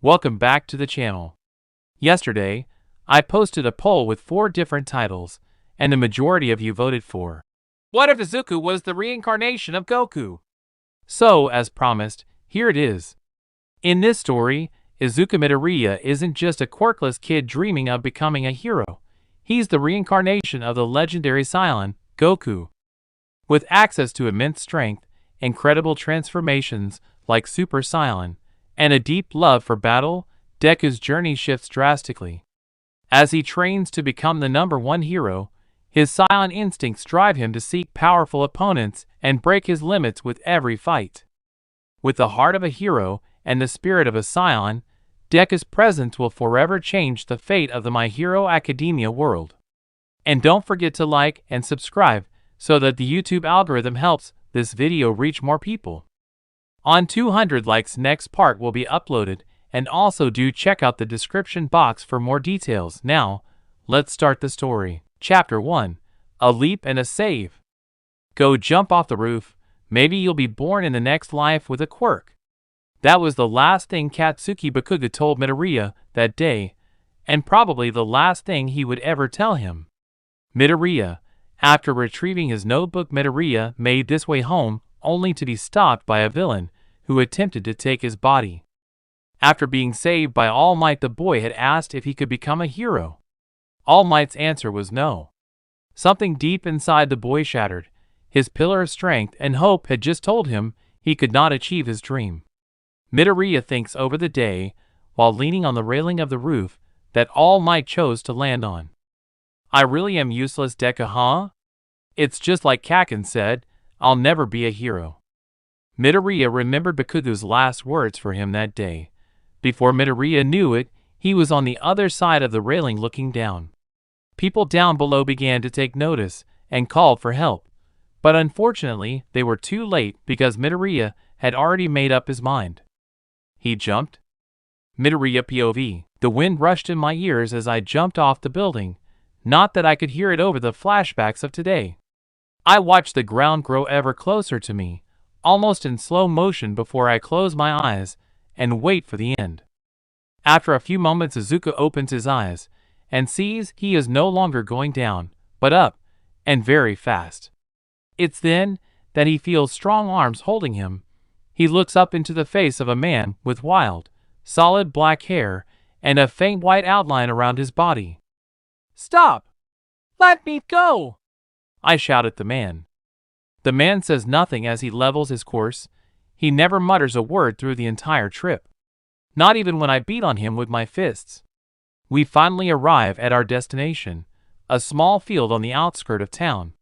Welcome back to the channel. Yesterday, I posted a poll with 4 different titles, and the majority of you voted for "What if Izuku was the reincarnation of Goku?" So, as promised, here it is. In this story, Izuku Midoriya isn't just a quirkless kid dreaming of becoming a hero. He's the reincarnation of the legendary Saiyan, Goku. With access to immense strength, incredible transformations like Super Saiyan, and a deep love for battle, Deku's journey shifts drastically. As he trains to become the #1 hero, his Saiyan instincts drive him to seek powerful opponents and break his limits with every fight. With the heart of a hero and the spirit of a Saiyan, Deku's presence will forever change the fate of the My Hero Academia world. And don't forget to like and subscribe so that the YouTube algorithm helps this video reach more people. On 200 likes, next part will be uploaded, and also do check out the description box for more details. Now, let's start the story. Chapter 1. A Leap and a Save. Go jump off the roof, maybe you'll be born in the next life with a quirk. That was the last thing Katsuki Bakuga told Midoriya that day, and probably the last thing he would ever tell him. Midoriya, after retrieving his notebook, Midoriya made this way home only to be stopped by a villain who attempted to take his body. After being saved by All Might, the boy had asked if he could become a hero. All Might's answer was no. Something deep inside the boy shattered. His pillar of strength and hope had just told him he could not achieve his dream. Midoriya thinks over the day, while leaning on the railing of the roof that All Might chose to land on. I really am useless, Deku, huh? It's just like Kaken said, I'll never be a hero. Midoriya remembered Bakuga's last words for him that day. Before Midoriya knew it, he was on the other side of the railing looking down. People down below began to take notice and called for help, but unfortunately they were too late because Midoriya had already made up his mind. He jumped. Midoriya POV. The wind rushed in my ears as I jumped off the building, not that I could hear it over the flashbacks of today. I watched the ground grow ever closer to me, almost in slow motion, before I close my eyes and wait for the end. After a few moments, Izuku opens his eyes and sees he is no longer going down, but up, and very fast. It's then that he feels strong arms holding him. He looks up into the face of a man with wild, solid black hair and a faint white outline around his body. "Stop! Let me go!" I shout at the man. The man says nothing as he levels his course. He never mutters a word through the entire trip, not even when I beat on him with my fists. We finally arrive at our destination, a small field on the outskirt of town.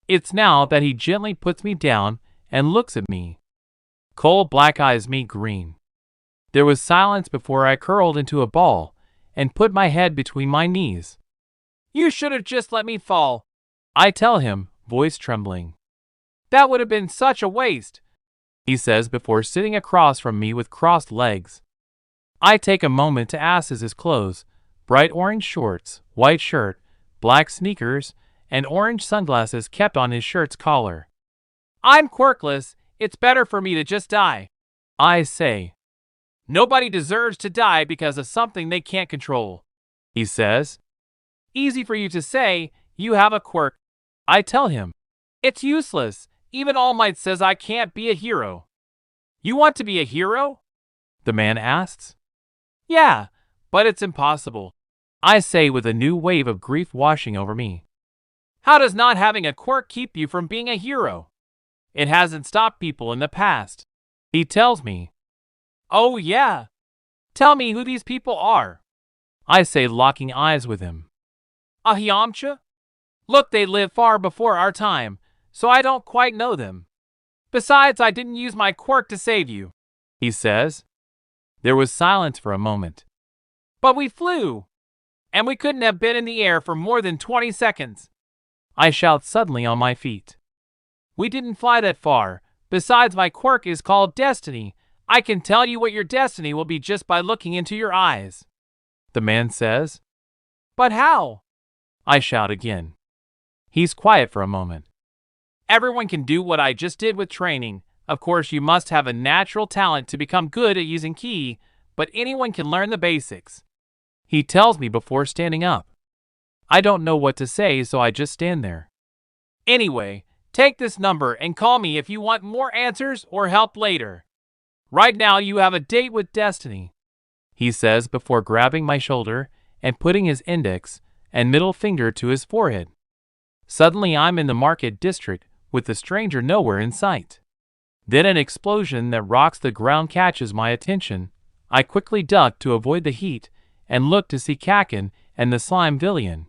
It's now that he gently puts me down and looks at me. Cold black eyes meet green. There was silence before I curled into a ball and put my head between my knees. "You should have just let me fall," I tell him, voice trembling. "That would have been such a waste," he says before sitting across from me with crossed legs. I take a moment to assess his clothes: bright orange shorts, white shirt, black sneakers, and orange sunglasses kept on his shirt's collar. "I'm quirkless, it's better for me to just die," I say. "Nobody deserves to die because of something they can't control," he says. "Easy for you to say, you have a quirk," I tell him. "It's useless. Even All Might says I can't be a hero." "You want to be a hero?" the man asks. "Yeah, but it's impossible," I say with a new wave of grief washing over me. "How does not having a quirk keep you from being a hero?" "It hasn't stopped people in the past," he tells me. "Oh yeah? Tell me who these people are," I say, locking eyes with him. "A Hyamcha? Look, they lived far before our time, so I don't quite know them. Besides, I didn't use my quirk to save you," he says. There was silence for a moment. "But we flew, and we couldn't have been in the air for more than 20 seconds. I shout, suddenly on my feet. "We didn't fly that far. Besides, my quirk is called Destiny. I can tell you what your destiny will be just by looking into your eyes," the man says. "But how?" I shout again. He's quiet for a moment. "Everyone can do what I just did with training. Of course, you must have a natural talent to become good at using ki, but anyone can learn the basics. He tells me before standing up. I don't know what to say, so I just stand there. Anyway, take this number and call me if you want more answers or help later. Right now you have a date with destiny, he says before grabbing my shoulder and putting his index and middle finger to his forehead. Suddenly I'm in the market district with the stranger nowhere in sight. Then an explosion that rocks the ground catches my attention. I quickly duck to avoid the heat and look to see Kakin and the slime villain.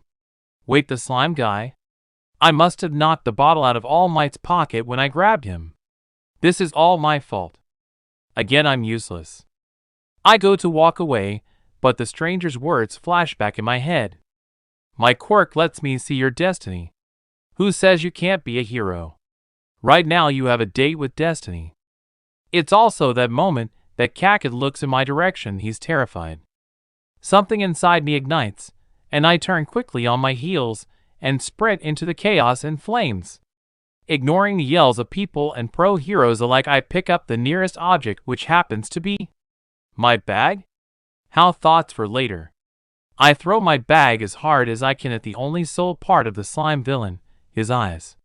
Wait, the slime guy? I must have knocked the bottle out of All Might's pocket when I grabbed him. This is all my fault. Again I'm useless. I go to walk away, but the stranger's words flash back in my head. My quirk lets me see your destiny. Who says you can't be a hero? Right now you have a date with destiny. It's also that moment that Kakin looks in my direction. He's terrified. Something inside me ignites, and I turn quickly on my heels and sprint into the chaos and flames. Ignoring the yells of people and pro heroes alike, I pick up the nearest object, which happens to be my bag? How thoughts for later. I throw my bag as hard as I can at the only sole part of the slime villain, his eyes.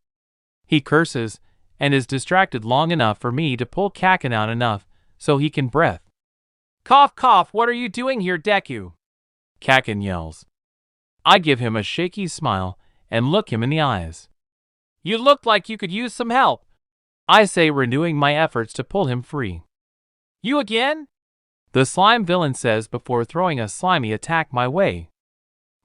He curses and is distracted long enough for me to pull Kakin out enough so he can breathe. Cough, cough, what are you doing here, Deku? Kakin yells. I give him a shaky smile and look him in the eyes. You look like you could use some help, I say, renewing my efforts to pull him free. You again? The slime villain says before throwing a slimy attack my way.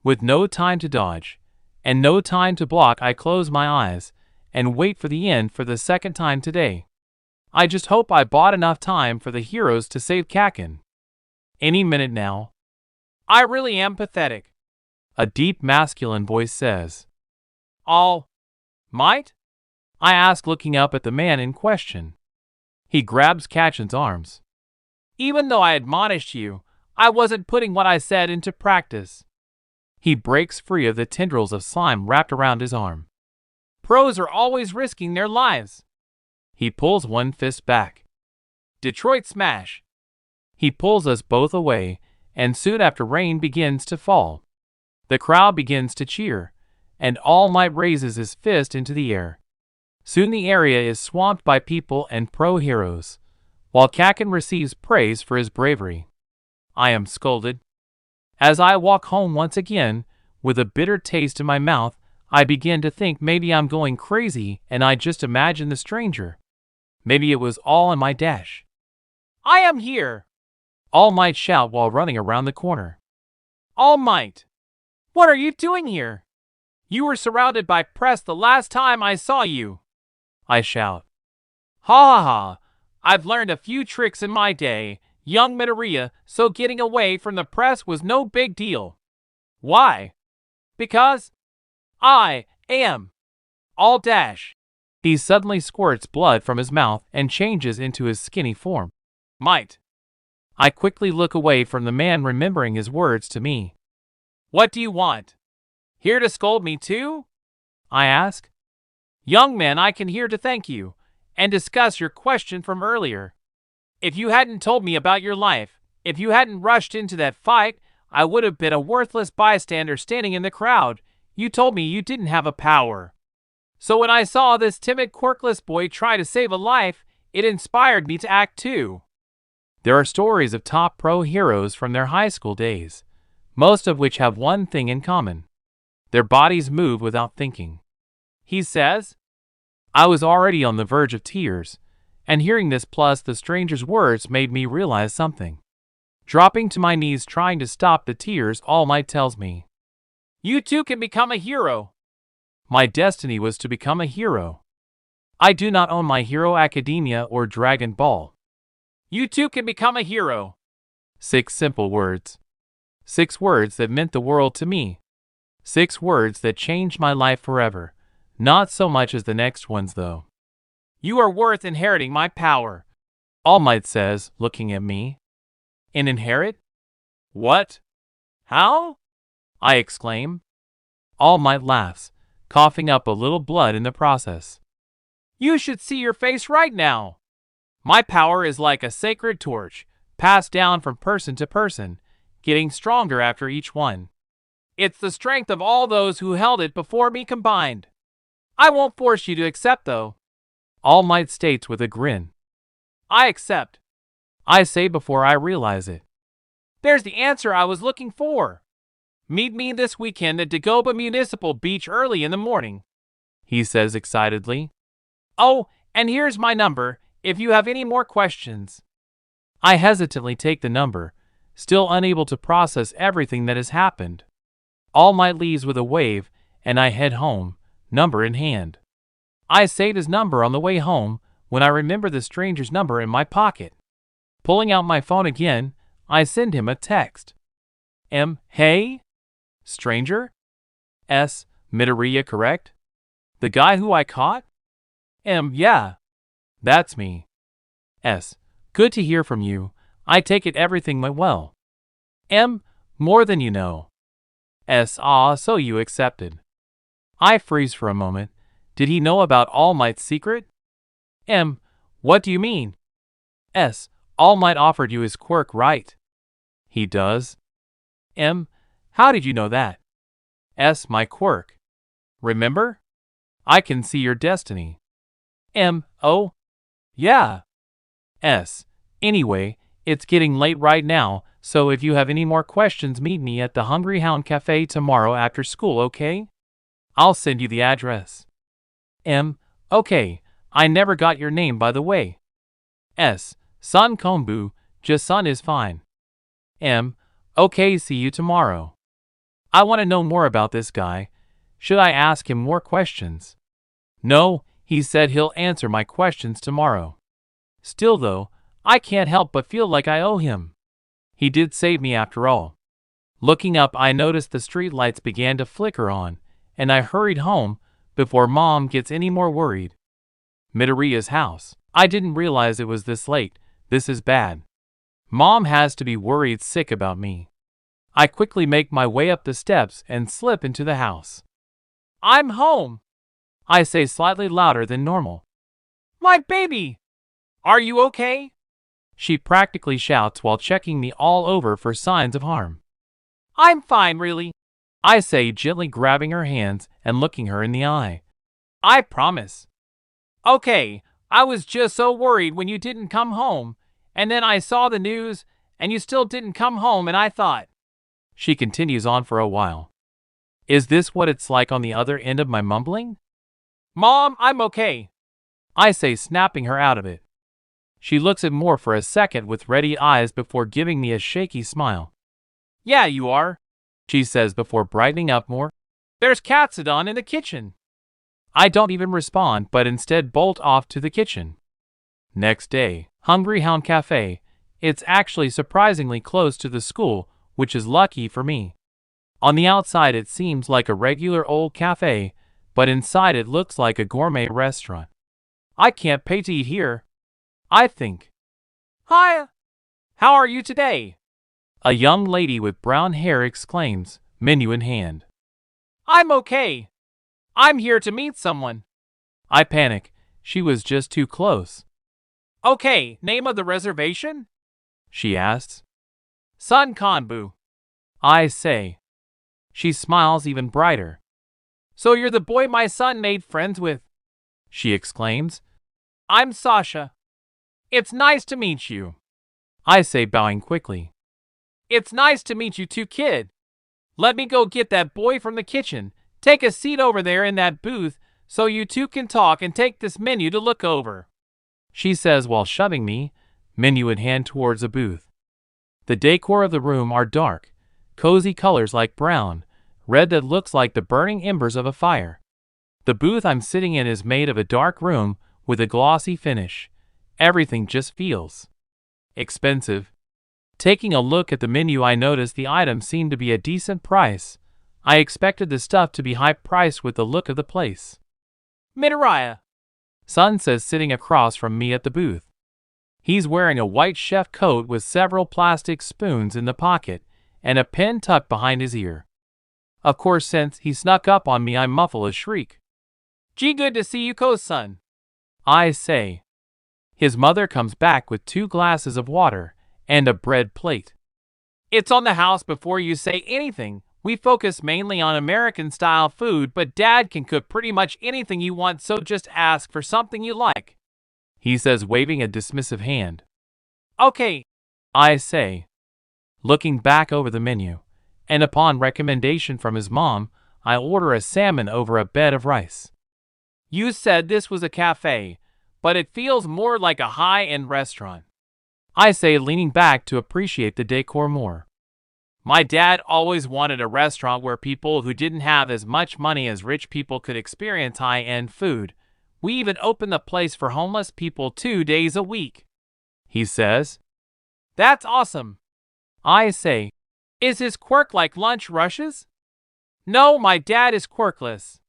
With no time to dodge and no time to block, I close my eyes and wait for the end for the second time today. I just hope I bought enough time for the heroes to save Kakin. Any minute now. I really am pathetic, a deep masculine voice says. All Might? I ask, looking up at the man in question. He grabs Kakin's arms. Even though I admonished you, I wasn't putting what I said into practice. He breaks free of the tendrils of slime wrapped around his arm. Pros are always risking their lives. He pulls one fist back. Detroit smash. He pulls us both away, and soon after rain begins to fall. The crowd begins to cheer, and All Might raises his fist into the air. Soon the area is swamped by people and pro heroes, while Kakin receives praise for his bravery. I am scolded. As I walk home once again, with a bitter taste in my mouth, I begin to think maybe I'm going crazy and I just imagined the stranger. Maybe it was all in my dash. I am here! All Might shout while running around the corner. All Might! What are you doing here? You were surrounded by press the last time I saw you, I shout. Ha ha ha! I've learned a few tricks in my day, young Midoriya, so getting away from the press was no big deal. Why? Because I am all dash. He suddenly squirts blood from his mouth and changes into his skinny form. Might. I quickly look away from the man, remembering his words to me. What do you want? Here to scold me too? I ask. Young man, I can here to thank you and discuss your question from earlier. If you hadn't told me about your life, if you hadn't rushed into that fight, I would have been a worthless bystander standing in the crowd. You told me you didn't have a power. So when I saw this timid, quirkless boy try to save a life, it inspired me to act too. There are stories of top pro heroes from their high school days, most of which have one thing in common. Their bodies move without thinking. He says. I was already on the verge of tears, and hearing this plus the stranger's words made me realize something. Dropping to my knees trying to stop the tears, All Might tells me, you too can become a hero. My destiny was to become a hero. I do not own My Hero Academia or Dragon Ball. You too can become a hero. 6 simple words. 6 words that meant the world to me. 6 words that changed my life forever. Not so much as the next ones, though. You are worth inheriting my power, All Might says, looking at me. And inherit? What? How? I exclaim. All Might laughs, coughing up a little blood in the process. You should see your face right now. My power is like a sacred torch, passed down from person to person, getting stronger after each one. It's the strength of all those who held it before me combined. I won't force you to accept, though, All Might states with a grin. I accept, I say before I realize it. There's the answer I was looking for. Meet me this weekend at Dagoba Municipal Beach early in the morning, he says excitedly. Oh, and here's my number if you have any more questions. I hesitantly take the number, still unable to process everything that has happened. All Might leaves with a wave, and I head home, number in hand. I saved his number on the way home when I remember the stranger's number in my pocket. Pulling out my phone again, I send him a text. Hey? Stranger? S. Midoriya, correct? The guy who I caught? Yeah. That's me. S. Good to hear from you. I take it everything went well. More than you know. S. Ah, so you accepted. I freeze for a moment. Did he know about All Might's secret? What do you mean? S. All Might offered you his quirk, right? He does. How did you know that? S. My quirk. Remember? I can see your destiny. Oh? Yeah. S. Anyway, it's getting late right now, so if you have any more questions, meet me at the Hungry Hound Cafe tomorrow after school, okay? I'll send you the address. Okay. I never got your name, by the way. S. Sun Kombu, just Sun is fine. Okay, see you tomorrow. I want to know more about this guy. Should I ask him more questions? No, he said he'll answer my questions tomorrow. Still though, I can't help but feel like I owe him. He did save me after all. Looking up, I noticed the street lights began to flicker on, and I hurried home before Mom gets any more worried. Midoriya's house. I didn't realize it was this late. This is bad. Mom has to be worried sick about me. I quickly make my way up the steps and slip into the house. I'm home, I say slightly louder than normal. My baby! Are you okay? She practically shouts while checking me all over for signs of harm. I'm fine, really, I say, gently grabbing her hands and looking her in the eye. I promise. Okay, I was just so worried when you didn't come home, and then I saw the news, and you still didn't come home, and I thought. She continues on for a while. Is this what it's like on the other end of my mumbling? Mom, I'm okay, I say, snapping her out of it. She looks at me for a second with ready eyes before giving me a shaky smile. Yeah, you are, she says before brightening up more. There's Katsudon in the kitchen. I don't even respond, but instead bolt off to the kitchen. Next day, Hungry Hound Cafe. It's actually surprisingly close to the school, which is lucky for me. On the outside it seems like a regular old cafe, but inside it looks like a gourmet restaurant. I can't pay to eat here, I think. Hi! How are you today? A young lady with brown hair exclaims, menu in hand. I'm okay. I'm here to meet someone. I panic. She was just too close. Okay, name of the reservation? She asks. Sun Kanbu, I say. She smiles even brighter. So you're the boy my son made friends with, she exclaims. I'm Sasha. It's nice to meet you, I say, bowing quickly. It's nice to meet you too, kid. Let me go get that boy from the kitchen. Take a seat over there in that booth so you two can talk and take this menu to look over, she says while shoving me, menu in hand, towards a booth. The decor of the room are dark, cozy colors like brown, red that looks like the burning embers of a fire. The booth I'm sitting in is made of a dark room with a glossy finish. Everything just feels expensive. Taking a look at the menu, I notice the items seem to be a decent price. I expected the stuff to be high priced with the look of the place. Midoriya, Sun says, sitting across from me at the booth. He's wearing a white chef coat with several plastic spoons in the pocket and a pen tucked behind his ear. Of course, since he snuck up on me, I muffle a shriek. Gee, good to see you, Ko-sun, I say. His mother comes back with 2 glasses of water and a bread plate. It's on the house before you say anything. We focus mainly on American-style food, but Dad can cook pretty much anything you want, so just ask for something you like," he says, waving a dismissive hand. "Okay," I say, looking back over the menu, and upon recommendation from his mom, I order a salmon over a bed of rice. "You said this was a cafe, but it feels more like a high-end restaurant," I say, leaning back to appreciate the decor more. "My dad always wanted a restaurant where people who didn't have as much money as rich people could experience high-end food. We even open the place for homeless people 2 days a week," he says. "That's awesome," I say. "Is his quirk like lunch rushes?" "No, my dad is quirkless,"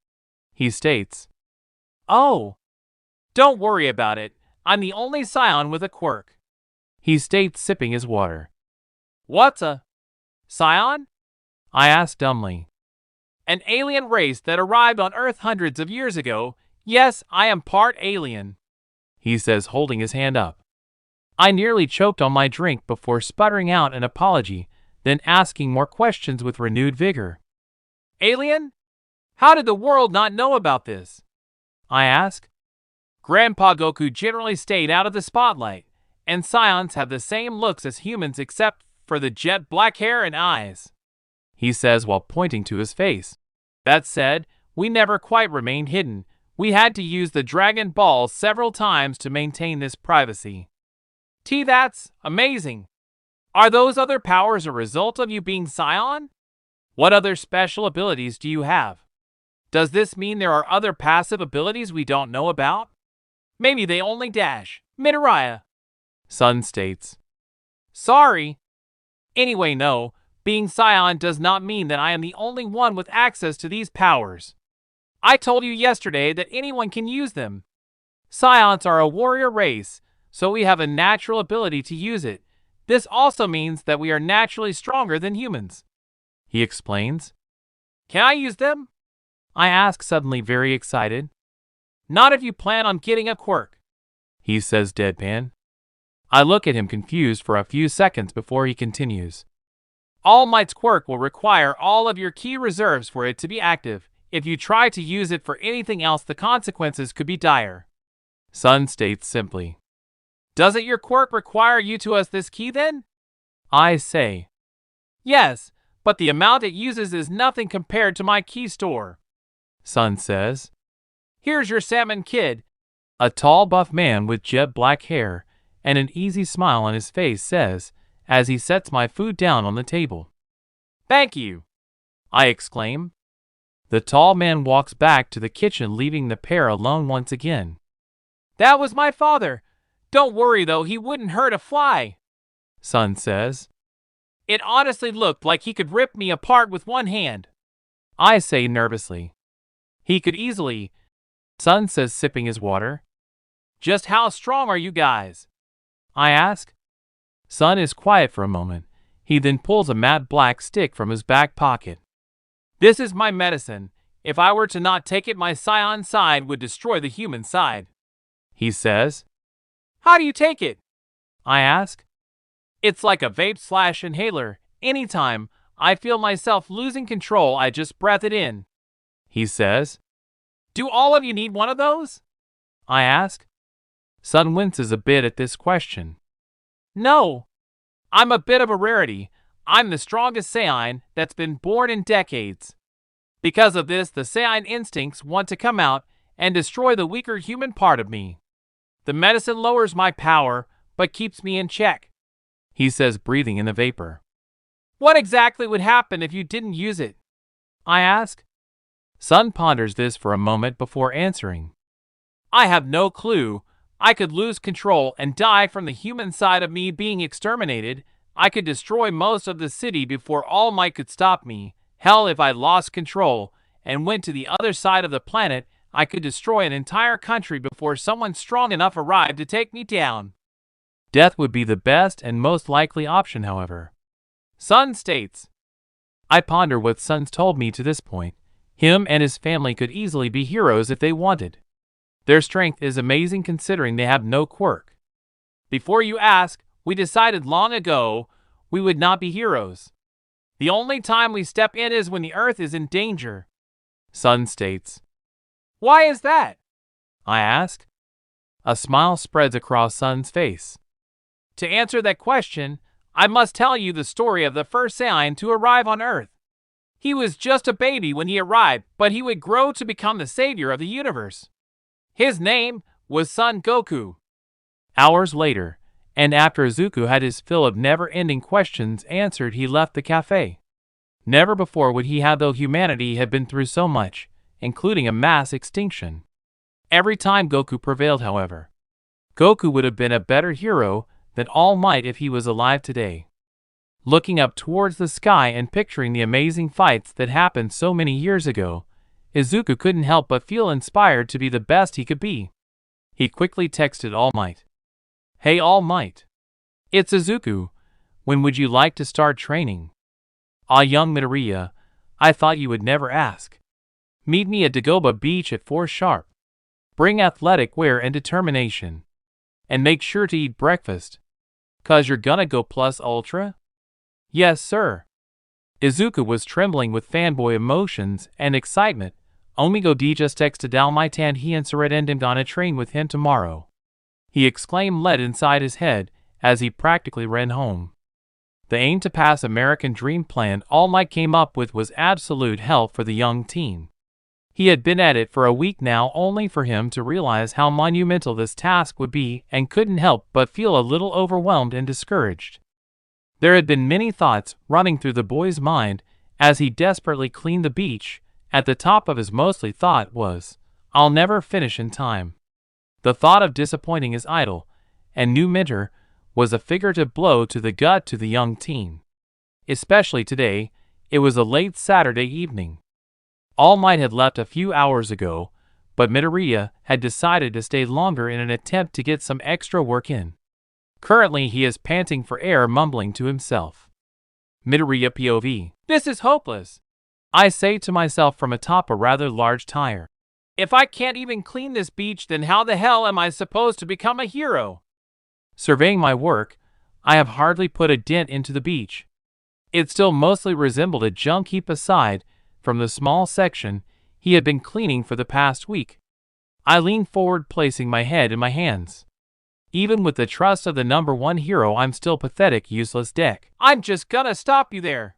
he states. "Oh, don't worry about it. I'm the only scion with a quirk," he states, sipping his water. "What's a scion?" I ask dumbly. "An alien race that arrived on Earth hundreds of years ago. Yes, I am part alien," he says, holding his hand up. I nearly choked on my drink before sputtering out an apology, then asking more questions with renewed vigor. "Alien? How did the world not know about this?" I ask. "Grandpa Goku generally stayed out of the spotlight, and scions have the same looks as humans except for the jet black hair and eyes," he says while pointing to his face. "That said, we never quite remained hidden. We had to use the Dragon Ball several times to maintain this privacy." That's amazing. Are those other powers a result of you being scion? What other special abilities do you have? Does this mean there are other passive abilities we don't know about? Maybe they only dash. Midoriya, Sun states. Sorry. Anyway, no, being scion does not mean that I am the only one with access to these powers. I told you yesterday that anyone can use them. Scions are a warrior race, so we have a natural ability to use it. This also means that we are naturally stronger than humans, he explains. Can I use them? I ask, suddenly very excited. Not if you plan on getting a quirk, he says deadpan. I look at him confused for a few seconds before he continues. All Might's quirk will require all of your key reserves for it to be active. If you try to use it for anything else, the consequences could be dire, Sun states simply. Doesn't your quirk require you to use this key then? I say. Yes, but the amount it uses is nothing compared to my key store, Sun says. Here's your salmon kid. A tall buff man with jet black hair and an easy smile on his face says, as he sets my food down on the table. Thank you, I exclaim. The tall man walks back to the kitchen, leaving the pair alone once again. That was my father. Don't worry though, he wouldn't hurt a fly, Sun says. It honestly looked like he could rip me apart with one hand, I say nervously. He could easily, Sun says, sipping his water. Just how strong are you guys? I ask. Sun is quiet for a moment. He then pulls a matte black stick from his back pocket. This is my medicine. If I were to not take it, my scion side would destroy the human side, he says. How do you take it? I ask. It's like a vape/inhaler. Anytime I feel myself losing control, I just breath it in, he says. Do all of you need one of those? I ask. Sun winces a bit at this question. No. I'm a bit of a rarity. I'm the strongest Saiyan that's been born in decades. Because of this, the Saiyan instincts want to come out and destroy the weaker human part of me. The medicine lowers my power, but keeps me in check, he says, breathing in the vapor. What exactly would happen if you didn't use it? I ask. Sun ponders this for a moment before answering. I have no clue. I could lose control and die from the human side of me being exterminated. I could destroy most of the city before All Might could stop me. Hell, if I lost control and went to the other side of the planet, I could destroy an entire country before someone strong enough arrived to take me down. Death would be the best and most likely option, however, Sun states. I ponder what Sun's told me to this point. Him and his family could easily be heroes if they wanted. Their strength is amazing considering they have no quirk. Before you ask, We decided long ago we would not be heroes. The only time we step in is when the Earth is in danger, Sun states. Why is that? I ask. A smile spreads across Sun's face. To answer that question, I must tell you the story of the first Saiyan to arrive on Earth. He was just a baby when he arrived, but he would grow to become the savior of the universe. His name was Son Goku. Hours later, and after Izuku had his fill of never-ending questions answered, he left the cafe. Never before would he have, though humanity had been through so much, including a mass extinction. Every time Goku prevailed, however, Goku would have been a better hero than All Might if he was alive today. Looking up towards the sky and picturing the amazing fights that happened so many years ago, Izuku couldn't help but feel inspired to be the best he could be. He quickly texted All Might. Hey All Might. It's Izuku. When would you like to start training? Ah, young Midoriya, I thought you would never ask. Meet me at Dagobah Beach at 4 sharp. Bring athletic wear and determination. And make sure to eat breakfast. 'Cause you're gonna go plus ultra? Yes, sir. Izuku was trembling with fanboy emotions and excitement. Omigo D just texted Al Maitan he and Surendem gonna train with him tomorrow. He exclaimed lead inside his head as he practically ran home. The aim to pass American Dream plan All Might came up with was absolute hell for the young teen. He had been at it for a week now, only for him to realize how monumental this task would be, and couldn't help but feel a little overwhelmed and discouraged. There had been many thoughts running through the boy's mind as he desperately cleaned the beach. At the top of his mostly thought was, I'll never finish in time. The thought of disappointing his idol and new mentor was a figurative blow to the gut to the young teen. Especially today, it was a late Saturday evening. All Might had left a few hours ago, but Midoriya had decided to stay longer in an attempt to get some extra work in. Currently he is panting for air, mumbling to himself. Midoriya POV. This is hopeless, I say to myself from atop a rather large tire. If I can't even clean this beach, then how the hell am I supposed to become a hero? Surveying my work, I have hardly put a dent into the beach. It still mostly resembled a junk heap aside from the small section he had been cleaning for the past week. I leaned forward, placing my head in my hands. Even with the trust of the #1 hero, I'm still pathetic, useless Deck. I'm just gonna stop you there,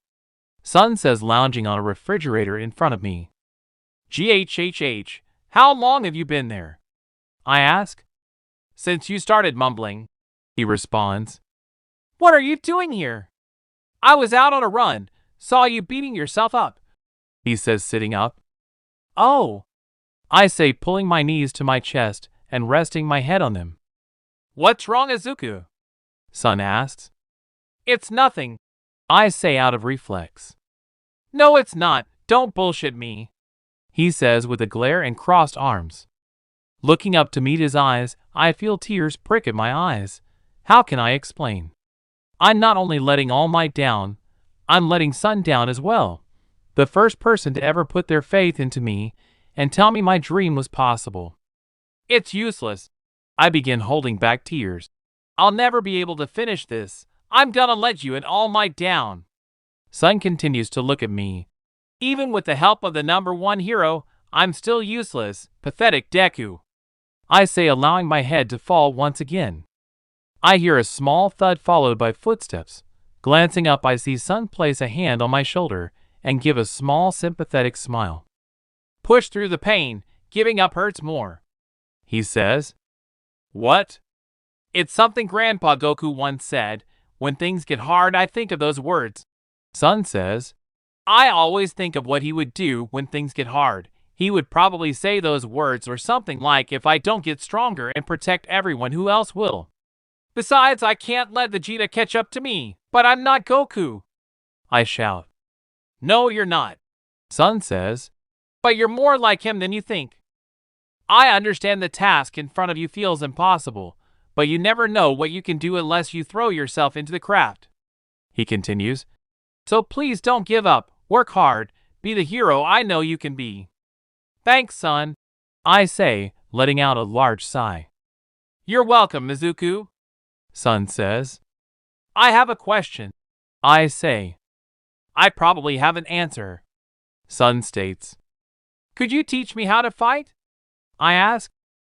Sun says, lounging on a refrigerator in front of me. GHHH, how long have you been there? I ask. Since you started mumbling, he responds. What are you doing here? I was out on a run, saw you beating yourself up, he says, sitting up. Oh, I say, pulling my knees to my chest and resting my head on them. What's wrong, Izuku? Sun asks. It's nothing, I say out of reflex. No, it's not. Don't bullshit me, he says with a glare and crossed arms. Looking up to meet his eyes, I feel tears prick at my eyes. How can I explain? I'm not only letting All Might down, I'm letting Sun down as well. The first person to ever put their faith into me and tell me my dream was possible. It's useless. I begin holding back tears. I'll never be able to finish this. I'm gonna let you and All Might down. Sun continues to look at me. Even with the help of the #1 hero, I'm still useless, pathetic Deku, I say, allowing my head to fall once again. I hear a small thud followed by footsteps. Glancing up, I see Sun place a hand on my shoulder and give a small sympathetic smile. Push through the pain, giving up hurts more, he says. What? It's something Grandpa Goku once said. When things get hard, I think of those words, Sun says. I always think of what he would do when things get hard. He would probably say those words or something like, if I don't get stronger and protect everyone, who else will? Besides, I can't let Vegeta catch up to me. But I'm not Goku, I shout. No, you're not, Sun says. But you're more like him than you think. I understand the task in front of you feels impossible, but you never know what you can do unless you throw yourself into the craft, he continues. So please don't give up, work hard, be the hero I know you can be. Thanks, Sun, I say, letting out a large sigh. You're welcome, Izuku, Sun says. I have a question. I say. I probably have an answer. Sun states. Could you teach me how to fight? I ask.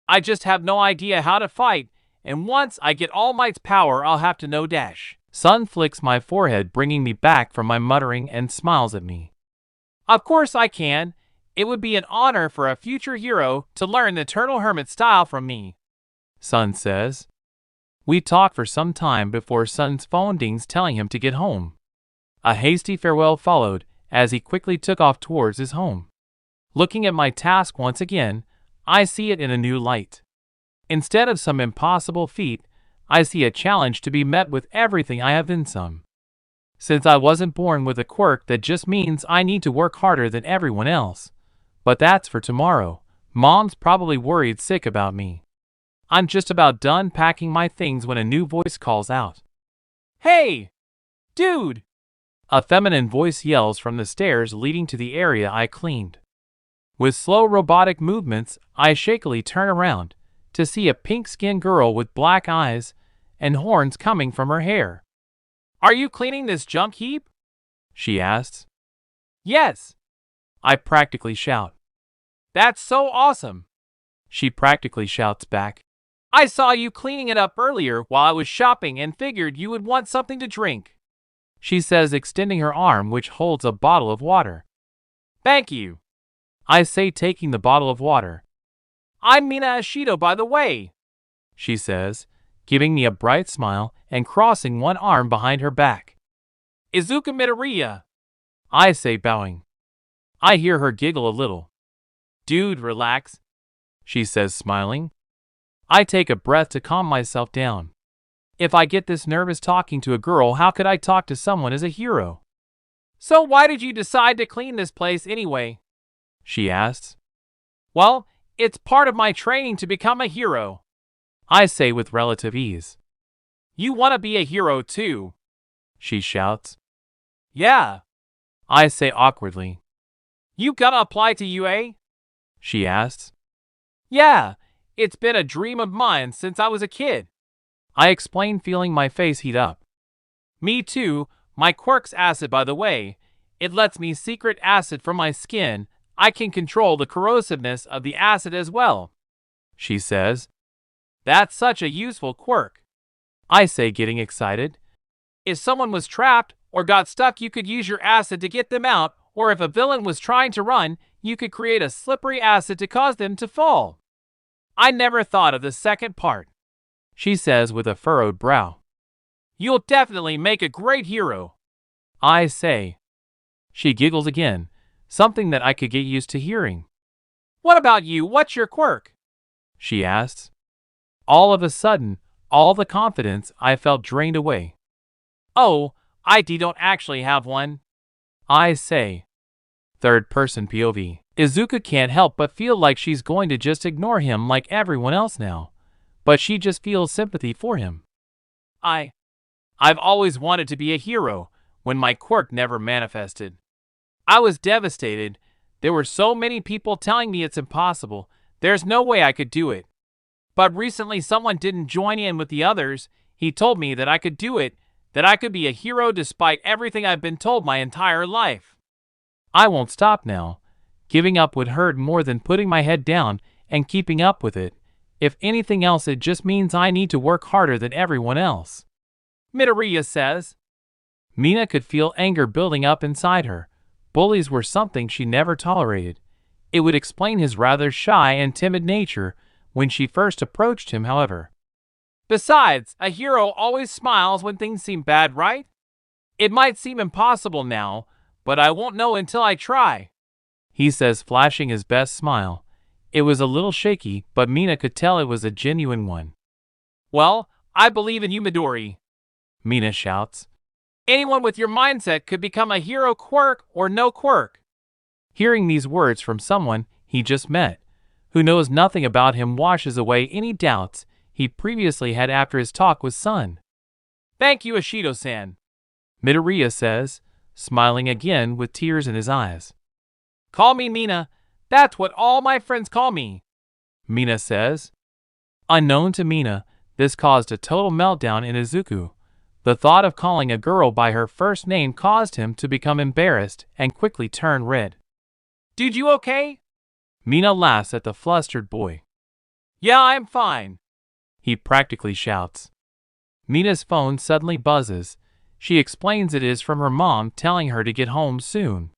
I just have no idea how to fight, and once I get All Might's power, I'll have to know dash. Sun flicks my forehead, bringing me back from my muttering, and smiles at me. Of course I can. It would be an honor for a future hero to learn the Eternal Hermit style from me, Sun says. We talk for some time before Sun's phone dings, telling him to get home. A hasty farewell followed as he quickly took off towards his home. Looking at my task once again, I see it in a new light. Instead of some impossible feat, I see a challenge to be met with everything I have in some. Since I wasn't born with a quirk, that just means I need to work harder than everyone else. But that's for tomorrow. Mom's probably worried sick about me. I'm just about done packing my things when a new voice calls out. Hey! Dude! A feminine voice yells from the stairs leading to the area I cleaned. With slow robotic movements, I shakily turn around to see a pink-skinned girl with black eyes and horns coming from her hair. Are you cleaning this junk heap? She asks. Yes. I practically shout. That's so awesome. She practically shouts back. I saw you cleaning it up earlier while I was shopping and figured you would want something to drink, she says, extending her arm, which holds a bottle of water. Thank you, I say, taking the bottle of water. I'm Mina Ashido, by the way, she says, giving me a bright smile and crossing one arm behind her back. Izuku Midoriya, I say, bowing. I hear her giggle a little. Dude, relax, she says, smiling. I take a breath to calm myself down. If I get this nervous talking to a girl, how could I talk to someone as a hero? So why did you decide to clean this place anyway? She asks. Well, it's part of my training to become a hero, I say with relative ease. You want to be a hero too, she shouts. Yeah, I say awkwardly. You gonna apply to UA? She asks. Yeah, it's been a dream of mine since I was a kid, I explain, feeling my face heat up. Me too. My quirk's acid, by the way. It lets me secret acid from my skin. I can control the corrosiveness of the acid as well, she says. That's such a useful quirk, I say, getting excited. If someone was trapped or got stuck, you could use your acid to get them out, or if a villain was trying to run, you could create a slippery acid to cause them to fall. I never thought of the second part, she says with a furrowed brow. You'll definitely make a great hero, I say. She giggles again, something that I could get used to hearing. What about you? What's your quirk? She asks. All of a sudden, all the confidence I felt drained away. Oh, I don't actually have one, I say. Third person POV. Izuku can't help but feel like she's going to just ignore him like everyone else now, but she just feels sympathy for him. I've always wanted to be a hero when my quirk never manifested. I was devastated. There were so many people telling me it's impossible. There's no way I could do it. But recently someone didn't join in with the others. He told me that I could do it, that I could be a hero despite everything I've been told my entire life. I won't stop now. Giving up would hurt more than putting my head down and keeping up with it. If anything else, it just means I need to work harder than everyone else, Midoriya says. Mina could feel anger building up inside her. Bullies were something she never tolerated. It would explain his rather shy and timid nature when she first approached him, however. Besides, a hero always smiles when things seem bad, right? It might seem impossible now, but I won't know until I try, he says, flashing his best smile. It was a little shaky, but Mina could tell it was a genuine one. Well, I believe in you, Midori, Mina shouts. Anyone with your mindset could become a hero, quirk or no quirk. Hearing these words from someone he just met, who knows nothing about him, washes away any doubts he previously had after his talk with Sun. Thank you, Ashido-san, Midoriya says, smiling again with tears in his eyes. Call me Mina. That's what all my friends call me, Mina says. Unknown to Mina, this caused a total meltdown in Izuku, The thought of calling a girl by her first name caused him to become embarrassed and quickly turn red. "Dude, you okay?" Mina laughs at the flustered boy. "Yeah, I'm fine," he practically shouts. Mina's phone suddenly buzzes. She explains it is from her mom telling her to get home soon.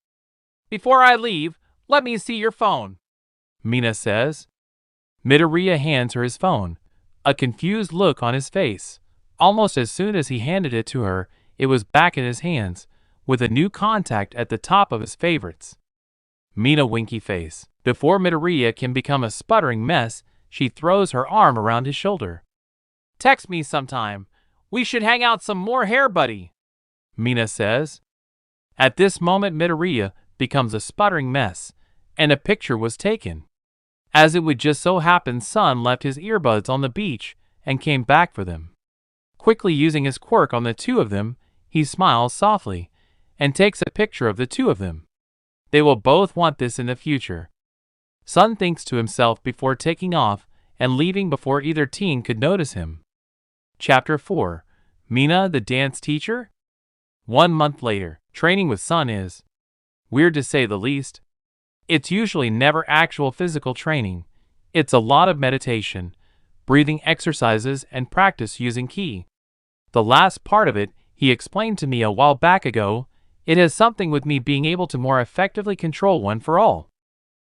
"Before I leave, let me see your phone," Mina says. Midoriya hands her his phone, a confused look on his face. Almost as soon as he handed it to her, it was back in his hands, with a new contact at the top of his favorites. Mina winky face. Before Midoriya can become a sputtering mess, she throws her arm around his shoulder. "Text me sometime. We should hang out some more hair, buddy," Mina says. At this moment Midoriya becomes a sputtering mess, and a picture was taken. As it would just so happen, Sun left his earbuds on the beach and came back for them. Quickly using his quirk on the two of them, he smiles softly and takes a picture of the two of them. They will both want this in the future. Sun thinks to himself before taking off and leaving before either teen could notice him. Chapter 4. Mina, the dance teacher? 1 month later, training with Sun is weird to say the least. It's usually never actual physical training. It's a lot of meditation, breathing exercises, and practice using ki. The last part of it, he explained to me a while back ago, it has something with me being able to more effectively control one for all.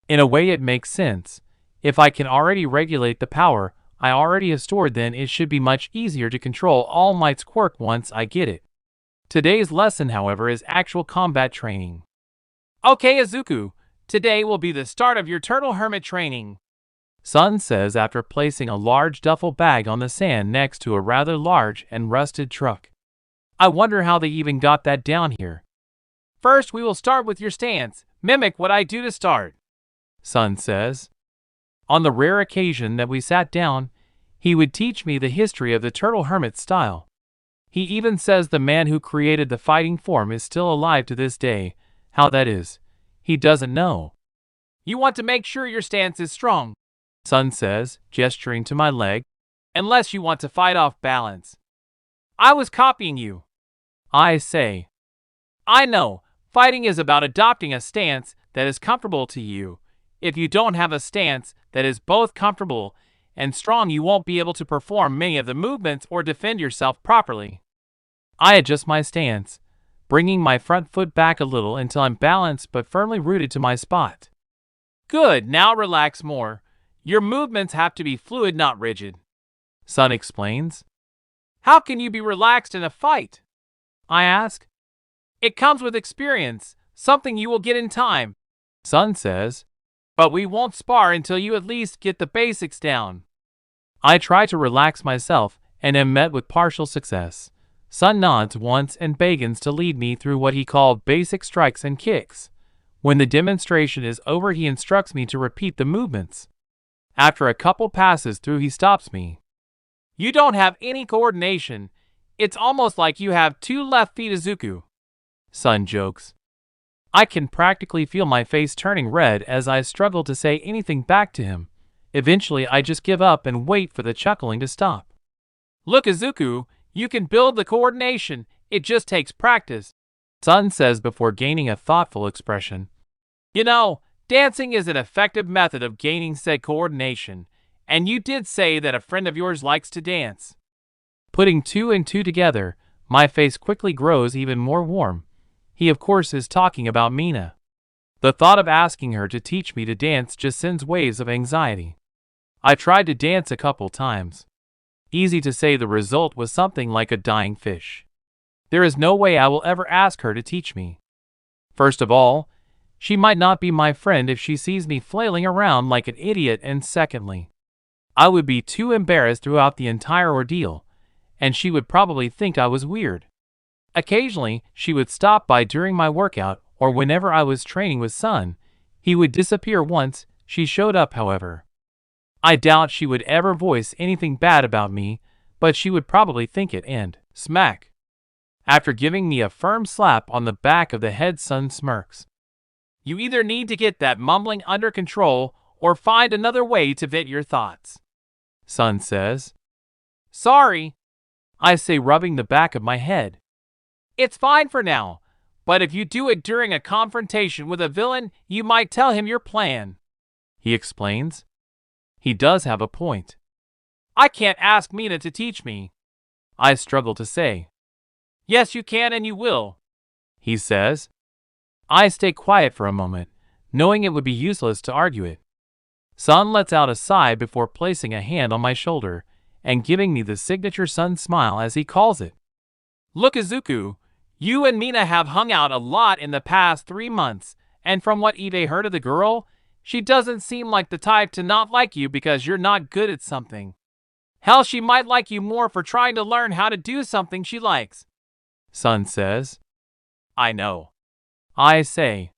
In a way it makes sense. If I can already regulate the power I already have stored, then it should be much easier to control All Might's quirk once I get it. Today's lesson, however, is actual combat training. "Okay, Izuku, today will be the start of your turtle hermit training," Sun says after placing a large duffel bag on the sand next to a rather large and rusted truck. "I wonder how they even got that down here." "First, we will start with your stance. Mimic what I do to start," Sun says. On the rare occasion that we sat down, he would teach me the history of the turtle hermit style. He even says the man who created the fighting form is still alive to this day. How that is, he doesn't know. "You want to make sure your stance is strong," Sun says, gesturing to my leg, "unless you want to fight off balance." "I was copying you," I say. "I know, fighting is about adopting a stance that is comfortable to you. If you don't have a stance that is both comfortable and strong, you won't be able to perform many of the movements or defend yourself properly." I adjust my stance, bringing my front foot back a little until I'm balanced but firmly rooted to my spot. "Good, now relax more. Your movements have to be fluid, not rigid," Sun explains. "How can you be relaxed in a fight?" I ask. "It comes with experience, something you will get in time," Sun says. "But we won't spar until you at least get the basics down." I try to relax myself and am met with partial success. Sun nods once and begins to lead me through what he called basic strikes and kicks. When the demonstration is over, he instructs me to repeat the movements. After a couple passes through, he stops me. "You don't have any coordination. It's almost like you have 2 left feet, Izuku," Sun jokes. I can practically feel my face turning red as I struggle to say anything back to him. Eventually, I just give up and wait for the chuckling to stop. "Look, Izuku, you can build the coordination. It just takes practice," Sun says before gaining a thoughtful expression. "You know, dancing is an effective method of gaining said coordination, and you did say that a friend of yours likes to dance." Putting 2 and 2 together, my face quickly grows even more warm. He of course is talking about Mina. The thought of asking her to teach me to dance just sends waves of anxiety. I tried to dance a couple times. Easy to say, the result was something like a dying fish. There is no way I will ever ask her to teach me. First of all, she might not be my friend if she sees me flailing around like an idiot, and secondly, I would be too embarrassed throughout the entire ordeal, and she would probably think I was weird. Occasionally, she would stop by during my workout or whenever I was training with Sun. He would disappear once she showed up, however. I doubt she would ever voice anything bad about me, but she would probably think it, and smack. After giving me a firm slap on the back of the head, Sun smirks. "You either need to get that mumbling under control or find another way to vent your thoughts," Sun says. "Sorry," I say, rubbing the back of my head. It's fine for now, but if you do it during a confrontation with a villain, you might tell him your plan. He explains. He does have a point. I can't ask Mina to teach me. I struggle to say. Yes, you can and you will, he says. I stay quiet for a moment, knowing it would be useless to argue it. Sun lets out a sigh before placing a hand on my shoulder and giving me the signature Sun smile as he calls it. Look, Izuku, you and Mina have hung out a lot in the past 3 months, and from what Ide heard of the girl, she doesn't seem like the type to not like you because you're not good at something. Hell, she might like you more for trying to learn how to do something she likes. Sun says. I know. I say.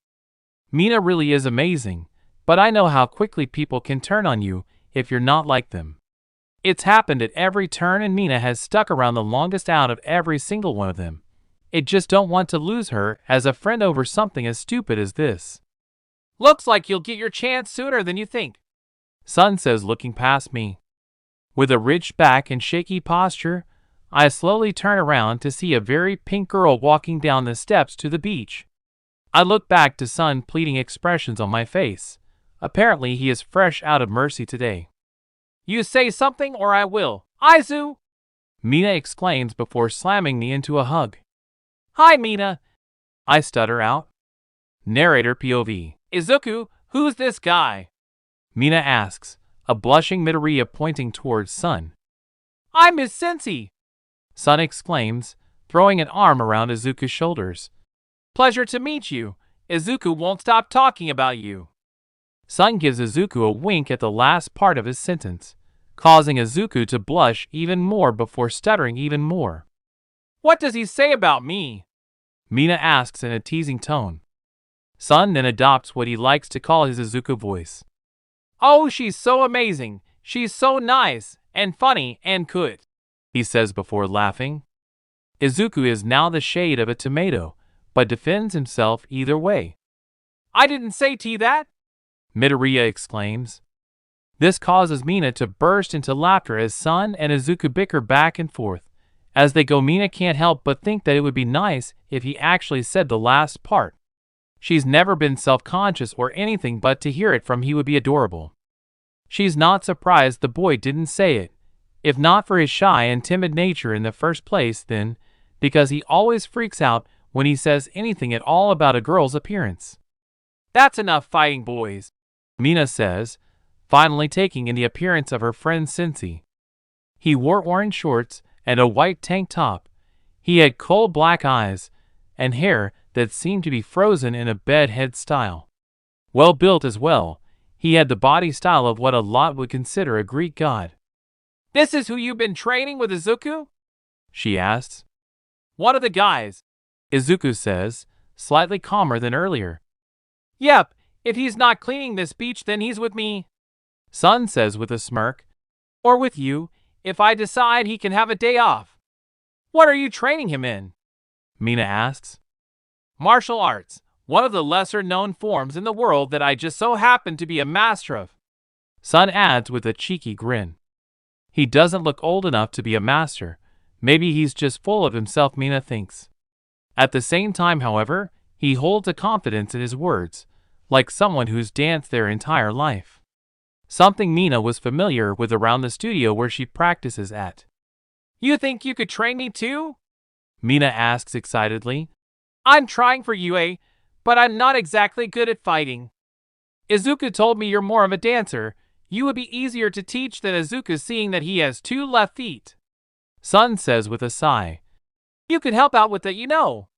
Mina really is amazing, but I know how quickly people can turn on you if you're not like them. It's happened at every turn and Mina has stuck around the longest out of every single one of them. I just don't want to lose her as a friend over something as stupid as this. Looks like you'll get your chance sooner than you think, Sun says, looking past me. With a ridged back and shaky posture, I slowly turn around to see a very pink girl walking down the steps to the beach. I look back to Sun, pleading expressions on my face. Apparently he is fresh out of mercy today. You say something or I will. Izu! Mina exclaims before slamming me into a hug. Hi, Mina, I stutter out. Narrator POV. Izuku, who's this guy? Mina asks, a blushing Midoriya pointing towards Sun. I'm his sensei, Sun exclaims, throwing an arm around Izuku's shoulders. Pleasure to meet you. Izuku won't stop talking about you. Sun gives Izuku a wink at the last part of his sentence, causing Izuku to blush even more before stuttering even more. What does he say about me? Mina asks in a teasing tone. Sun then adopts what he likes to call his Izuku voice. Oh, she's so amazing. She's so nice and funny and good, he says before laughing. Izuku is now the shade of a tomato, but defends himself either way. I didn't say to you that, Midoriya exclaims. This causes Mina to burst into laughter as Sun and Izuku bicker back and forth. As they go, Mina can't help but think that it would be nice if he actually said the last part. She's never been self-conscious or anything, but to hear it from him would be adorable. She's not surprised the boy didn't say it, if not for his shy and timid nature in the first place, then because he always freaks out when he says anything at all about a girl's appearance. That's enough fighting, boys, Mina says, finally taking in the appearance of her friend Sensei. He wore orange shorts and a white tank top. He had coal black eyes and hair that seemed to be frozen in a bedhead style. Well built as well, he had the body style of what a lot would consider a Greek god. This is who you've been training with, Izuku? She asks. One of the guys, Izuku says, slightly calmer than earlier. Yep, if he's not cleaning this beach then he's with me, Sun says with a smirk. Or with you, if I decide he can have a day off. What are you training him in? Mina asks. Martial arts, one of the lesser-known forms in the world that I just so happen to be a master of, Sun adds with a cheeky grin. He doesn't look old enough to be a master. Maybe he's just full of himself, Mina thinks. At the same time, however, he holds a confidence in his words, like someone who's danced their entire life. Something Mina was familiar with around the studio where she practices at. You think you could train me too? Mina asks excitedly. I'm trying for you, but I'm not exactly good at fighting. Izuku told me you're more of a dancer. You would be easier to teach than Izuku, seeing that he has 2 left feet, Sun says with a sigh. You could help out with that, you know.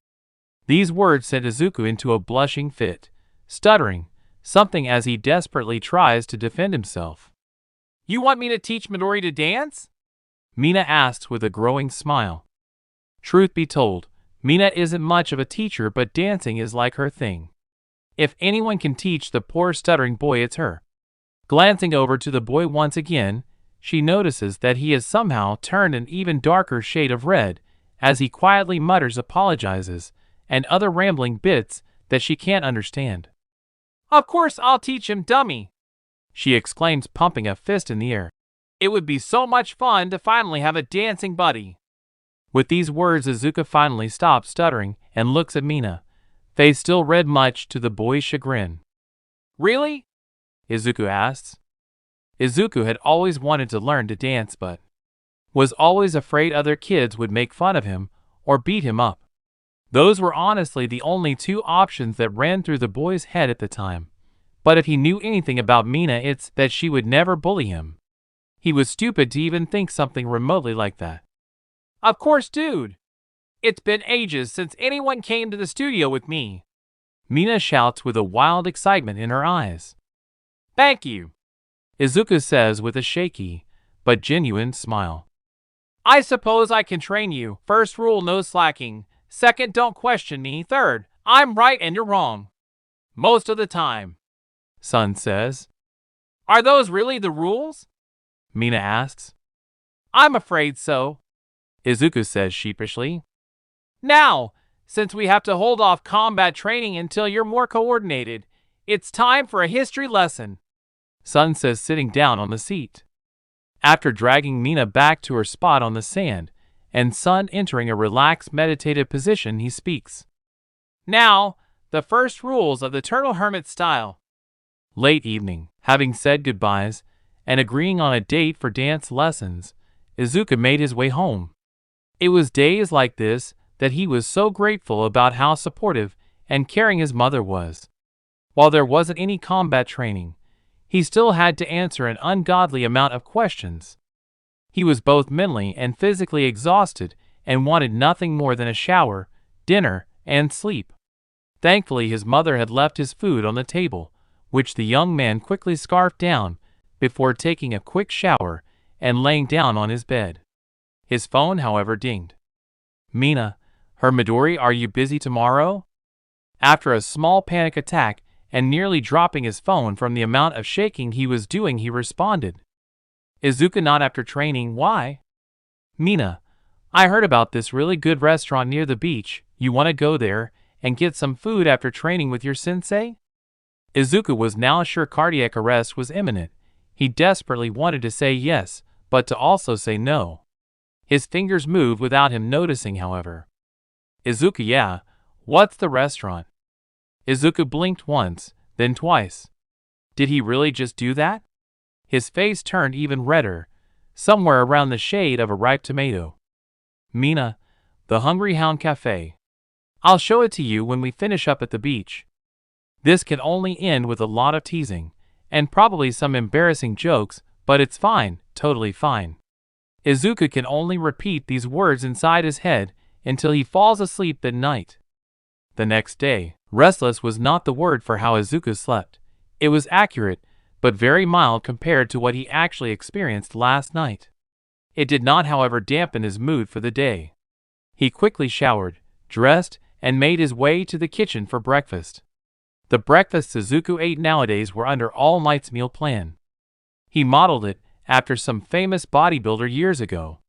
These words sent Izuku into a blushing fit, stuttering something as he desperately tries to defend himself. You want me to teach Midori to dance? Mina asks with a growing smile. Truth be told, Mina isn't much of a teacher, but dancing is like her thing. If anyone can teach the poor stuttering boy, it's her. Glancing over to the boy once again, she notices that he has somehow turned an even darker shade of red as he quietly mutters apologizes and other rambling bits that she can't understand. Of course I'll teach him, dummy, she exclaims, pumping a fist in the air. It would be so much fun to finally have a dancing buddy. With these words, Izuku finally stops stuttering and looks at Mina, face still red much to the boy's chagrin. Really? Izuku asks. Izuku had always wanted to learn to dance but was always afraid other kids would make fun of him or beat him up. Those were honestly the only two options that ran through the boy's head at the time. But if he knew anything about Mina, it's that she would never bully him. He was stupid to even think something remotely like that. Of course, dude. It's been ages since anyone came to the studio with me. Mina shouts with a wild excitement in her eyes. Thank you, Izuku says with a shaky but genuine smile. I suppose I can train you. First rule, no slacking. Second, don't question me. Third, I'm right and you're wrong. Most of the time, Sun says. Are those really the rules? Mina asks. I'm afraid so, Izuku says sheepishly. Now, since we have to hold off combat training until you're more coordinated, it's time for a history lesson, Sun says, sitting down on the seat. After dragging Mina back to her spot on the sand, and Sun entering a relaxed meditative position, he speaks. Now, the first rules of the Turtle Hermit style. Late evening, having said goodbyes, and agreeing on a date for dance lessons, Izuku made his way home. It was days like this that he was so grateful about how supportive and caring his mother was. While there wasn't any combat training, he still had to answer an ungodly amount of questions. He was both mentally and physically exhausted and wanted nothing more than a shower, dinner, and sleep. Thankfully, his mother had left his food on the table, which the young man quickly scarfed down before taking a quick shower and laying down on his bed. His phone, however, dinged. Mina, her Midori, are you busy tomorrow? After a small panic attack and nearly dropping his phone from the amount of shaking he was doing, he responded. Izuku, not after training. Why? Mina, I heard about this really good restaurant near the beach. You want to go there and get some food after training with your sensei? Izuku was now sure cardiac arrest was imminent. He desperately wanted to say yes, but to also say no. His fingers moved without him noticing, however. Izuku, yeah, what's the restaurant? Izuku blinked once, then twice. Did he really just do that? His face turned even redder, somewhere around the shade of a ripe tomato. Mina, the Hungry Hound Cafe. I'll show it to you when we finish up at the beach. This can only end with a lot of teasing, and probably some embarrassing jokes, but it's fine, totally fine. Izuku can only repeat these words inside his head until he falls asleep that night. The next day, restless was not the word for how Izuku slept. It was accurate, but very mild compared to what he actually experienced last night. It did not, however, dampen his mood for the day. He quickly showered, dressed, and made his way to the kitchen for breakfast. The breakfasts Izuku ate nowadays were under All Might's meal plan. He modeled it after some famous bodybuilder years ago.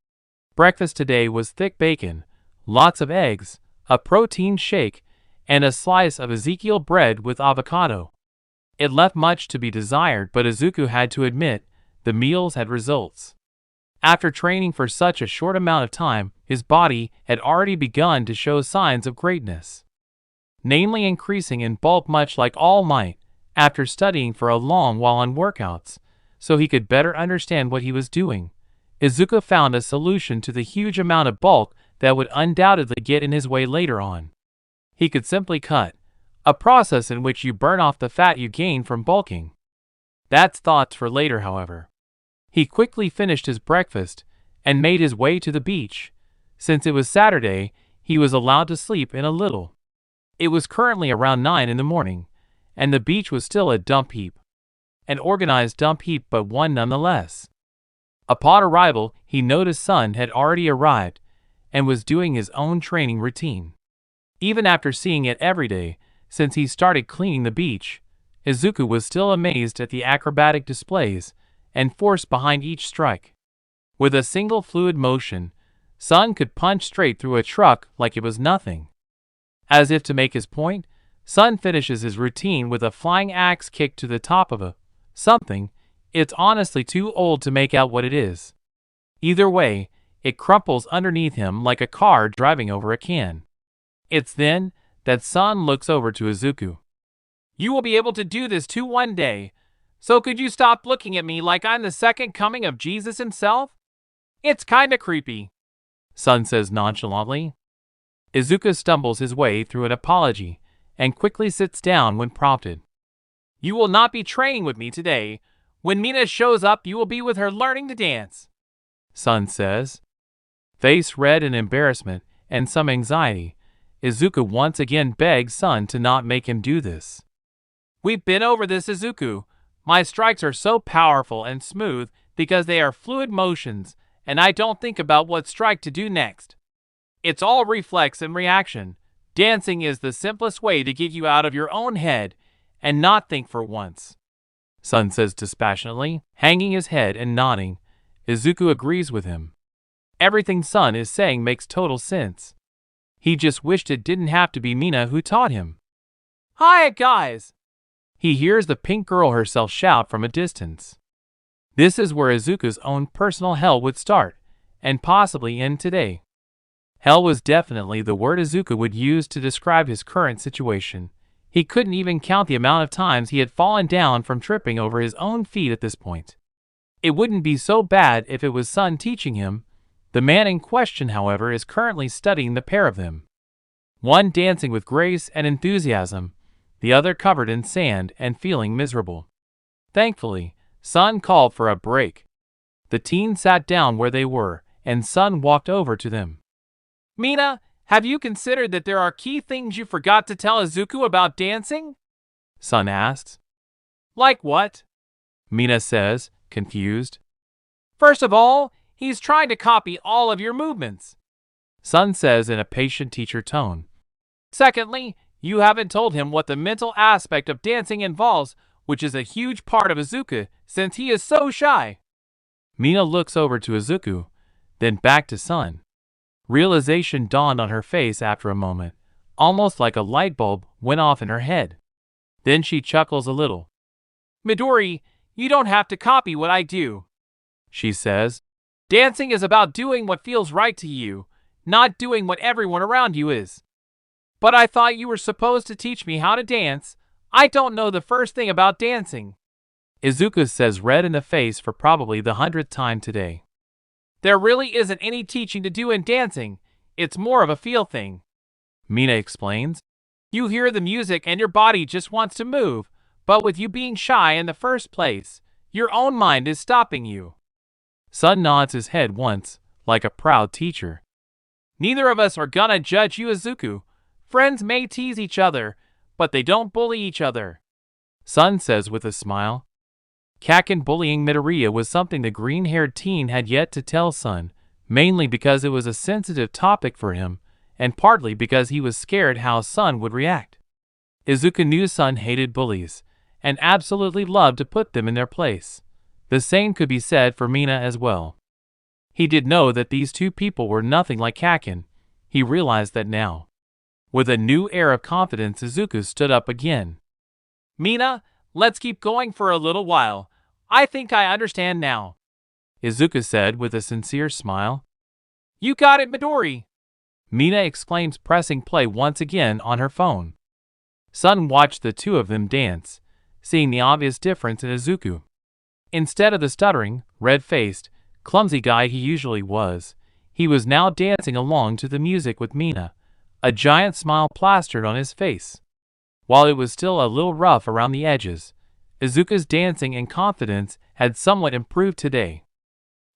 Breakfast today was thick bacon, lots of eggs, a protein shake, and a slice of Ezekiel bread with avocado. It left much to be desired, but Izuku had to admit, the meals had results. After training for such a short amount of time, his body had already begun to show signs of greatness. Namely, increasing in bulk, much like All Might, after studying for a long while on workouts, so he could better understand what he was doing. Izuku found a solution to the huge amount of bulk that would undoubtedly get in his way later on. He could simply cut, a process in which you burn off the fat you gain from bulking. That's thoughts for later, however. He quickly finished his breakfast and made his way to the beach. Since it was Saturday, he was allowed to sleep in a little. It was currently around 9 in the morning, and the beach was still a dump heap. An organized dump heap, but one nonetheless. Upon arrival, he noticed Sun had already arrived and was doing his own training routine. Even after seeing it every day since he started cleaning the beach, Izuku was still amazed at the acrobatic displays and force behind each strike. With a single fluid motion, Sun could punch straight through a truck like it was nothing. As if to make his point, Sun finishes his routine with a flying axe kick to the top of a something. It's honestly too old to make out what it is. Either way, It crumples underneath him like a car driving over a can. It's then that Sun looks over to Izuku. You will be able to do this too one day, so could you stop looking at me like I'm the second coming of Jesus himself? It's kinda creepy, Sun says nonchalantly. Izuku stumbles his way through an apology and quickly sits down when prompted. You will not be training with me today. When Mina shows up, you will be with her learning to dance, Sun says. Face red in embarrassment and some anxiety, Izuku once again begs Sun to not make him do this. We've been over this, Izuku. My strikes are so powerful and smooth because they are fluid motions, and I don't think about what strike to do next. It's all reflex and reaction. Dancing is the simplest way to get you out of your own head and not think for once, Sun says dispassionately, hanging his head and nodding. Izuku agrees with him. Everything Sun is saying makes total sense. He just wished it didn't have to be Mina who taught him. Hi, guys! He hears the pink girl herself shout from a distance. This is where Izuku's own personal hell would start, and possibly end today. Hell was definitely the word Izuku would use to describe his current situation. He couldn't even count the amount of times he had fallen down from tripping over his own feet at this point. It wouldn't be so bad if it was Sun teaching him. The man in question, however, is currently studying the pair of them. One dancing with grace and enthusiasm, the other covered in sand and feeling miserable. Thankfully, Sun called for a break. The teens sat down where they were, and Sun walked over to them. Mina, have you considered that there are key things you forgot to tell Izuku about dancing? Sun asks. Like what? Mina says, confused. First of all, he's trying to copy all of your movements, Sun says in a patient teacher tone. Secondly, you haven't told him what the mental aspect of dancing involves, which is a huge part of Izuku since he is so shy. Mina looks over to Izuku, then back to Sun. Realization dawned on her face after a moment, almost like a light bulb went off in her head. Then she chuckles a little. Midori, you don't have to copy what I do, she says. Dancing is about doing what feels right to you, not doing what everyone around you is. But I thought you were supposed to teach me how to dance. I don't know the first thing about dancing, Izuku says, red in the face for probably the 100th time today. There really isn't any teaching to do in dancing. It's more of a feel thing, Mina explains. You hear the music and your body just wants to move, but with you being shy in the first place, your own mind is stopping you. Sun nods his head once, like a proud teacher. Neither of us are gonna judge you, Izuku. Friends may tease each other, but they don't bully each other, Sun says with a smile. Kaken bullying Midoriya was something the green-haired teen had yet to tell Sun, mainly because it was a sensitive topic for him, and partly because he was scared how Sun would react. Izuku knew Sun hated bullies, and absolutely loved to put them in their place. The same could be said for Mina as well. He did know that these two people were nothing like Kaken. He realized that now. With a new air of confidence, Izuku stood up again. Mina, let's keep going for a little while. I think I understand now, Izuku said with a sincere smile. You got it, Midori, Mina exclaims, pressing play once again on her phone. Sun watched the two of them dance, seeing the obvious difference in Izuku. Instead of the stuttering, red-faced, clumsy guy he usually was, he was now dancing along to the music with Mina, a giant smile plastered on his face. While it was still a little rough around the edges, Izuku's dancing and confidence had somewhat improved today.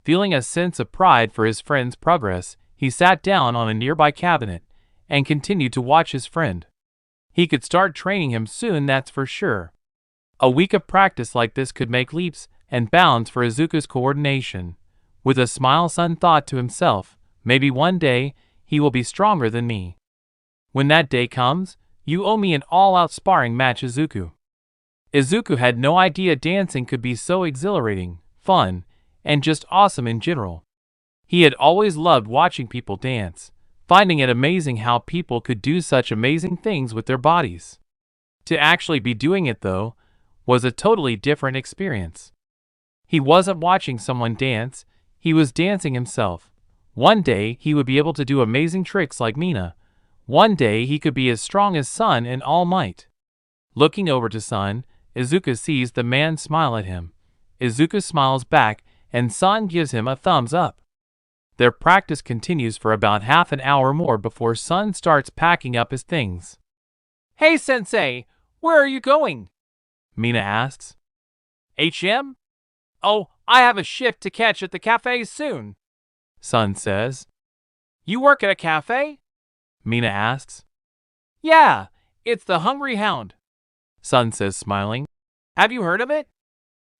Feeling a sense of pride for his friend's progress, he sat down on a nearby cabinet and continued to watch his friend. He could start training him soon, that's for sure. A week of practice like this could make leaps and bounds for Izuku's coordination. With a smile, Sun thought to himself, maybe one day he will be stronger than me. When that day comes, you owe me an all-out sparring match, Izuku. Izuku had no idea dancing could be so exhilarating, fun, and just awesome in general. He had always loved watching people dance, finding it amazing how people could do such amazing things with their bodies. To actually be doing it, though, was a totally different experience. He wasn't watching someone dance, he was dancing himself, One day he would be able to do amazing tricks like Mina. One day he could be as strong as Sun in All Might. Looking over to Sun, Izuku sees the man smile at him. Izuku smiles back, and Sun gives him a thumbs up. Their practice continues for about half an hour more before Sun starts packing up his things. Hey sensei, where are you going? Mina asks. HM? Oh, I have a shift to catch at the cafe soon, Sun says. You work at a cafe? Mina asks. Yeah, it's the Hungry Hound, Sun says, smiling. Have you heard of it?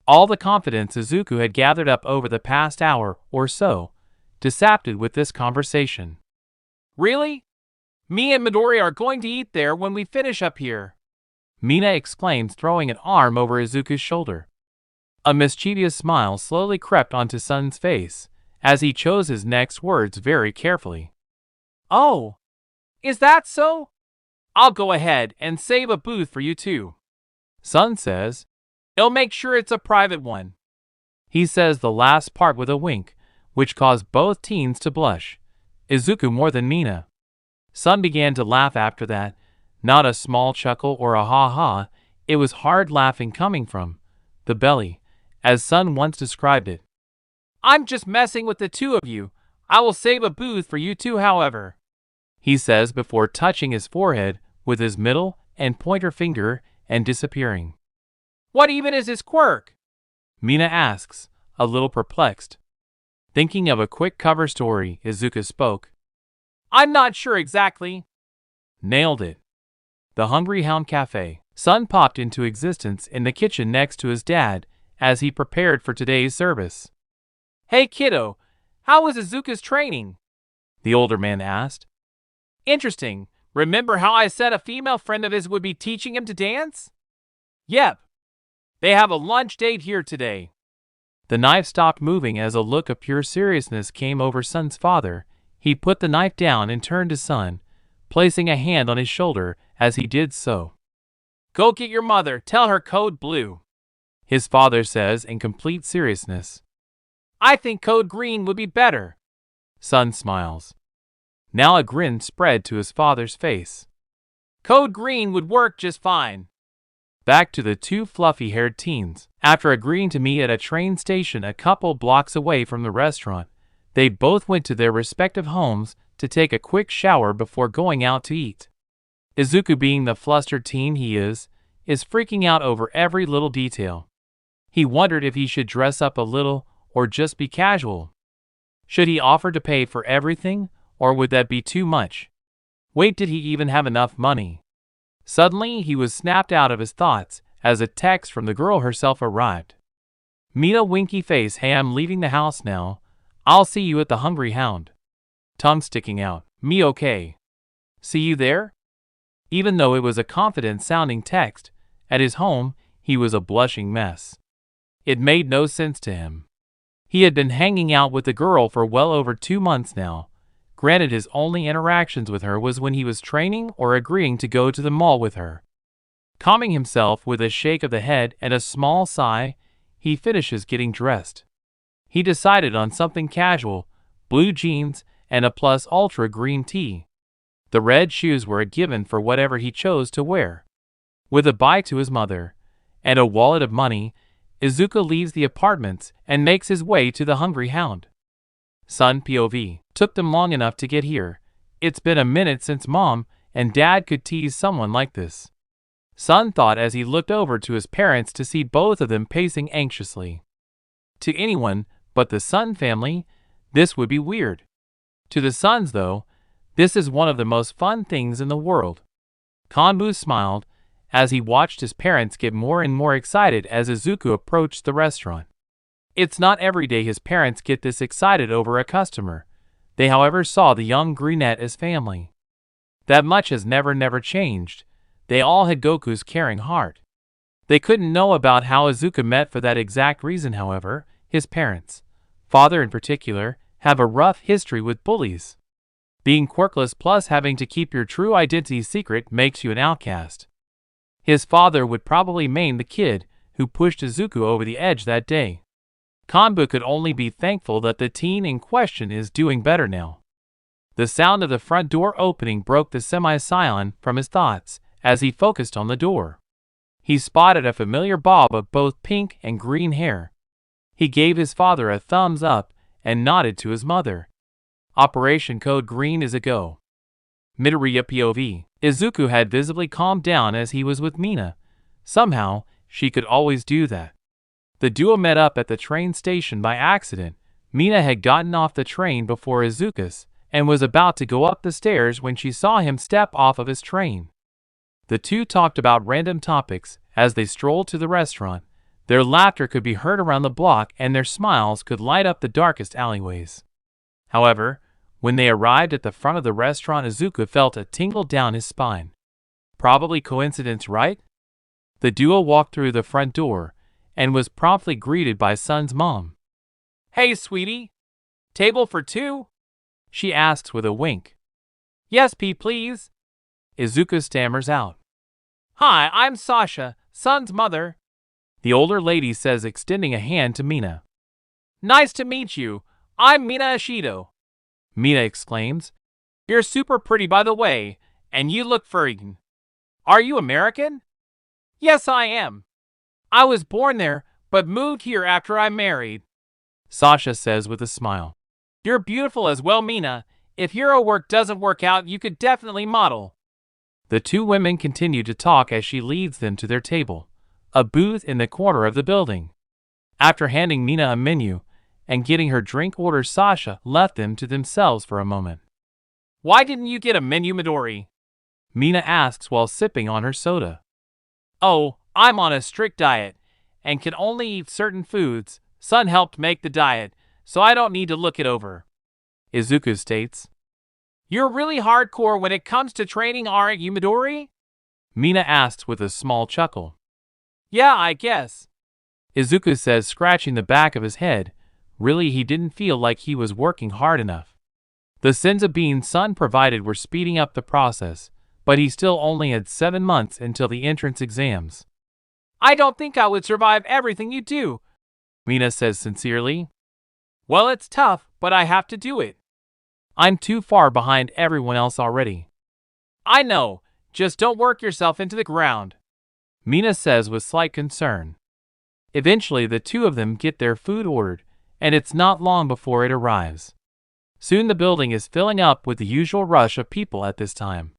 All the confidence Izuku had gathered up over the past hour or so dissipated with this conversation. Really? Me and Midori are going to eat there when we finish up here, Mina exclaims, throwing an arm over Izuku's shoulder. A mischievous smile slowly crept onto Sun's face as he chose his next words very carefully. Oh, is that so? I'll go ahead and save a booth for you too, Sun says. I'll make sure it's a private one. He says the last part with a wink, which caused both teens to blush, Izuku more than Mina. Sun began to laugh after that, not a small chuckle or a ha-ha, it was hard laughing coming from the belly, as Sun once described it. I'm just messing with the two of you. I will save a booth for you two, however, he says before touching his forehead with his middle and pointer finger and disappearing. What even is his quirk? Mina asks, a little perplexed. Thinking of a quick cover story, Izuku spoke. I'm not sure exactly. Nailed it. The Hungry Hound Cafe. Sun popped into existence in the kitchen next to his dad as he prepared for today's service. Hey kiddo, how was Izuku's training? The older man asked. Interesting. Remember how I said a female friend of his would be teaching him to dance? Yep. They have a lunch date here today. The knife stopped moving as a look of pure seriousness came over Sun's father. He put the knife down and turned to Sun, placing a hand on his shoulder as he did so. Go get your mother, tell her code blue, his father says in complete seriousness. I think code green would be better. Sun smiles. Now a grin spread to his father's face. Code green would work just fine. Back to the two fluffy-haired teens. After agreeing to meet at a train station a couple blocks away from the restaurant, they both went to their respective homes to take a quick shower before going out to eat. Izuku, being the flustered teen he is freaking out over every little detail. He wondered if he should dress up a little or just be casual. Should he offer to pay for everything, or would that be too much? Wait, did he even have enough money? Suddenly he was snapped out of his thoughts as a text from the girl herself arrived. Mina, winky face. Hey, I'm leaving the house now. I'll see you at the Hungry Hound. Tongue sticking out. Me okay. See you there? Even though it was a confident-sounding text, at his home, he was a blushing mess. It made no sense to him. He had been hanging out with the girl for well over 2 months now. Granted, his only interactions with her was when he was training or agreeing to go to the mall with her. Calming himself with a shake of the head and a small sigh, he finishes getting dressed. He decided on something casual, blue jeans and a plus ultra green tee. The red shoes were a given for whatever he chose to wear. With a bye to his mother and a wallet of money, Izuku leaves the apartments and makes his way to the Hungry Hound. Sun POV. Took them long enough to get here. It's been a minute since Mom and Dad could tease someone like this. Sun thought as he looked over to his parents to see both of them pacing anxiously. To anyone but the Sun family, this would be weird. To the Suns, though, this is one of the most fun things in the world. Kanbu smiled as he watched his parents get more and more excited as Izuku approached the restaurant. It's not every day his parents get this excited over a customer. They, however, saw the young brunette as family. That much has never changed. They all had Goku's caring heart. They couldn't know about how Izuku met for that exact reason, however. His parents, father in particular, have a rough history with bullies. Being quirkless plus having to keep your true identity secret makes you an outcast. His father would probably maim the kid who pushed Izuku over the edge that day. Kanbu could only be thankful that the teen in question is doing better now. The sound of the front door opening broke the semi-silence from his thoughts as he focused on the door. He spotted a familiar bob of both pink and green hair. He gave his father a thumbs up and nodded to his mother. Operation Code Green is a go. Midoriya POV. Izuku had visibly calmed down as he was with Mina. Somehow, she could always do that. The duo met up at the train station by accident. Mina had gotten off the train before Izuku and was about to go up the stairs when she saw him step off of his train. The two talked about random topics as they strolled to the restaurant. Their laughter could be heard around the block and their smiles could light up the darkest alleyways. However, when they arrived at the front of the restaurant, Izuku felt a tingle down his spine. Probably coincidence, right? The duo walked through the front door and was promptly greeted by Sun's mom. "Hey, sweetie. Table for two?" she asks with a wink. "Yes, please." Izuku stammers out. "Hi, I'm Sasha, Sun's mother," the older lady says, extending a hand to Mina. "Nice to meet you. I'm Mina Ashido." Mina exclaims. "You're super pretty, by the way, and you look friggin'. Are you American?" "Yes, I am. I was born there, but moved here after I married," Sasha says with a smile. "You're beautiful as well, Mina. If hero work doesn't work out, you could definitely model." The two women continue to talk as she leads them to their table, a booth in the corner of the building. After handing Mina a menu and getting her drink order, Sasha left them to themselves for a moment. "Why didn't you get a menu, Midori?" Mina asks while sipping on her soda. "Oh, I'm on a strict diet and can only eat certain foods. Sun helped make the diet, so I don't need to look it over," Izuku states. "You're really hardcore when it comes to training, aren't you, Midori?" Mina asks with a small chuckle. "Yeah, I guess," Izuku says, scratching the back of his head. Really, he didn't feel like he was working hard enough. The senza beans Sun provided were speeding up the process, but he still only had 7 months until the entrance exams. "I don't think I would survive everything you do," Mina says sincerely. "Well, it's tough, but I have to do it." "I'm too far behind everyone else already." "I know, just don't work yourself into the ground," Mina says with slight concern. Eventually, the two of them get their food ordered, and it's not long before it arrives. Soon the building is filling up with the usual rush of people at this time.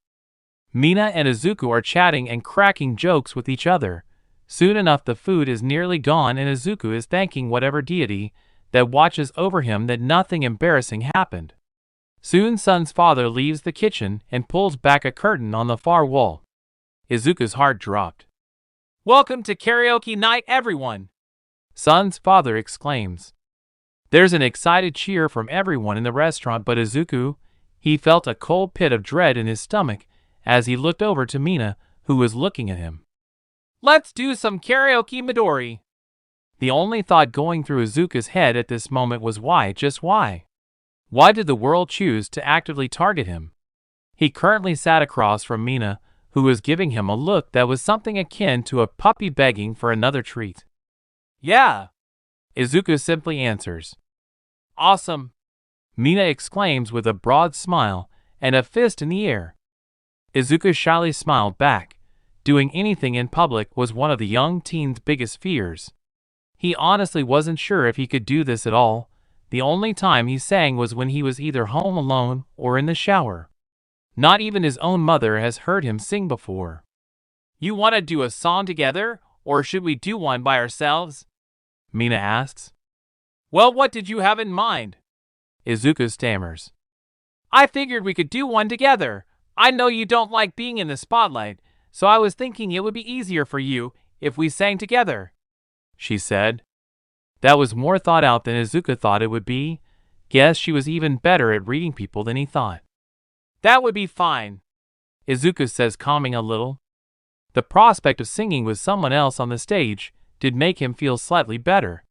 Mina and Izuku are chatting and cracking jokes with each other. Soon enough, the food is nearly gone and Izuku is thanking whatever deity that watches over him that nothing embarrassing happened. Soon Sun's father leaves the kitchen and pulls back a curtain on the far wall. Izuku's heart dropped. "Welcome to karaoke night, everyone," Sun's father exclaims. There's an excited cheer from everyone in the restaurant but Izuku. He felt a cold pit of dread in his stomach as he looked over to Mina, who was looking at him. "Let's do some karaoke, Midori." The only thought going through Izuku's head at this moment was why, just why? Why did the world choose to actively target him? He currently sat across from Mina, who was giving him a look that was something akin to a puppy begging for another treat. "Yeah," Izuku simply answers. "Awesome," Mina exclaims with a broad smile and a fist in the air. Izuku shyly smiled back. Doing anything in public was one of the young teen's biggest fears. He honestly wasn't sure if he could do this at all. The only time he sang was when he was either home alone or in the shower. Not even his own mother has heard him sing before. "You want to do a song together, or should we do one by ourselves?" Mina asks. "Well, what did you have in mind?" Izuku stammers. "I figured we could do one together. I know you don't like being in the spotlight, so I was thinking it would be easier for you if we sang together," she said. That was more thought out than Izuku thought it would be. Guess she was even better at reading people than he thought. "That would be fine," Izuku says, calming a little. The prospect of singing with someone else on the stage did make him feel slightly better.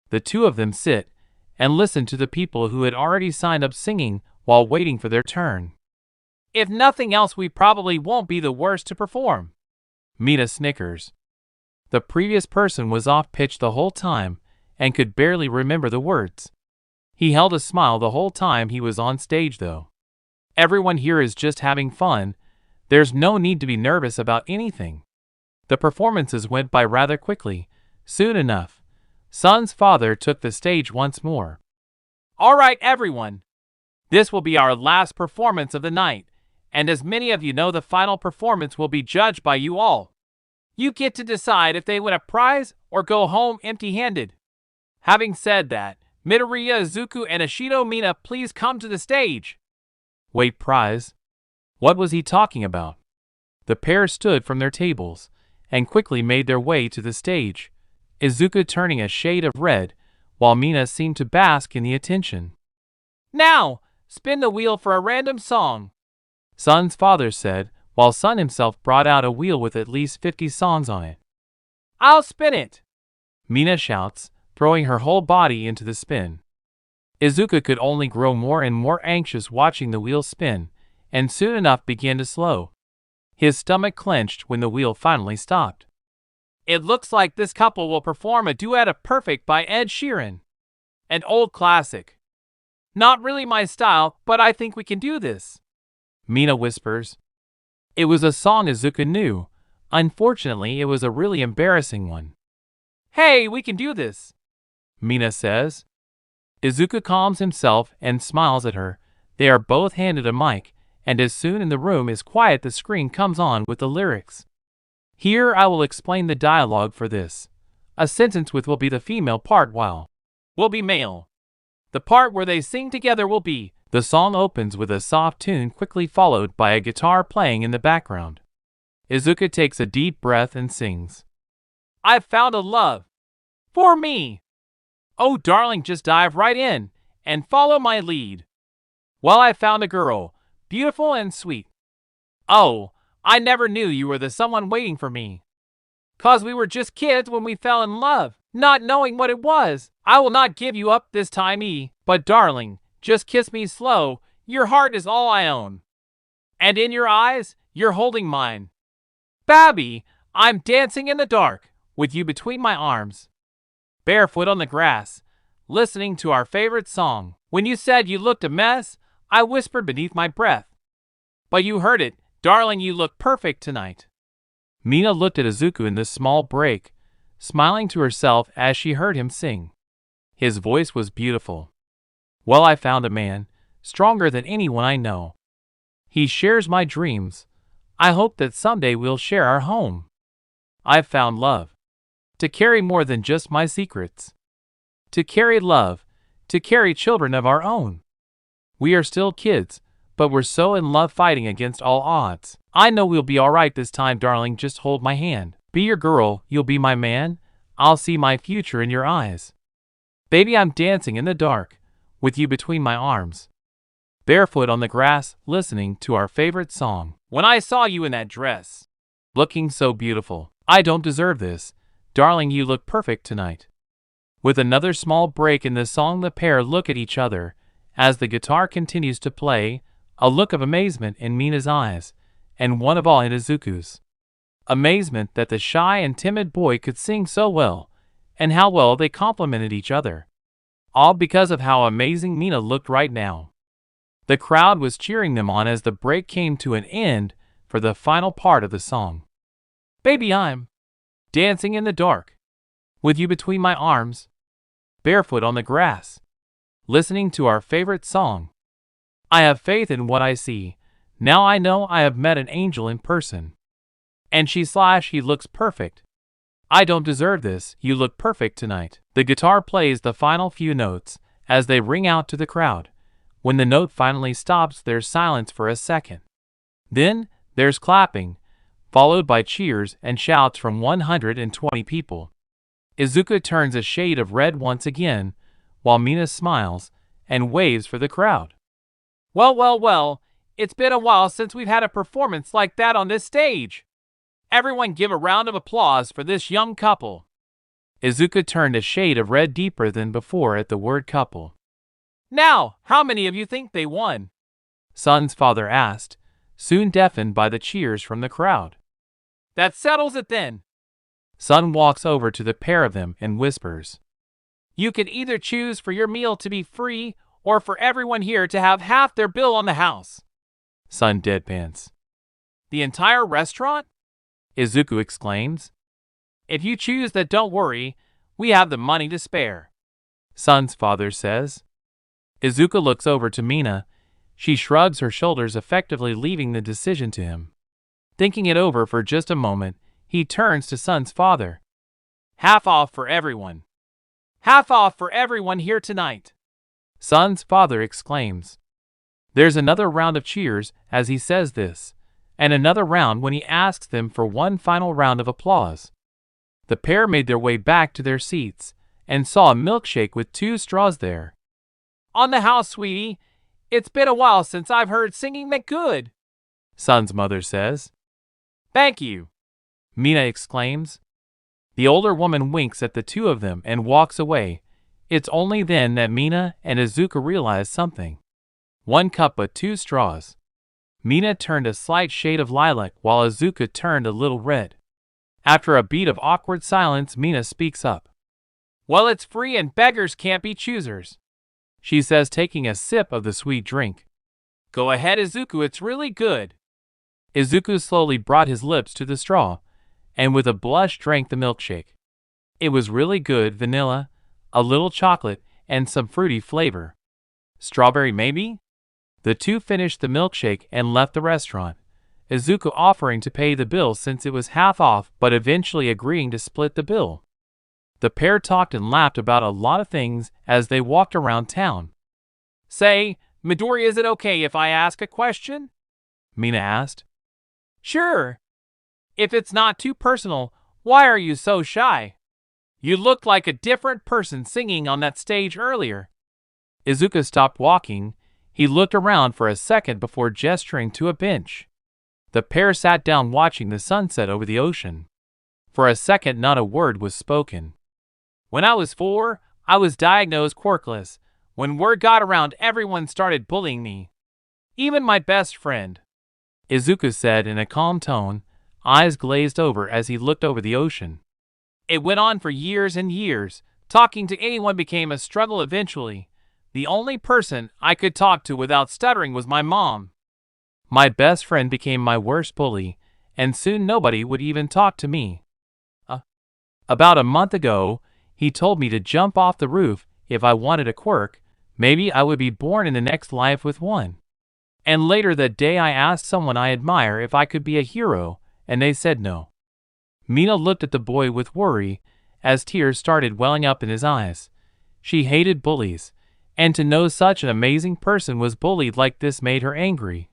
The two of them sit and listen to the people who had already signed up singing while waiting for their turn. "If nothing else, we probably won't be the worst to perform," Mina snickers. The previous person was off pitch the whole time, and could barely remember the words. He held a smile the whole time he was on stage though. Everyone here is just having fun. There's no need to be nervous about anything. The performances went by rather quickly. Soon enough, Sun's father took the stage once more. All right, everyone. This will be our last performance of the night, and as many of you know, the final performance will be judged by you all. You get to decide if they win a prize or go home empty-handed. Having said that, Midoriya, Izuku, and Ashido Mina, please come to the stage. Wait, prize? What was he talking about? The pair stood from their tables and quickly made their way to the stage, Izuku turning a shade of red, while Mina seemed to bask in the attention. Now, spin the wheel for a random song, Sun's father said, while Sun himself brought out a wheel with at least 50 songs on it. I'll spin it, Mina shouts, throwing her whole body into the spin. Izuku could only grow more and more anxious watching the wheel spin, and soon enough began to slow. His stomach clenched when the wheel finally stopped. It looks like this couple will perform a duet of Perfect by Ed Sheeran. An old classic. Not really my style, but I think we can do this, Mina whispers. It was a song Izuku knew. Unfortunately, it was a really embarrassing one. Hey, we can do this, Mina says. Izuku calms himself and smiles at her. They are both handed a mic, and as soon as the room is quiet, the screen comes on with the lyrics. Here I will explain the dialogue for this. A sentence with will be the female part while will be male. The part where they sing together will be. The song opens with a soft tune quickly followed by a guitar playing in the background. Izuku takes a deep breath and sings. I've found a love. For me. Oh darling, just dive right in and follow my lead. Well, I found a girl, beautiful and sweet. Oh, I never knew you were the someone waiting for me. 'Cause we were just kids when we fell in love, not knowing what it was. I will not give you up this time, but darling, just kiss me slow. Your heart is all I own. And in your eyes, you're holding mine. Babby, I'm dancing in the dark, with you between my arms. Barefoot on the grass, listening to our favorite song. When you said you looked a mess, I whispered beneath my breath. But you heard it, darling, you look perfect tonight. Mina looked at Izuku in this small break, smiling to herself as she heard him sing. His voice was beautiful. Well, I found a man, stronger than anyone I know. He shares my dreams. I hope that someday we'll share our home. I've found love. To carry more than just my secrets. To carry love. To carry children of our own. We are still kids, but we're so in love fighting against all odds. I know we'll be alright this time, darling, just hold my hand. Be your girl, you'll be my man. I'll see my future in your eyes. Baby, I'm dancing in the dark, with you between my arms. Barefoot on the grass, listening to our favorite song. When I saw you in that dress, looking so beautiful. I don't deserve this. Darling, you look perfect tonight. With another small break in the song, the pair look at each other. As the guitar continues to play, a look of amazement in Mina's eyes, and one of awe in Izuku's. Amazement that the shy and timid boy could sing so well, and how well they complemented each other. All because of how amazing Mina looked right now. The crowd was cheering them on as the break came to an end for the final part of the song. Baby, I'm dancing in the dark, with you between my arms, barefoot on the grass, listening to our favorite song. I have faith in what I see. Now I know I have met an angel in person. And he looks perfect. I don't deserve this, you look perfect tonight. The guitar plays the final few notes as they ring out to the crowd. When the note finally stops, there's silence for a second. Then, there's clapping, followed by cheers and shouts from 120 people. Izuku turns a shade of red once again, while Mina smiles and waves for the crowd. Well, it's been a while since we've had a performance like that on this stage. Everyone give a round of applause for this young couple. Izuku turned a shade of red deeper than before at the word couple. Now, how many of you think they won? Sun's father asked, soon deafened by the cheers from the crowd. That settles it then. Sun walks over to the pair of them and whispers. You can either choose for your meal to be free or for everyone here to have half their bill on the house. Son deadpans. The entire restaurant? Izuku exclaims. If you choose that, don't worry, we have the money to spare. Son's father says. Izuku looks over to Mina. She shrugs her shoulders, effectively leaving the decision to him. Thinking it over for just a moment, he turns to Son's father. Half off for everyone. Half off for everyone here tonight. Son's father exclaims. There's another round of cheers as he says this, and another round when he asks them for one final round of applause. The pair made their way back to their seats and saw a milkshake with 2 straws there. On the house, sweetie. It's been a while since I've heard singing that good. Son's mother says. Thank you, Mina exclaims. The older woman winks at the two of them and walks away. It's only then that Mina and Izuku realize something. 1 cup but 2 straws. Mina turned a slight shade of lilac while Izuku turned a little red. After a beat of awkward silence, Mina speaks up. Well, it's free and beggars can't be choosers, she says, taking a sip of the sweet drink. Go ahead, Izuku, it's really good. Izuku slowly brought his lips to the straw, and with a blush drank the milkshake. It was really good, vanilla, a little chocolate, and some fruity flavor. Strawberry maybe? The two finished the milkshake and left the restaurant, Izuku offering to pay the bill since it was half off, but eventually agreeing to split the bill. The pair talked and laughed about a lot of things as they walked around town. Say, Midori, is it okay if I ask a question? Mina asked. Sure. If it's not too personal, why are you so shy? You looked like a different person singing on that stage earlier. Izuku stopped walking. He looked around for a second before gesturing to a bench. The pair sat down watching the sunset over the ocean. For a second, not a word was spoken. When I was 4, I was diagnosed quirkless. When word got around, everyone started bullying me. Even my best friend, Izuku said in a calm tone, eyes glazed over as he looked over the ocean. It went on for years and years. Talking to anyone became a struggle eventually. The only person I could talk to without stuttering was my mom. My best friend became my worst bully, and soon nobody would even talk to me. About a month ago, he told me to jump off the roof if I wanted a quirk. Maybe I would be born in the next life with one. And later that day I asked someone I admire if I could be a hero, and they said no. Mina looked at the boy with worry as tears started welling up in his eyes. She hated bullies, and to know such an amazing person was bullied like this made her angry.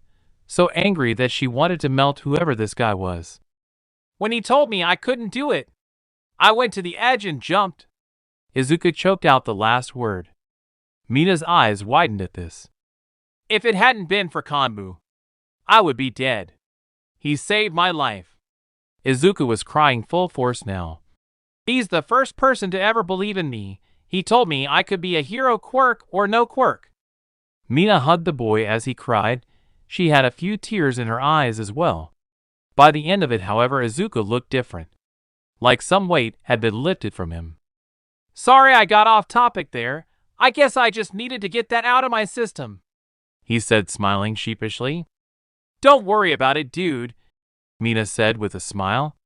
So angry that she wanted to melt whoever this guy was. When he told me I couldn't do it, I went to the edge and jumped. Izuku choked out the last word. Mina's eyes widened at this. If it hadn't been for Kanbu, I would be dead. He saved my life. Izuku was crying full force now. He's the first person to ever believe in me. He told me I could be a hero, quirk or no quirk. Mina hugged the boy as he cried. She had a few tears in her eyes as well. By the end of it, however, Izuku looked different. Like some weight had been lifted from him. Sorry I got off topic there. I guess I just needed to get that out of my system, he said, smiling sheepishly. Don't worry about it, dude, Mina said with a smile.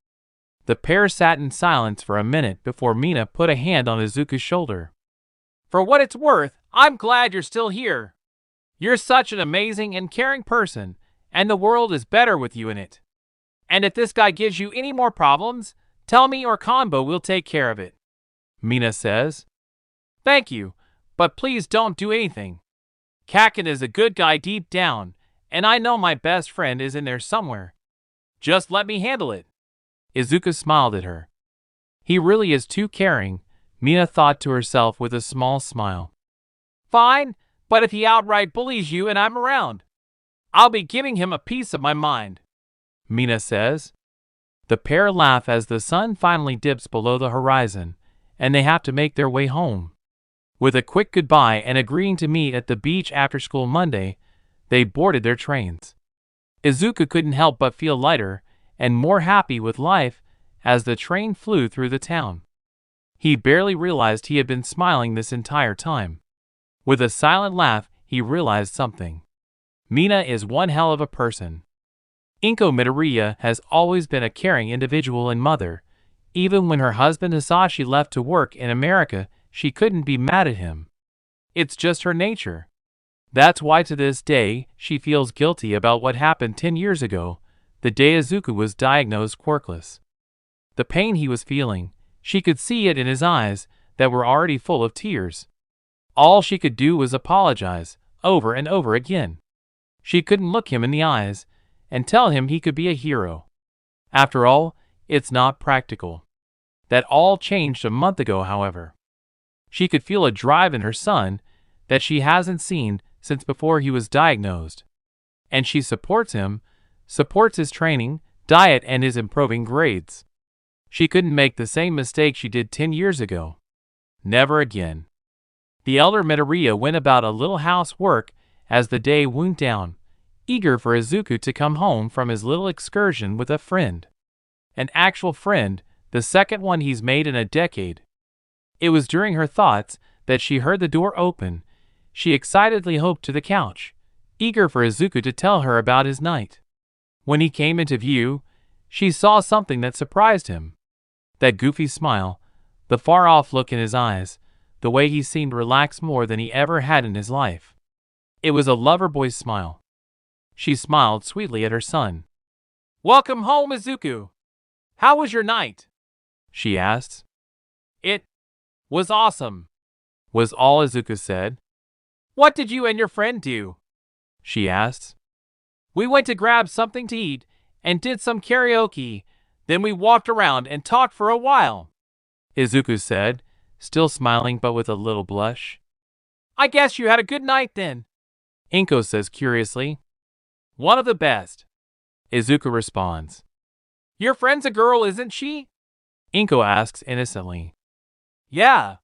The pair sat in silence for a minute before Mina put a hand on Izuku's shoulder. For what it's worth, I'm glad you're still here. You're such an amazing and caring person, and the world is better with you in it. And if this guy gives you any more problems, tell me or Kanbo will take care of it, Mina says. Thank you, but please don't do anything. Kaken is a good guy deep down, and I know my best friend is in there somewhere. Just let me handle it. Izuku smiled at her. He really is too caring, Mina thought to herself with a small smile. Fine, but if he outright bullies you and I'm around, I'll be giving him a piece of my mind, Mina says. The pair laugh as the sun finally dips below the horizon, and they have to make their way home. With a quick goodbye and agreeing to meet at the beach after school Monday, they boarded their trains. Izuku couldn't help but feel lighter and more happy with life as the train flew through the town. He barely realized he had been smiling this entire time. With a silent laugh, he realized something. Mina is one hell of a person. Inko Midoriya has always been a caring individual and mother. Even when her husband Hisashi left to work in America, she couldn't be mad at him. It's just her nature. That's why to this day, she feels guilty about what happened 10 years ago, the day Izuku was diagnosed quirkless. The pain he was feeling, she could see it in his eyes that were already full of tears. All she could do was apologize, over and over again. She couldn't look him in the eyes and tell him he could be a hero. After all, it's not practical. That all changed a month ago, however. She could feel a drive in her son that she hasn't seen since before he was diagnosed. And she supports him, supports his training, diet, and his improving grades. She couldn't make the same mistake she did 10 years ago. Never again. The elder Midoriya went about a little housework as the day wound down, eager for Izuku to come home from his little excursion with a friend. An actual friend, the second one he's made in a decade. It was during her thoughts that she heard the door open. She excitedly hopped to the couch, eager for Izuku to tell her about his night. When he came into view, she saw something that surprised him. That goofy smile, the far-off look in his eyes, the way he seemed relaxed more than he ever had in his life. It was a lover boy's smile. She smiled sweetly at her son. "Welcome home, Izuku. How was your night?" she asked. "It was awesome," was all Izuku said. "What did you and your friend do?" she asked. "We went to grab something to eat and did some karaoke. Then we walked around and talked for a while," Izuku said, still smiling but with a little blush. "I guess you had a good night then," Inko says curiously. "One of the best," Izuku responds. "Your friend's a girl, isn't she?" Inko asks innocently. "Yeah."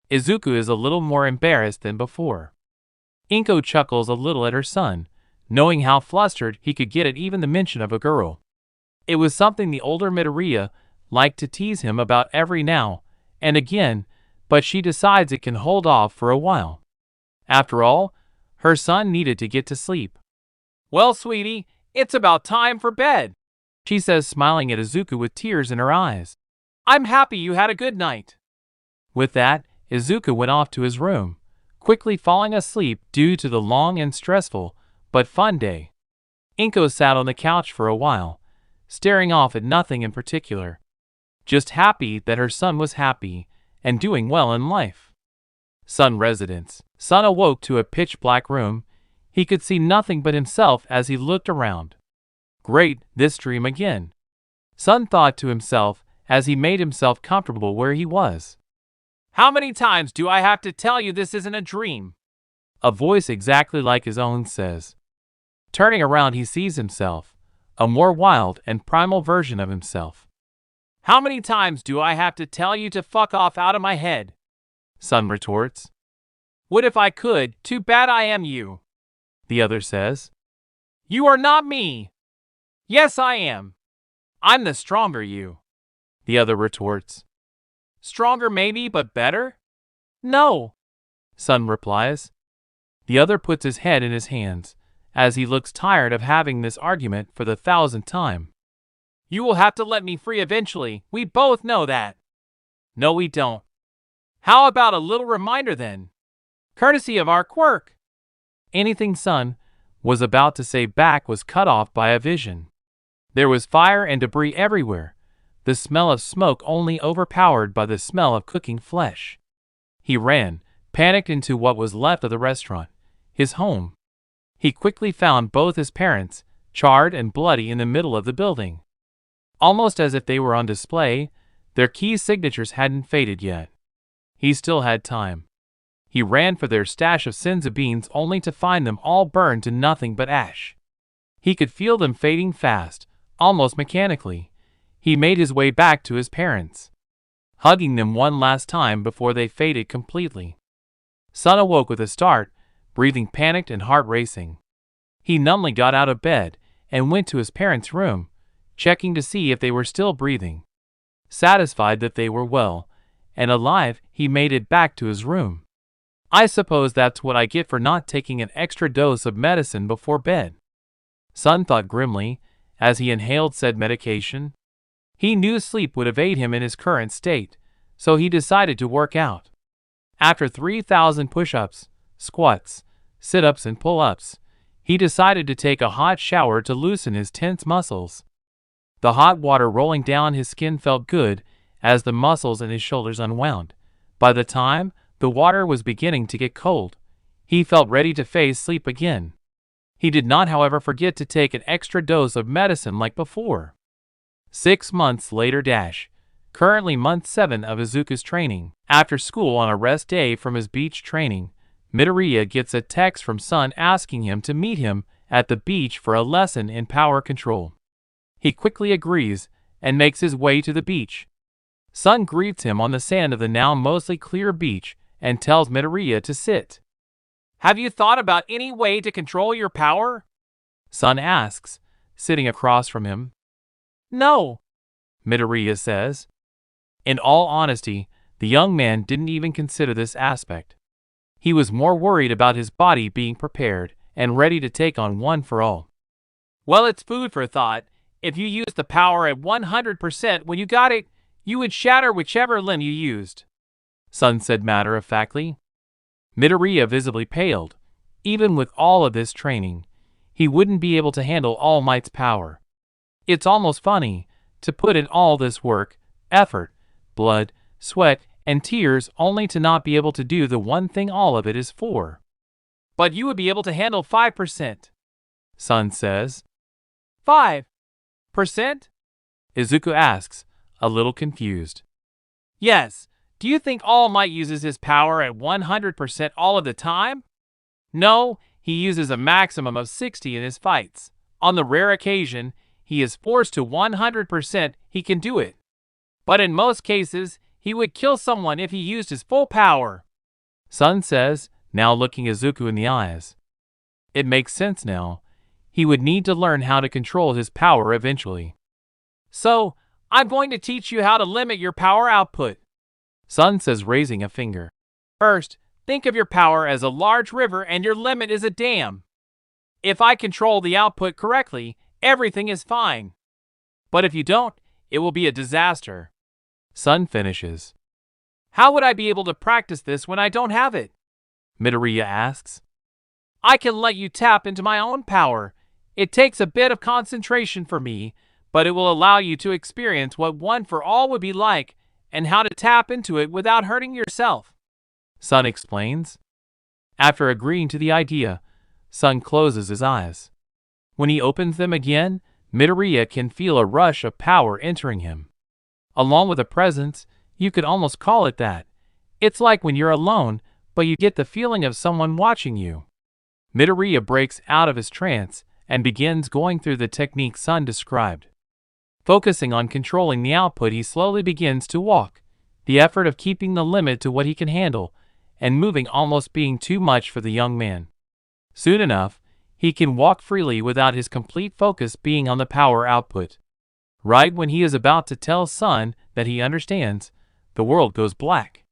Izuku is a little more embarrassed than before. Inko chuckles a little at her son, knowing how flustered he could get at even the mention of a girl. It was something the older Midoriya liked to tease him about every now and again, but she decides it can hold off for a while. After all, her son needed to get to sleep. "Well, sweetie, it's about time for bed," she says, smiling at Izuku with tears in her eyes. "I'm happy you had a good night." With that, Izuku went off to his room, quickly falling asleep due to the long and stressful but fun day. Inko sat on the couch for a while, staring off at nothing in particular, just happy that her son was happy and doing well in life. Sun residence. Sun awoke to a pitch-black room. He could see nothing but himself as he looked around. Great, this dream again, Sun thought to himself as he made himself comfortable where he was. "How many times do I have to tell you this isn't a dream?" A voice exactly like his own says. Turning around, he sees himself, a more wild and primal version of himself. "How many times do I have to tell you to fuck off out of my head?" Sun retorts. "What if I could? Too bad I am you," the other says. "You are not me." "Yes, I am. I'm the stronger you," the other retorts. "Stronger maybe, but better?" "No," Sun replies. The other puts his head in his hands, as he looks tired of having this argument for the 1,000th time. "You will have to let me free eventually, we both know that." "No, we don't." "How about a little reminder then? Courtesy of our quirk." Anything Sun was about to say back was cut off by a vision. There was fire and debris everywhere, the smell of smoke only overpowered by the smell of cooking flesh. He ran, panicked, into what was left of the restaurant, his home. He quickly found both his parents, charred and bloody in the middle of the building. Almost as if they were on display, their key signatures hadn't faded yet. He still had time. He ran for their stash of senzu beans only to find them all burned to nothing but ash. He could feel them fading fast, almost mechanically. He made his way back to his parents, hugging them one last time before they faded completely. Sun awoke with a start, breathing panicked and heart racing. He numbly got out of bed and went to his parents' room, checking to see if they were still breathing. Satisfied that they were well, and alive, he made it back to his room. I suppose that's what I get for not taking an extra dose of medicine before bed. Sun thought grimly as he inhaled said medication. He knew sleep would evade him in his current state, so he decided to work out. After 3,000 push-ups, squats, sit-ups and pull-ups, he decided to take a hot shower to loosen his tense muscles. The hot water rolling down his skin felt good as the muscles in his shoulders unwound. By the time the water was beginning to get cold, he felt ready to face sleep again. He did not, however, forget to take an extra dose of medicine like before. 6 months later. Currently month 7 of Izuku's training. After school on a rest day from his beach training, Midoriya gets a text from Sun asking him to meet him at the beach for a lesson in power control. He quickly agrees and makes his way to the beach. Sun greets him on the sand of the now mostly clear beach and tells Midoriya to sit. Have you thought about any way to control your power? Sun asks, sitting across from him. No, Midoriya says. In all honesty, the young man didn't even consider this aspect. He was more worried about his body being prepared and ready to take on One for All. Well, it's food for thought. If you used the power at 100% when you got it, you would shatter whichever limb you used, Sun said matter-of-factly. Midoriya visibly paled. Even with all of this training, he wouldn't be able to handle All Might's power. It's almost funny to put in all this work, effort, blood, sweat, and tears only to not be able to do the one thing all of it is for. But you would be able to handle 5%, Sun says. 5%? Izuku asks, a little confused. Yes. Do you think All Might uses his power at 100% all of the time? No, he uses a maximum of 60 in his fights. On the rare occasion he is forced to 100%, he can do it. But in most cases, he would kill someone if he used his full power, Sun says, now looking Izuku in the eyes. It makes sense now. He would need to learn how to control his power eventually. So, I'm going to teach you how to limit your power output, Sun says, raising a finger. First, think of your power as a large river and your limit is a dam. If I control the output correctly, everything is fine. But if you don't, it will be a disaster, Sun finishes. How would I be able to practice this when I don't have it? Midoriya asks. I can let you tap into my own power. It takes a bit of concentration for me, but it will allow you to experience what One for All would be like and how to tap into it without hurting yourself, Sun explains. After agreeing to the idea, Sun closes his eyes. When he opens them again, Midoriya can feel a rush of power entering him. Along with a presence, you could almost call it that. It's like when you're alone, but you get the feeling of someone watching you. Midoriya breaks out of his trance and begins going through the technique Sun described. Focusing on controlling the output, he slowly begins to walk, the effort of keeping the limit to what he can handle, and moving almost being too much for the young man. Soon enough, he can walk freely without his complete focus being on the power output. Right when he is about to tell Sun that he understands, the world goes black.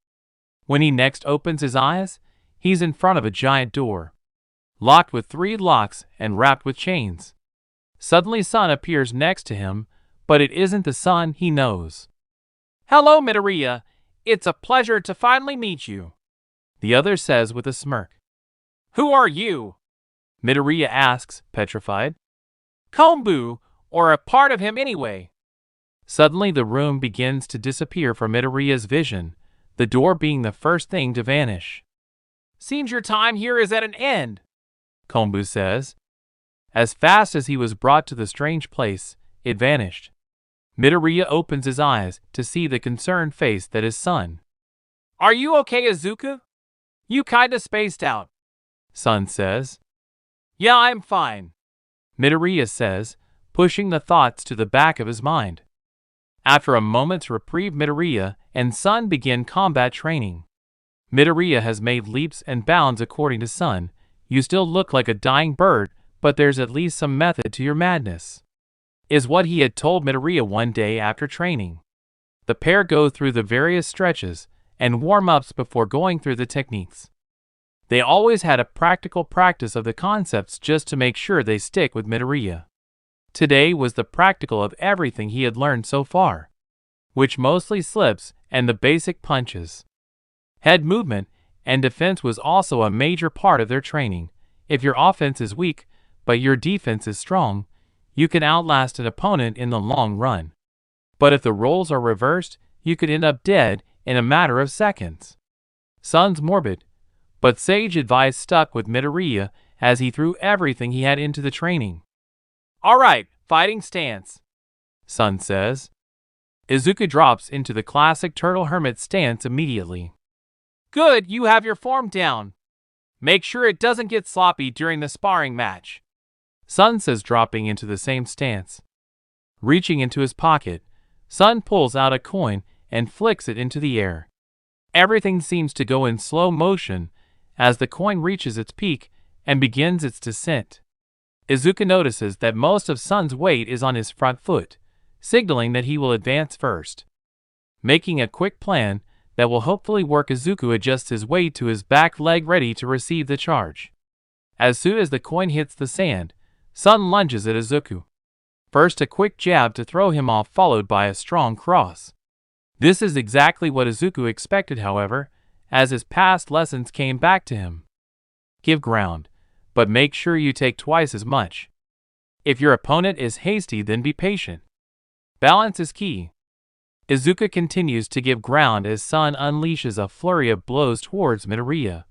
When he next opens his eyes, he's in front of a giant door, locked with 3 locks and wrapped with chains. Suddenly Sun appears next to him, but it isn't the Sun he knows. Hello, Midoriya. It's a pleasure to finally meet you, the other says with a smirk. Who are you? Midoriya asks, petrified. Kombu, or a part of him anyway. Suddenly the room begins to disappear from Midoriya's vision, the door being the first thing to vanish. Seems your time here is at an end, Kombu says. As fast as he was brought to the strange place, it vanished. Midoriya opens his eyes to see the concerned face that is Sun. Are you okay, Izuku? You kinda spaced out, Sun says. Yeah, I'm fine, Midoriya says, pushing the thoughts to the back of his mind. After a moment's reprieve, Midoriya and Sun begin combat training. Midoriya has made leaps and bounds according to Sun. You still look like a dying bird, but there's at least some method to your madness, is what he had told Midoriya one day after training. The pair go through the various stretches and warm-ups before going through the techniques. They always had a practical practice of the concepts just to make sure they stick with Midoriya. Today was the practical of everything he had learned so far, which mostly slips and the basic punches. Head movement and defense was also a major part of their training. If your offense is weak, but your defense is strong, you can outlast an opponent in the long run. But if the roles are reversed, you could end up dead in a matter of seconds. Sun's morbid, but sage advice stuck with Midoriya as he threw everything he had into the training. Alright, fighting stance, Sun says. Izuku drops into the classic turtle hermit stance immediately. Good, you have your form down. Make sure it doesn't get sloppy during the sparring match, Sun says, dropping into the same stance. Reaching into his pocket, Sun pulls out a coin and flicks it into the air. Everything seems to go in slow motion as the coin reaches its peak and begins its descent. Izuku notices that most of Sun's weight is on his front foot, signaling that he will advance first. Making a quick plan that will hopefully work, Izuku adjusts his weight to his back leg, ready to receive the charge. As soon as the coin hits the sand, Sun lunges at Izuku. First a quick jab to throw him off, followed by a strong cross. This is exactly what Izuku expected, however, as his past lessons came back to him. Give ground, but make sure you take twice as much. If your opponent is hasty, then be patient. Balance is key. Izuku continues to give ground as Sun unleashes a flurry of blows towards Midoriya.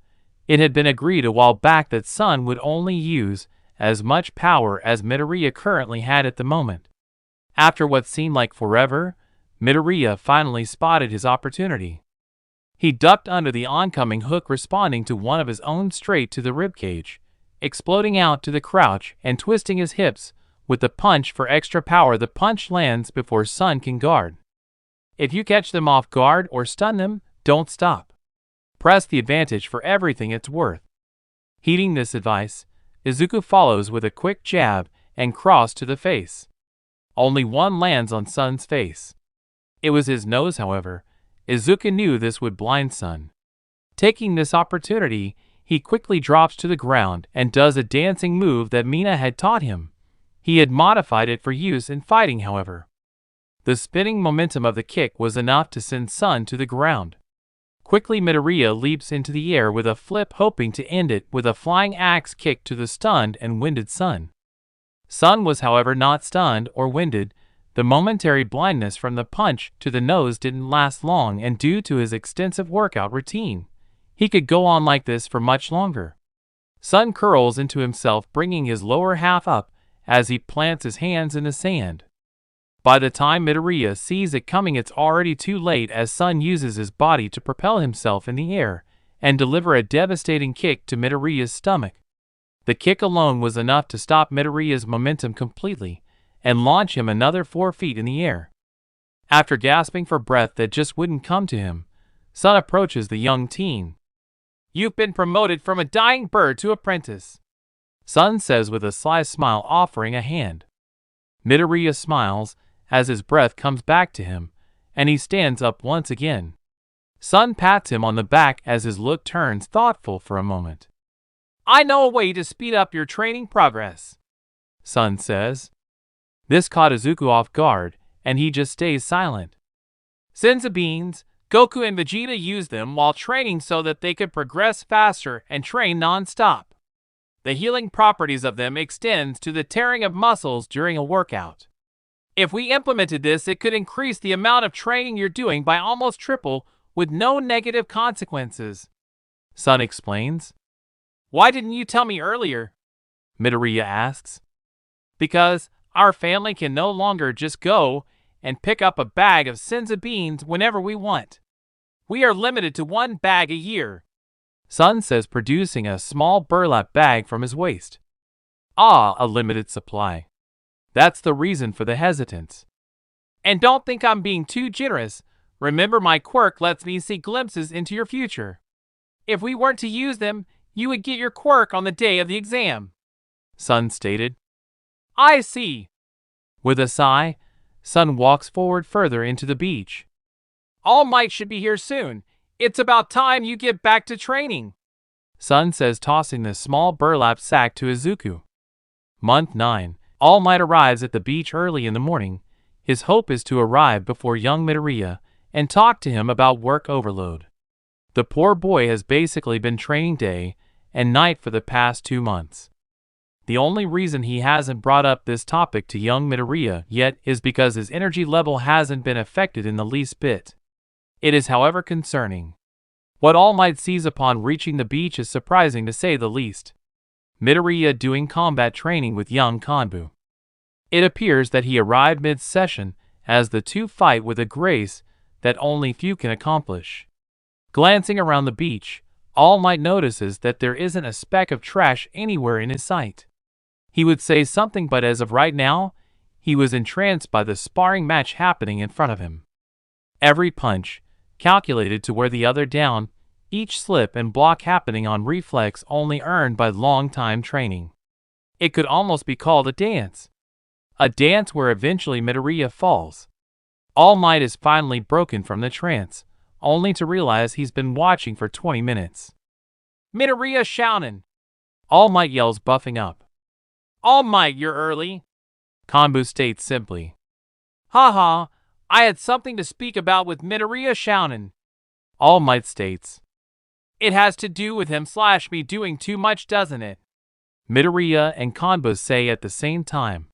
It had been agreed a while back that Sun would only use as much power as Midoriya currently had at the moment. After what seemed like forever, Midoriya finally spotted his opportunity. He ducked under the oncoming hook, responding to one of his own straight to the ribcage, exploding out to the crouch and twisting his hips with the punch for extra power. The punch lands before Sun can guard. If you catch them off guard or stun them, don't stop. Press the advantage for everything it's worth. Heeding this advice, Izuku follows with a quick jab and cross to the face. Only one lands on Sun's face. It was his nose, however. Izuku knew this would blind Sun. Taking this opportunity, he quickly drops to the ground and does a dancing move that Mina had taught him. He had modified it for use in fighting, however. The spinning momentum of the kick was enough to send Sun to the ground. Quickly, Midoriya leaps into the air with a flip, hoping to end it with a flying axe kick to the stunned and winded Sun. Sun was, however, not stunned or winded. The momentary blindness from the punch to the nose didn't last long, and due to his extensive workout routine, he could go on like this for much longer. Sun curls into himself, bringing his lower half up as he plants his hands in the sand. By the time Midoriya sees it coming, it's already too late, as Sun uses his body to propel himself in the air and deliver a devastating kick to Midoriya's stomach. The kick alone was enough to stop Midoriya's momentum completely and launch him another 4 feet in the air. After gasping for breath that just wouldn't come to him, Sun approaches the young teen. You've been promoted from a dying bird to apprentice, Sun says with a sly smile, offering a hand. Midoriya smiles as his breath comes back to him, and he stands up once again. Sun pats him on the back as his look turns thoughtful for a moment. I know a way to speed up your training progress, Sun says. This caught Izuku off guard, and he just stays silent. Senzu beans, Goku and Vegeta used them while training so that they could progress faster and train non-stop. The healing properties of them extends to the tearing of muscles during a workout. If we implemented this, it could increase the amount of training you're doing by almost triple with no negative consequences, Sun explains. Why didn't you tell me earlier? Midoriya asks. Because our family can no longer just go and pick up a bag of senzu beans whenever we want. We are limited to 1 bag a year, Sun says, producing a small burlap bag from his waist. Ah, a limited supply. That's the reason for the hesitance. And don't think I'm being too generous. Remember, my quirk lets me see glimpses into your future. If we weren't to use them, you would get your quirk on the day of the exam, Sun stated. I see. With a sigh, Sun walks forward further into the beach. All Might should be here soon. It's about time you get back to training, Sun says, tossing the small burlap sack to Izuku. Month 9. All Might arrives at the beach early in the morning. His hope is to arrive before young Midoriya and talk to him about work overload. The poor boy has basically been training day and night for the past 2 months. The only reason he hasn't brought up this topic to young Midoriya yet is because his energy level hasn't been affected in the least bit. It is, however, concerning. What All Might sees upon reaching the beach is surprising to say the least. Midoriya doing combat training with young Kanbu. It appears that he arrived mid-session as the two fight with a grace that only few can accomplish. Glancing around the beach, All Might notices that there isn't a speck of trash anywhere in his sight. He would say something, but as of right now, he was entranced by the sparring match happening in front of him. Every punch, calculated to wear the other down, each slip and block happening on reflex only earned by long-time training. It could almost be called a dance. A dance where eventually Midoriya falls. All Might is finally broken from the trance, only to realize he's been watching for 20 minutes. Midoriya shouting! All Might yells, buffing up. All Might, you're early, Kanbu states simply. Haha, I had something to speak about with Midoriya shouting, All Might states. It has to do with him/me doing too much, doesn't it? Midoriya and Kanbu say at the same time.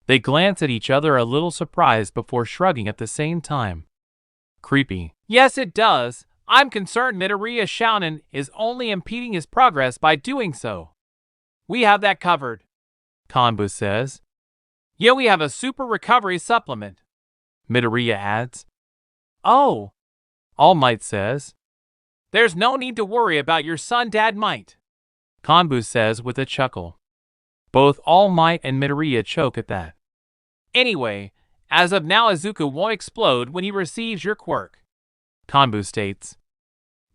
They glance at each other a little surprised before shrugging at the same time. Creepy. Yes, it does. I'm concerned Midoriya shouting is only impeding his progress by doing so. We have that covered, Kanbu says. Yeah, we have a super recovery supplement, Midoriya adds. Oh, All Might says. There's no need to worry about your son, Dad Might, Kanbu says with a chuckle. Both All Might and Midoriya choke at that. Anyway, as of now Izuku won't explode when he receives your quirk, Kanbu states.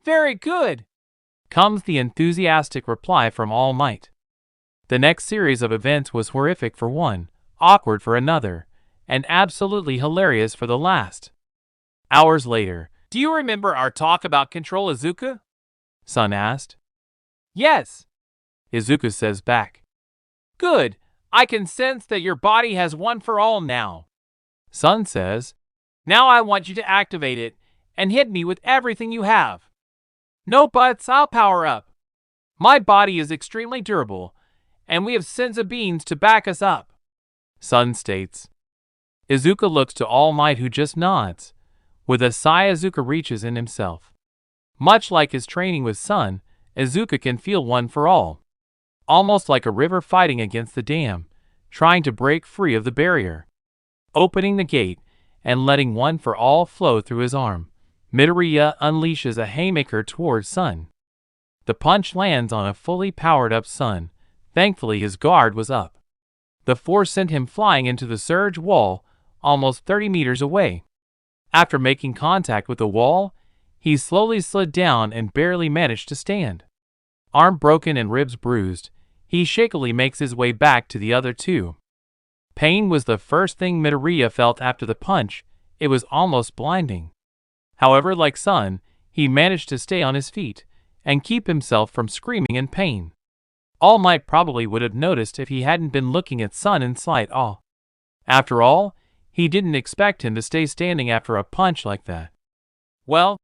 Very good, comes the enthusiastic reply from All Might. The next series of events was horrific for one, awkward for another, and absolutely hilarious for the last. Hours later. Do you remember our talk about Control Izuku? Sun asked. Yes, Izuku says back. Good, I can sense that your body has one for all now, Sun says. Now I want you to activate it and hit me with everything you have. No buts, I'll power up. My body is extremely durable, and we have senzu beans to back us up, Sun states. Izuku looks to All Might, who just nods. With a sigh, Izuku reaches in himself. Much like his training with Sun, Izuku can feel one for all. Almost like a river fighting against the dam, trying to break free of the barrier. Opening the gate and letting one for all flow through his arm, Midoriya unleashes a haymaker towards Sun. The punch lands on a fully powered up Sun. Thankfully his guard was up. The force sent him flying into the surge wall, almost 30 meters away. After making contact with the wall, he slowly slid down and barely managed to stand. Arm broken and ribs bruised, he shakily makes his way back to the other two. Pain was the first thing Midoriya felt after the punch. It was almost blinding. However, like Sun, he managed to stay on his feet and keep himself from screaming in pain. All Might probably would have noticed if he hadn't been looking at Sun in slight awe. After all, he didn't expect him to stay standing after a punch like that. Well,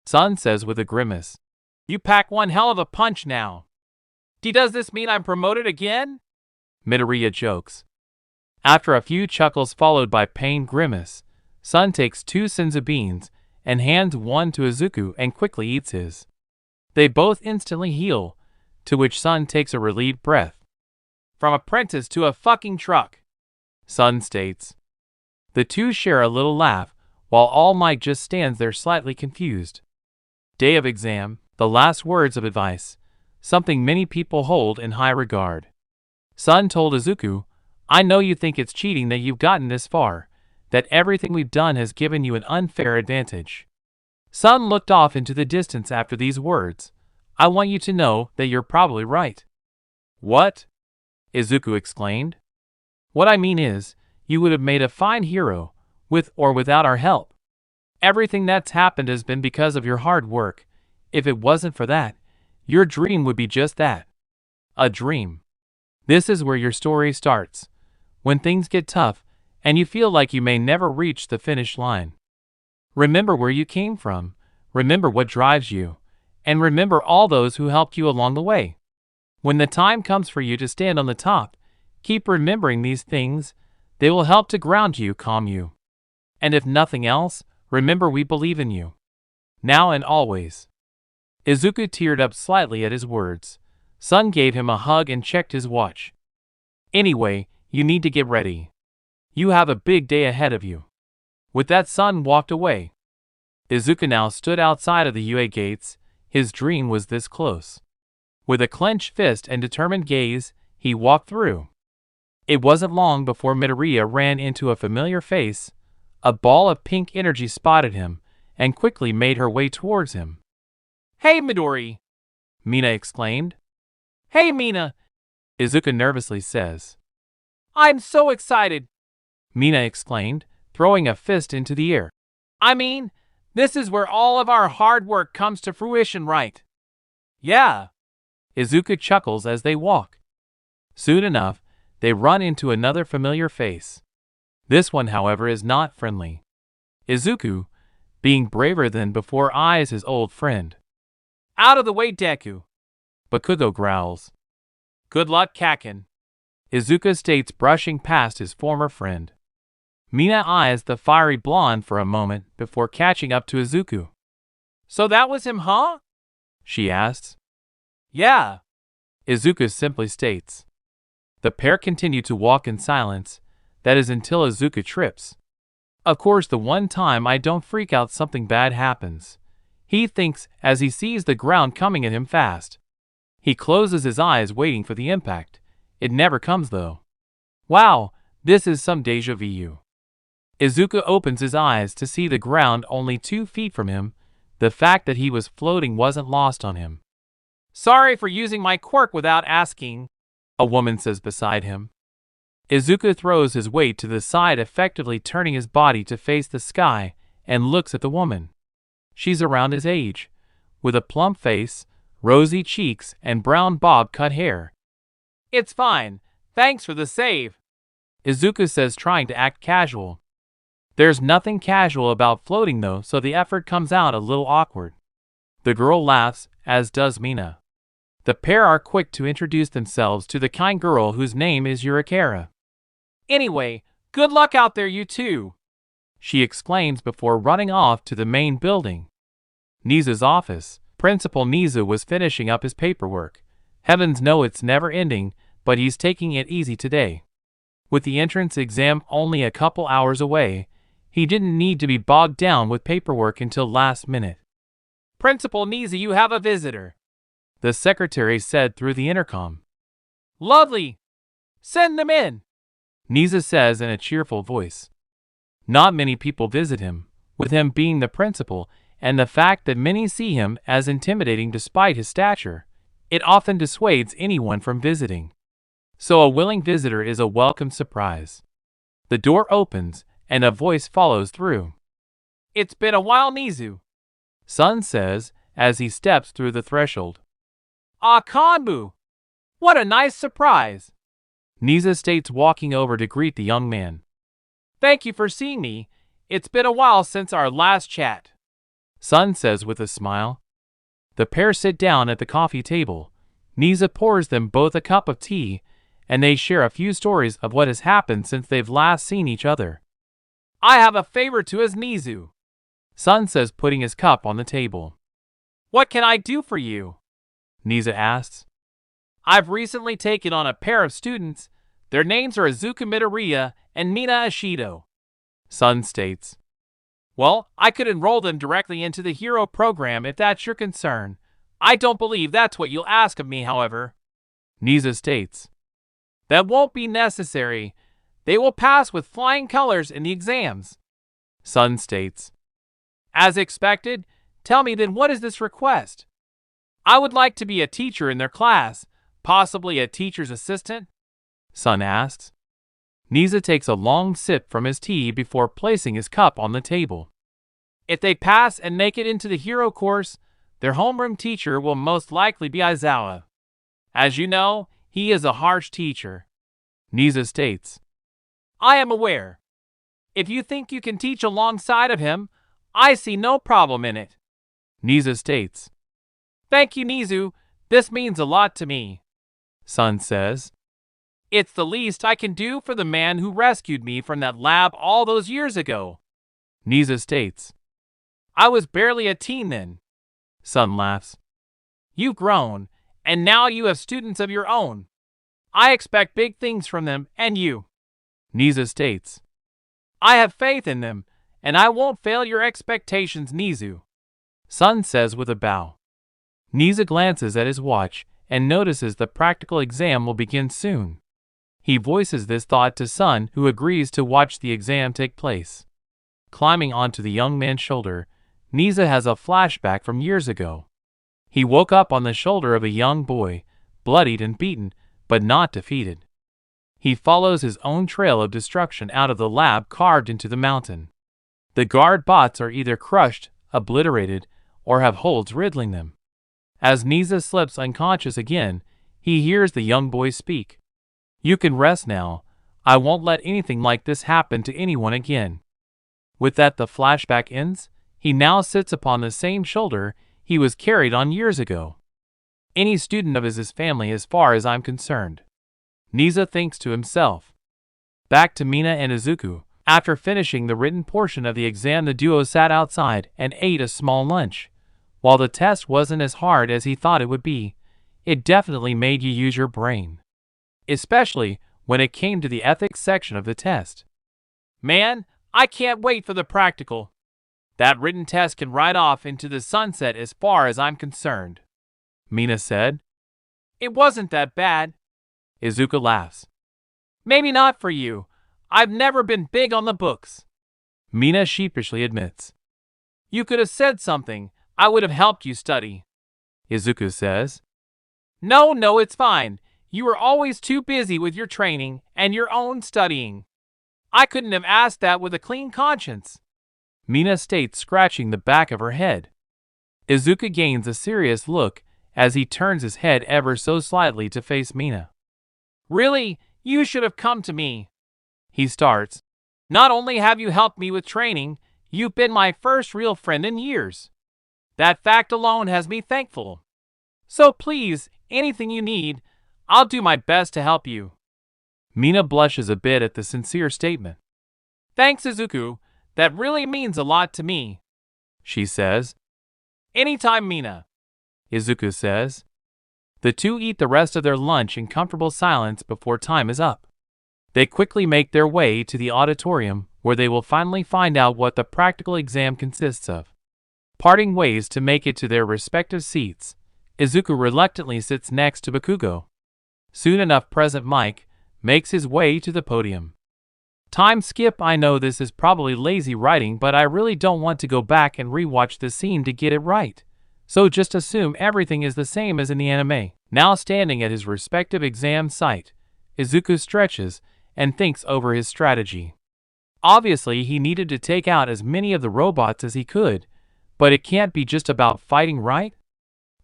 Sun says with a grimace, you pack one hell of a punch now. Does this mean I'm promoted again? Midoriya jokes. After a few chuckles followed by pained grimace, Sun takes 2 senzu beans and hands one to Izuku and quickly eats his. They both instantly heal, to which Sun takes a relieved breath. From apprentice to a fucking truck, Sun states. The two share a little laugh, while All Might just stands there slightly confused. Day of exam, the last words of advice, something many people hold in high regard. Sun told Izuku, I know you think it's cheating that you've gotten this far, that everything we've done has given you an unfair advantage. Sun looked off into the distance after these words. I want you to know that you're probably right. What? Izuku exclaimed. What I mean is, you would have made a fine hero, with or without our help. Everything that's happened has been because of your hard work. If it wasn't for that, your dream would be just that. A dream. This is where your story starts. When things get tough, and you feel like you may never reach the finish line. Remember where you came from, remember what drives you, and remember all those who helped you along the way. When the time comes for you to stand on the top, keep remembering these things. They will help to ground you, calm you. And if nothing else, remember we believe in you. Now and always. Izuku teared up slightly at his words. Sun gave him a hug and checked his watch. Anyway, you need to get ready. You have a big day ahead of you. With that, Sun walked away. Izuku now stood outside of the UA gates. His dream was this close. With a clenched fist and determined gaze, he walked through. It wasn't long before Midoriya ran into a familiar face. A ball of pink energy spotted him, and quickly made her way towards him. "Hey, Midori!" Mina exclaimed. "Hey, Mina!" Izuku nervously says. "I'm so excited!" Mina exclaimed, throwing a fist into the air. "I mean, this is where all of our hard work comes to fruition, right?" "Yeah." Izuku chuckles as they walk. Soon enough, they run into another familiar face. This one, however, is not friendly. Izuku, being braver than before, eyes his old friend. "Out of the way, Deku!" Bakugo growls. "Good luck, Kakin." Izuku states, brushing past his former friend. Mina eyes the fiery blonde for a moment before catching up to Izuku. "So that was him, huh?" she asks. "Yeah," Izuku simply states. The pair continue to walk in silence, that is until Izuku trips. Of course, the one time I don't freak out, something bad happens. He thinks as he sees the ground coming at him fast. He closes his eyes waiting for the impact. It never comes though. Wow, this is some deja vu. Izuku opens his eyes to see the ground only 2 feet from him. The fact that he was floating wasn't lost on him. "Sorry for using my quirk without asking," a woman says beside him. Izuku throws his weight to the side, effectively turning his body to face the sky, and looks at the woman. She's around his age, with a plump face, rosy cheeks, and brown bob-cut hair. "It's fine, thanks for the save," Izuku says, trying to act casual. There's nothing casual about floating though, so the effort comes out a little awkward. The girl laughs, as does Mina. The pair are quick to introduce themselves to the kind girl whose name is Yurikara. "Anyway, good luck out there, you two," she exclaims before running off to the main building. Nezu's office. Principal Nezu was finishing up his paperwork. Heavens know it's never ending, but he's taking it easy today. With the entrance exam only a couple hours away, he didn't need to be bogged down with paperwork until last minute. "Principal Nezu, you have a visitor," the secretary said through the intercom. "Lovely. Send them in," Nezu says in a cheerful voice. Not many people visit him, with him being the principal, and the fact that many see him as intimidating despite his stature. It often dissuades anyone from visiting. So a willing visitor is a welcome surprise. The door opens, and a voice follows through. "It's been a while, Nezu," Sun says, as he steps through the threshold. "Ah, Kanbu! What a nice surprise!" Nezu states, walking over to greet the young man. "Thank you for seeing me. It's been a while since our last chat," Sun says with a smile. The pair sit down at the coffee table. Nezu pours them both a cup of tea, and they share a few stories of what has happened since they've last seen each other. "I have a favor to ask, Nezu," Sun says, putting his cup on the table. "What can I do for you?" Nezu asks. "I've recently taken on a pair of students. Their names are Izuku Midoriya and Mina Ashido," Sun states. "Well, I could enroll them directly into the hero program if that's your concern. I don't believe that's what you'll ask of me, however," Nezu states. "That won't be necessary. They will pass with flying colors in the exams," Sun states. "As expected, tell me then, what is this request?" "I would like to be a teacher in their class, possibly a teacher's assistant," Sun asks. Nezu takes a long sip from his tea before placing his cup on the table. If they pass and make it into the hero course, their homeroom teacher will most likely be Aizawa. As you know, he is a harsh teacher. Nezu states. I am aware. If you think you can teach alongside of him, I see no problem in it. Nezu states. Thank you, Nezu. This means a lot to me. Sun says. It's the least I can do for the man who rescued me from that lab all those years ago. Nezu states. I was barely a teen then. Sun laughs. You've grown, and now you have students of your own. I expect big things from them and you. Nezu states. I have faith in them, and I won't fail your expectations, Nezu. Sun says with a bow. Nezu glances at his watch and notices the practical exam will begin soon. He voices this thought to Sun, who agrees to watch the exam take place. Climbing onto the young man's shoulder, Nezu has a flashback from years ago. He woke up on the shoulder of a young boy, bloodied and beaten, but not defeated. He follows his own trail of destruction out of the lab carved into the mountain. The guard bots are either crushed, obliterated, or have holes riddling them. As Nezu slips unconscious again, he hears the young boy speak. You can rest now. I won't let anything like this happen to anyone again. With that, the flashback ends. He now sits upon the same shoulder he was carried on years ago. Any student of his family as far as I'm concerned. Nezu thinks to himself. Back to Mina and Izuku. After finishing the written portion of the exam, the duo sat outside and ate a small lunch. While the test wasn't as hard as he thought it would be, it definitely made you use your brain. Especially when it came to the ethics section of the test. Man, I can't wait for the practical. That written test can ride off into the sunset as far as I'm concerned. Mina said. It wasn't that bad. Izuku laughs. Maybe not for you. I've never been big on the books. Mina sheepishly admits. You could have said something. I would have helped you study. Izuku says. No, it's fine. You were always too busy with your training and your own studying. I couldn't have asked that with a clean conscience. Mina states, scratching the back of her head. Izuku gains a serious look as he turns his head ever so slightly to face Mina. Really, you should have come to me. He starts. Not only have you helped me with training, you've been my first real friend in years. That fact alone has me thankful. So please, anything you need, I'll do my best to help you. Mina blushes a bit at the sincere statement. Thanks, Izuku. That really means a lot to me. She says. Anytime, Mina. Izuku says. The two eat the rest of their lunch in comfortable silence before time is up. They quickly make their way to the auditorium, where they will finally find out what the practical exam consists of. Parting ways to make it to their respective seats, Izuku reluctantly sits next to Bakugo. Soon enough, Present Mike makes his way to the podium. Time skip. I know this is probably lazy writing, but I really don't want to go back and rewatch the scene to get it right. So just assume everything is the same as in the anime. Now standing at his respective exam site, Izuku stretches and thinks over his strategy. Obviously, he needed to take out as many of the robots as he could, but it can't be just about fighting, right?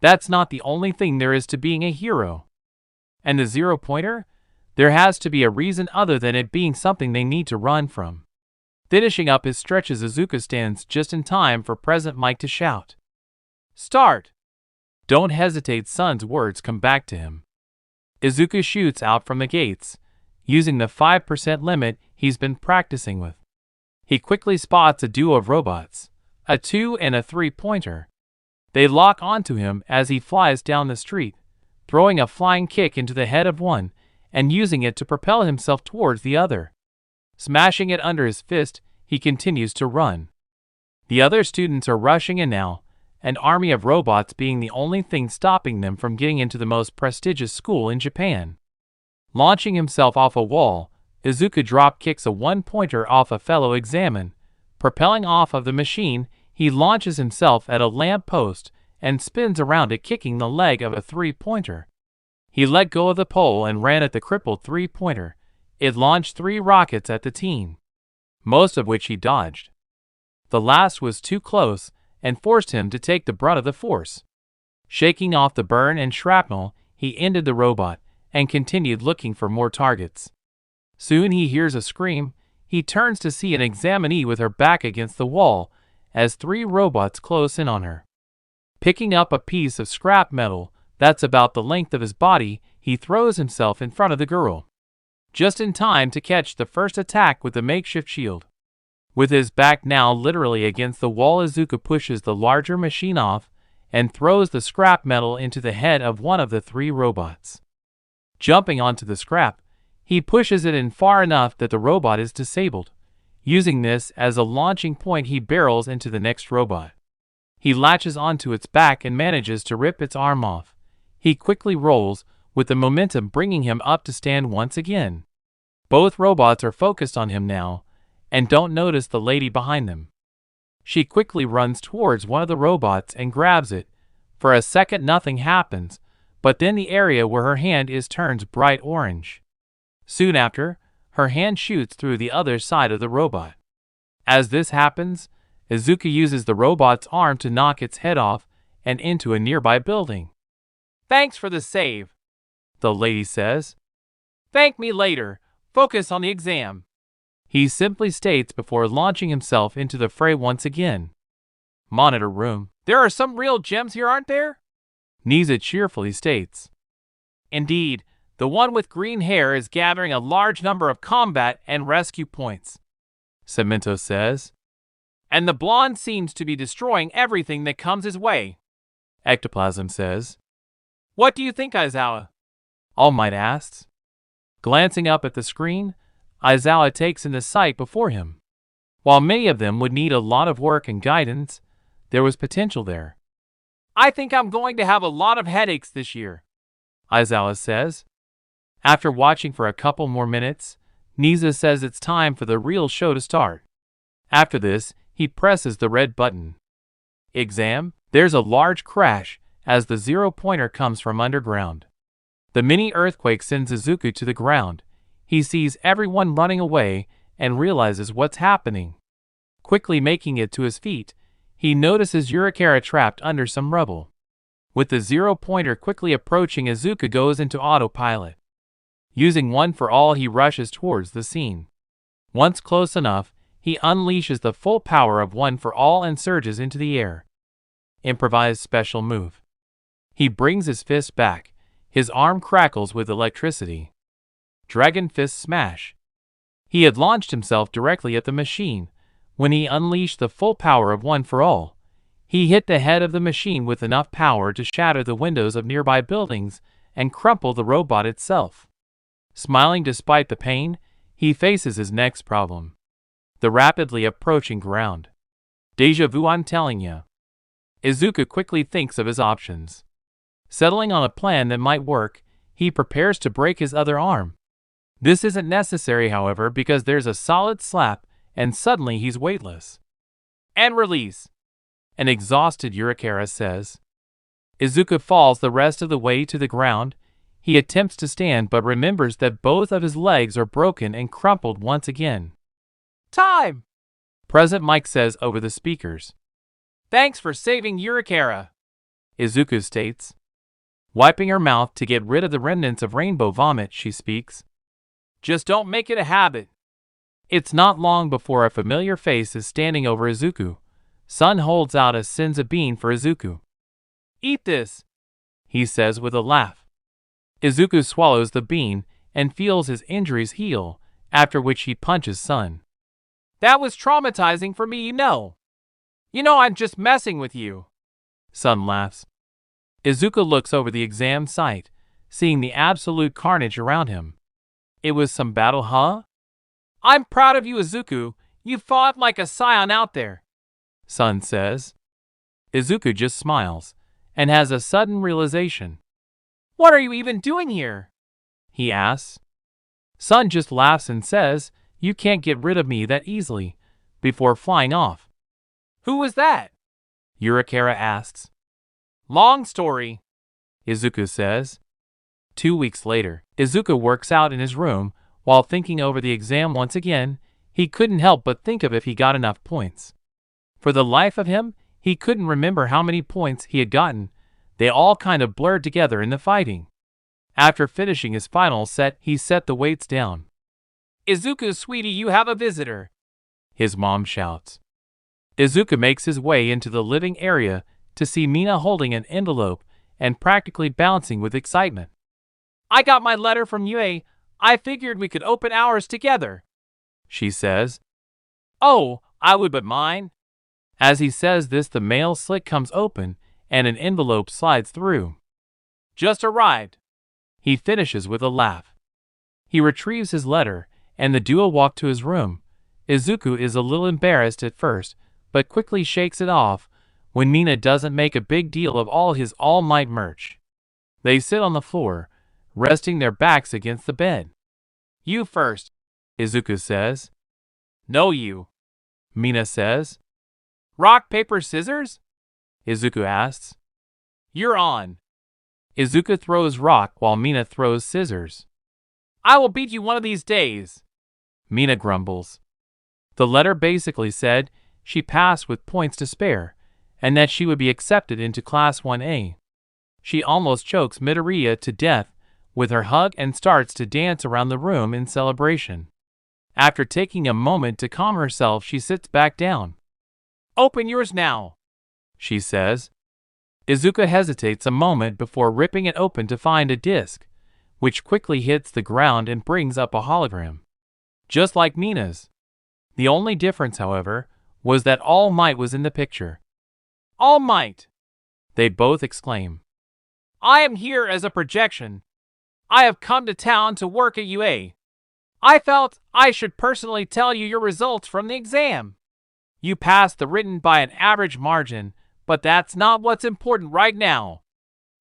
That's not the only thing there is to being a hero. And the zero-pointer? There has to be a reason other than it being something they need to run from. Finishing up his stretches, Izuku stands just in time for Present Mike to shout. Start! Don't hesitate, Sun's words come back to him. Izuku shoots out from the gates, using the 5% limit he's been practicing with. He quickly spots a duo of robots, a 2 and a 3-pointer. They lock onto him as he flies down the street, throwing a flying kick into the head of one and using it to propel himself towards the other. Smashing it under his fist, he continues to run. The other students are rushing in now, an army of robots being the only thing stopping them from getting into the most prestigious school in Japan. Launching himself off a wall, Izuku drop kicks a 1-pointer off a fellow examine. Propelling off of the machine, he launches himself at a lamp post and spins around it, kicking the leg of a 3-pointer. He let go of the pole and ran at the crippled 3-pointer. It launched 3 rockets at the teen, most of which he dodged. The last was too close and forced him to take the brunt of the force. Shaking off the burn and shrapnel, he ended the robot and continued looking for more targets. Soon he hears a scream. He turns to see an examinee with her back against the wall as 3 robots close in on her. Picking up a piece of scrap metal that's about the length of his body, he throws himself in front of the girl, just in time to catch the first attack with the makeshift shield. With his back now literally against the wall, Izuku pushes the larger machine off and throws the scrap metal into the head of one of the 3 robots. Jumping onto the scrap, he pushes it in far enough that the robot is disabled. Using this as a launching point, he barrels into the next robot. He latches onto its back and manages to rip its arm off. He quickly rolls, with the momentum bringing him up to stand once again. Both robots are focused on him now, and don't notice the lady behind them. She quickly runs towards one of the robots and grabs it. For a second nothing happens, but then the area where her hand is turns bright orange. Soon after, her hand shoots through the other side of the robot. As this happens, Izuku uses the robot's arm to knock its head off and into a nearby building. "Thanks for the save," the lady says. "Thank me later. Focus on the exam," he simply states before launching himself into the fray once again. Monitor room. "There are some real gems here, aren't there?" Nezu cheerfully states. "Indeed, the one with green hair is gathering a large number of combat and rescue points," Cemento says. "And the blonde seems to be destroying everything that comes his way," Ectoplasm says. "What do you think, Aizawa?" All Might asks. Glancing up at the screen, Aizawa takes in the sight before him. While many of them would need a lot of work and guidance, there was potential there. "I think I'm going to have a lot of headaches this year," Aizawa says. After watching for a couple more minutes, Nezu says it's time for the real show to start. After this, he presses the red button. Exam. There's a large crash as the 0-pointer comes from underground. The mini earthquake sends Izuku to the ground. He sees everyone running away and realizes what's happening. Quickly making it to his feet, he notices Urikara trapped under some rubble. With the 0-pointer quickly approaching, Izuku goes into autopilot. Using One for All, he rushes towards the scene. Once close enough, he unleashes the full power of One for All and surges into the air. Improvised special move. He brings his fist back. His arm crackles with electricity. Dragon Fist Smash. He had launched himself directly at the machine. When he unleashed the full power of One for All, he hit the head of the machine with enough power to shatter the windows of nearby buildings and crumple the robot itself. Smiling despite the pain, he faces his next problem. The rapidly approaching ground. Deja vu, I'm telling ya. Izuku quickly thinks of his options. Settling on a plan that might work, he prepares to break his other arm. This isn't necessary, however, because there's a solid slap, and suddenly he's weightless. "And release," an exhausted Urikara says. Izuku falls the rest of the way to the ground. He attempts to stand but remembers that both of his legs are broken and crumpled once again. "Time!" President Mike says over the speakers. "Thanks for saving Urikara," Izuku states. Wiping her mouth to get rid of the remnants of rainbow vomit, she speaks. "Just don't make it a habit." It's not long before a familiar face is standing over Izuku. Sun holds out a senza bean for Izuku. "Eat this," he says with a laugh. Izuku swallows the bean and feels his injuries heal, after which he punches Sun. "That was traumatizing for me, you know. I'm just messing with you." Sun laughs. Izuku looks over the exam site, seeing the absolute carnage around him. It was some battle, huh? "I'm proud of you, Izuku. You fought like a scion out there," Sun says. Izuku just smiles, and has a sudden realization. "What are you even doing here?" he asks. Sun just laughs and says, "You can't get rid of me that easily," before flying off. "Who was that?" Urikara asks. "Long story," Izuku says. 2 weeks later, Izuku works out in his room. While thinking over the exam once again, he couldn't help but think of if he got enough points. For the life of him, he couldn't remember how many points he had gotten. They all kind of blurred together in the fighting. After finishing his final set, he set the weights down. Izuku, sweetie, you have a visitor, his mom shouts. Izuku makes his way into the living area to see Mina holding an envelope and practically bouncing with excitement. I got my letter from Yue. I figured we could open ours together, she says. Oh, I would but mine. As he says this, the mail slit comes open and an envelope slides through. Just arrived, he finishes with a laugh. He retrieves his letter, and the duo walk to his room. Izuku is a little embarrassed at first, but quickly shakes it off when Mina doesn't make a big deal of all his All Might merch. They sit on the floor, resting their backs against the bed. You first, Izuku says. No, you, Mina says. Rock, paper, scissors? Izuku asks. You're on. Izuku throws rock while Mina throws scissors. I will beat you one of these days, Mina grumbles. The letter basically said she passed with points to spare, and that she would be accepted into Class 1A. She almost chokes Midoriya to death with her hug and starts to dance around the room in celebration. After taking a moment to calm herself, she sits back down. Open yours now, she says. Izuku hesitates a moment before ripping it open to find a disc, which quickly hits the ground and brings up a hologram. Just like Mina's. The only difference, however, was that All Might was in the picture. All Might, they both exclaim. I am here as a projection. I have come to town to work at UA. I felt I should personally tell you your results from the exam. You passed the written by an average margin, but that's not what's important right now.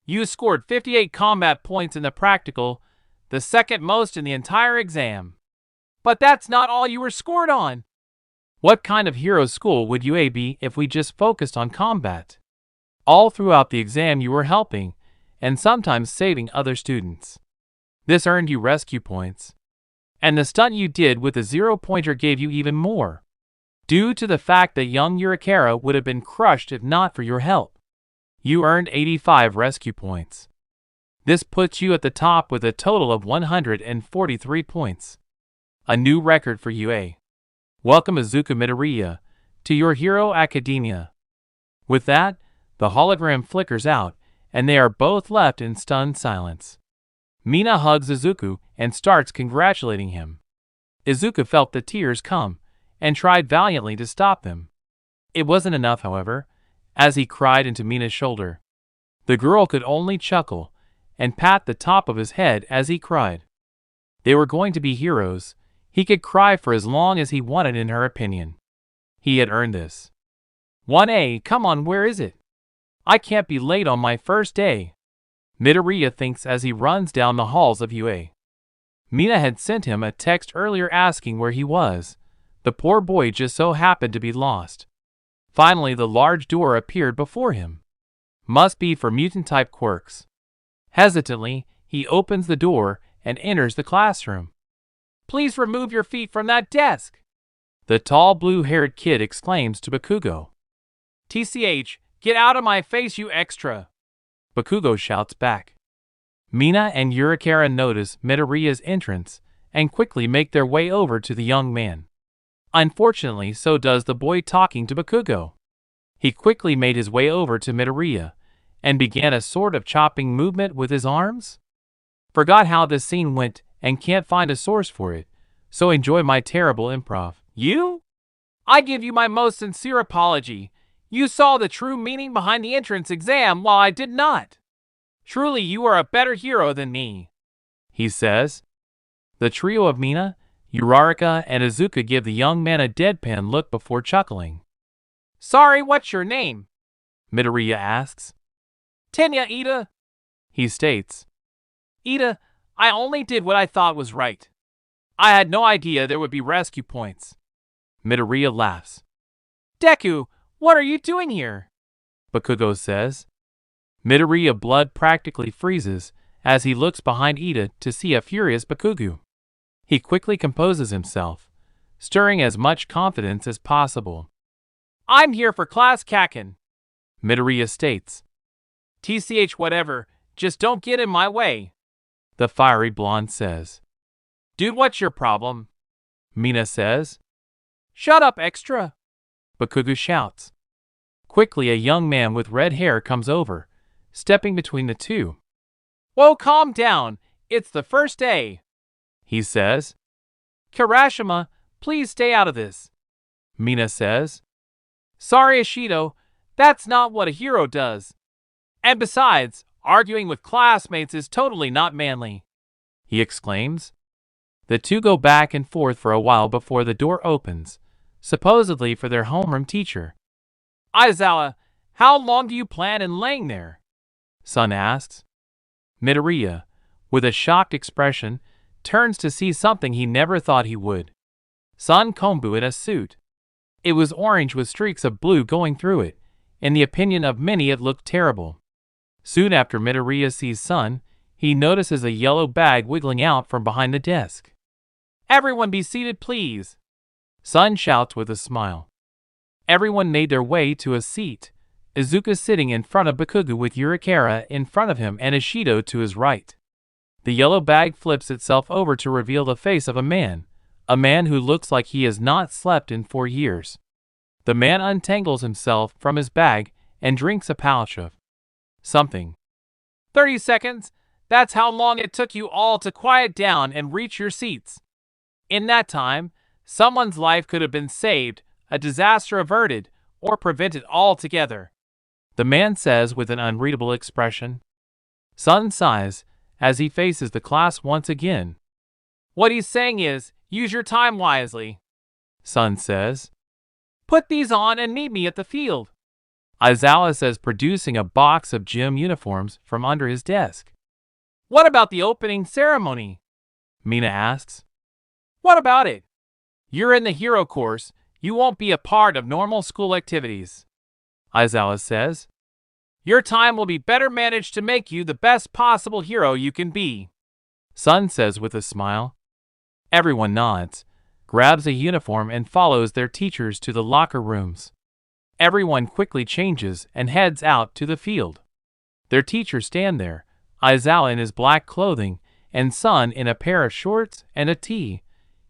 You scored 58 combat points in the practical, the second most in the entire exam. But that's not all you were scored on. What kind of hero school would UA be if we just focused on combat? All throughout the exam you were helping, and sometimes saving other students. This earned you rescue points. And the stunt you did with the 0-pointer gave you even more. Due to the fact that young Urikara would have been crushed if not for your help. You earned 85 rescue points. This puts you at the top with a total of 143 points. A new record for UA. Welcome Izuku Midoriya to your Hero Academia. With that, the hologram flickers out, and they are both left in stunned silence. Mina hugs Izuku and starts congratulating him. Izuku felt the tears come, and tried valiantly to stop them. It wasn't enough, however, as he cried into Mina's shoulder. The girl could only chuckle, and pat the top of his head as he cried. They were going to be heroes. He could cry for as long as he wanted in her opinion. He had earned this. 1A, come on, where is it? I can't be late on my first day, Midoriya thinks as he runs down the halls of UA. Mina had sent him a text earlier asking where he was. The poor boy just so happened to be lost. Finally, the large door appeared before him. Must be for mutant-type quirks. Hesitantly, he opens the door and enters the classroom. Please remove your feet from that desk, the tall blue-haired kid exclaims to Bakugo. TCH, get out of my face, you extra, Bakugo shouts back. Mina and Urikara notice Midoriya's entrance and quickly make their way over to the young man. Unfortunately, so does the boy talking to Bakugo. He quickly made his way over to Midoriya and began a sort of chopping movement with his arms. Forgot how this scene went and can't find a source for it, so enjoy my terrible improv. You? I give you my most sincere apology. You saw the true meaning behind the entrance exam while I did not. Truly, you are a better hero than me, he says. The trio of Mina, Uraraka, and Izuku give the young man a deadpan look before chuckling. Sorry, what's your name? Midoriya asks. Tenya Ida, he states. Ida, I only did what I thought was right. I had no idea there would be rescue points. Midoriya laughs. Deku, what are you doing here? Bakugo says. Midoriya blood practically freezes as he looks behind Ida to see a furious Bakugo. He quickly composes himself, stirring as much confidence as possible. I'm here for class Kakin, Midoriya states. TCH whatever, just don't get in my way, the fiery blonde says. Dude, what's your problem? Mina says. Shut up, extra, Bakugo shouts. Quickly, a young man with red hair comes over, stepping between the two. Whoa, calm down, it's the first day, he says. Kirashima, please stay out of this, Mina says. Sorry, Ishido, that's not what a hero does. And besides, arguing with classmates is totally not manly, he exclaims. The two go back and forth for a while before the door opens, supposedly for their homeroom teacher. Aizawa, how long do you plan on laying there? Sun asks. Midoriya, with a shocked expression, turns to see something he never thought he would. Son Kombu in a suit. It was orange with streaks of blue going through it. In the opinion of many, it looked terrible. Soon after Midoriya sees Sun, he notices a yellow bag wiggling out from behind the desk. Everyone be seated, please, Sun shouts with a smile. Everyone made their way to a seat. Izuku sitting in front of Bakugo with Yurikara in front of him and Ishido to his right. The yellow bag flips itself over to reveal the face of a man who looks like he has not slept in 4 years. The man untangles himself from his bag and drinks a pouch of something. 30 seconds, that's how long it took you all to quiet down and reach your seats. In that time, someone's life could have been saved, a disaster averted, or prevented altogether, the man says with an unreadable expression. Sun sighs as he faces the class once again. What he's saying is, use your time wisely, Sun says. Put these on and meet me at the field, Aizawa says, producing a box of gym uniforms from under his desk. What about the opening ceremony? Mina asks. What about it? You're in the hero course, you won't be a part of normal school activities, Aizawa says. Your time will be better managed to make you the best possible hero you can be, Sun says with a smile. Everyone nods, grabs a uniform and follows their teachers to the locker rooms. Everyone quickly changes and heads out to the field. Their teachers stand there, Aizawa in his black clothing and Sun in a pair of shorts and a tee.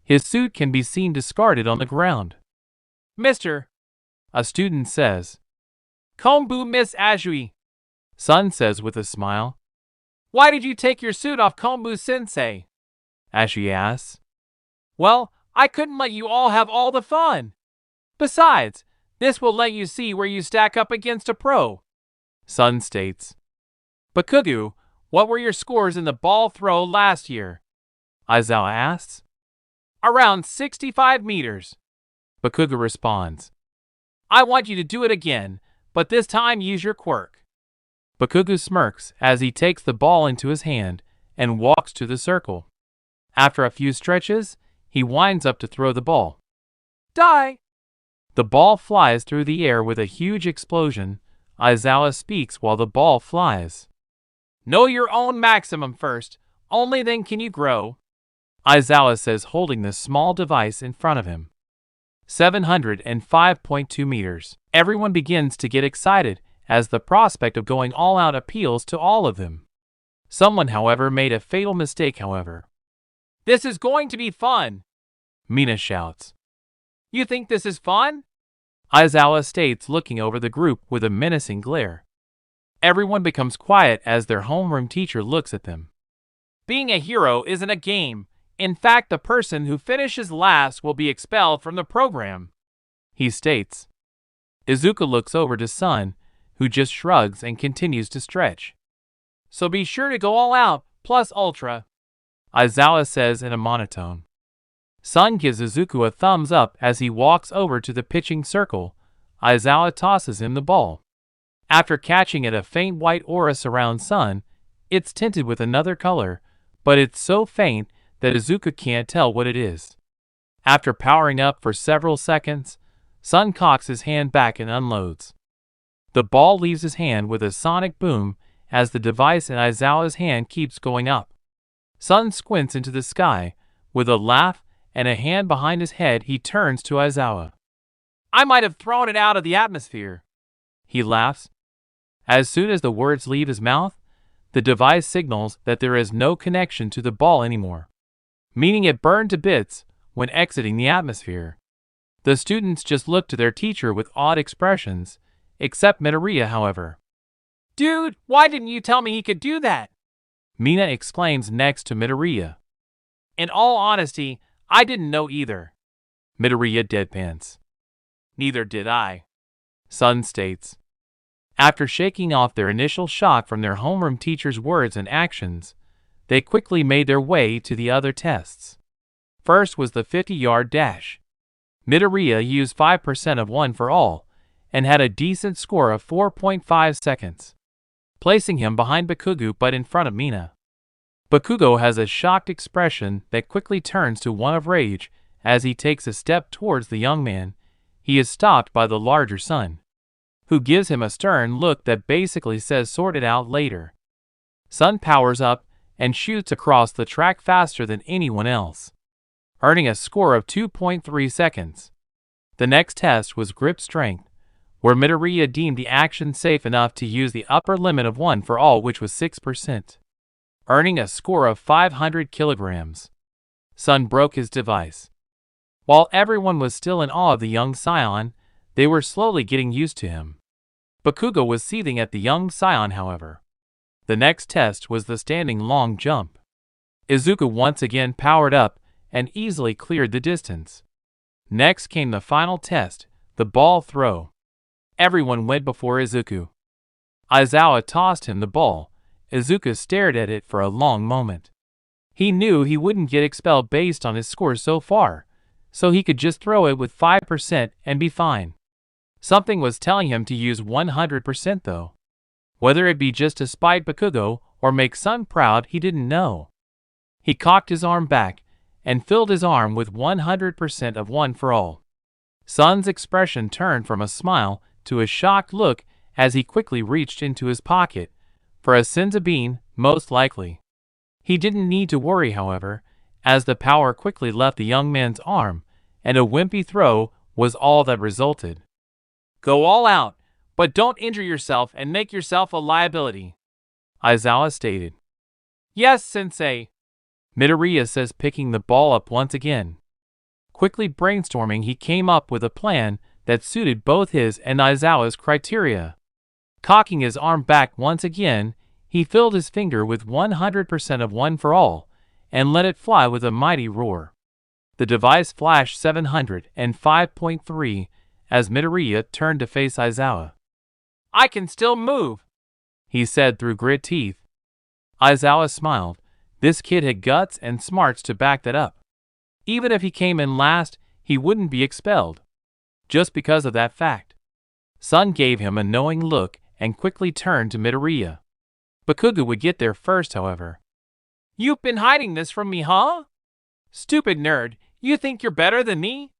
His suit can be seen discarded on the ground. Mister, a student says. Kombu Miss Ajui, Sun says with a smile. Why did you take your suit off, Kombu-sensei? Ajui asks. Well, I couldn't let you all have all the fun. Besides, this will let you see where you stack up against a pro, Sun states. Bakugo, what were your scores in the ball throw last year? Aizawa asks. Around 65 meters, Bakugo responds. I want you to do it again, but this time use your quirk. Bakugo smirks as he takes the ball into his hand and walks to the circle. After a few stretches, he winds up to throw the ball. Die! The ball flies through the air with a huge explosion. Aizawa speaks while the ball flies. Know your own maximum first, only then can you grow, Aizawa says, holding the small device in front of him. 705.2 meters. Everyone begins to get excited as the prospect of going all out appeals to all of them. Someone, however, made a fatal mistake, This is going to be fun, Mina shouts. You think this is fun? Aizawa states, looking over the group with a menacing glare. Everyone becomes quiet as their homeroom teacher looks at them. Being a hero isn't a game. In fact, the person who finishes last will be expelled from the program, he states. Izuku looks over to Sun, who just shrugs and continues to stretch. So be sure to go all out, plus ultra, Aizawa says in a monotone. Sun gives Izuku a thumbs up as he walks over to the pitching circle. Aizawa tosses him the ball. After catching it, a faint white aura surrounds Sun. It's tinted with another color, but it's so faint that Izuku can't tell what it is. After powering up for several seconds, Sun cocks his hand back and unloads. The ball leaves his hand with a sonic boom as the device in Aizawa's hand keeps going up. Sun squints into the sky. With a laugh and a hand behind his head, he turns to Aizawa. I might have thrown it out of the atmosphere. He laughs. As soon as the words leave his mouth, the device signals that there is no connection to the ball anymore, meaning it burned to bits when exiting the atmosphere. The students just look to their teacher with odd expressions, except Midoriya, however. Dude, why didn't you tell me he could do that? Mina exclaims next to Midoriya. In all honesty, I didn't know either. Midoriya deadpans. Neither did I. Sun states. After shaking off their initial shock from their homeroom teacher's words and actions, they quickly made their way to the other tests. First was the 50-yard dash. Midoriya used 5% of 1 for all, and had a decent score of 4.5 seconds, placing him behind Bakugo but in front of Mina. Bakugo has a shocked expression that quickly turns to one of rage as he takes a step towards the young man. He is stopped by the larger Sun, who gives him a stern look that basically says sort it out later. Sun powers up and shoots across the track faster than anyone else, earning a score of 2.3 seconds. The next test was grip strength, where Midoriya deemed the action safe enough to use the upper limit of 1 for all, which was 6%, earning a score of 500 kilograms. Sun broke his device. While everyone was still in awe of the young scion, they were slowly getting used to him. Bakugo was seething at the young scion, however. The next test was the standing long jump. Izuku once again powered up and easily cleared the distance. Next came the final test, the ball throw. Everyone went before Izuku. Aizawa tossed him the ball. Izuku stared at it for a long moment. He knew he wouldn't get expelled based on his score so far, so he could just throw it with 5% and be fine. Something was telling him to use 100% though. Whether it be just to spite Bakugo or make Sun proud, he didn't know. He cocked his arm back and filled his arm with 100% of 1 for all. Sun's expression turned from a smile to a shocked look as he quickly reached into his pocket for a senzu bean, most likely. He didn't need to worry, however, as the power quickly left the young man's arm, and a wimpy throw was all that resulted. Go all out, but don't injure yourself and make yourself a liability, Aizawa stated. Yes, sensei, Midoriya says, picking the ball up once again. Quickly brainstorming, he came up with a plan that suited both his and Aizawa's criteria. Cocking his arm back once again, he filled his finger with 100% of 1 for all, and let it fly with a mighty roar. The device flashed 705.3 as Midoriya turned to face Aizawa. I can still move, he said through grit teeth. Aizawa smiled. This kid had guts and smarts to back that up. Even if he came in last, he wouldn't be expelled, just because of that fact. Sun gave him a knowing look and quickly turned to Midoriya. Bakugo would get there first, however. You've been hiding this from me, huh? Stupid nerd, you think you're better than me?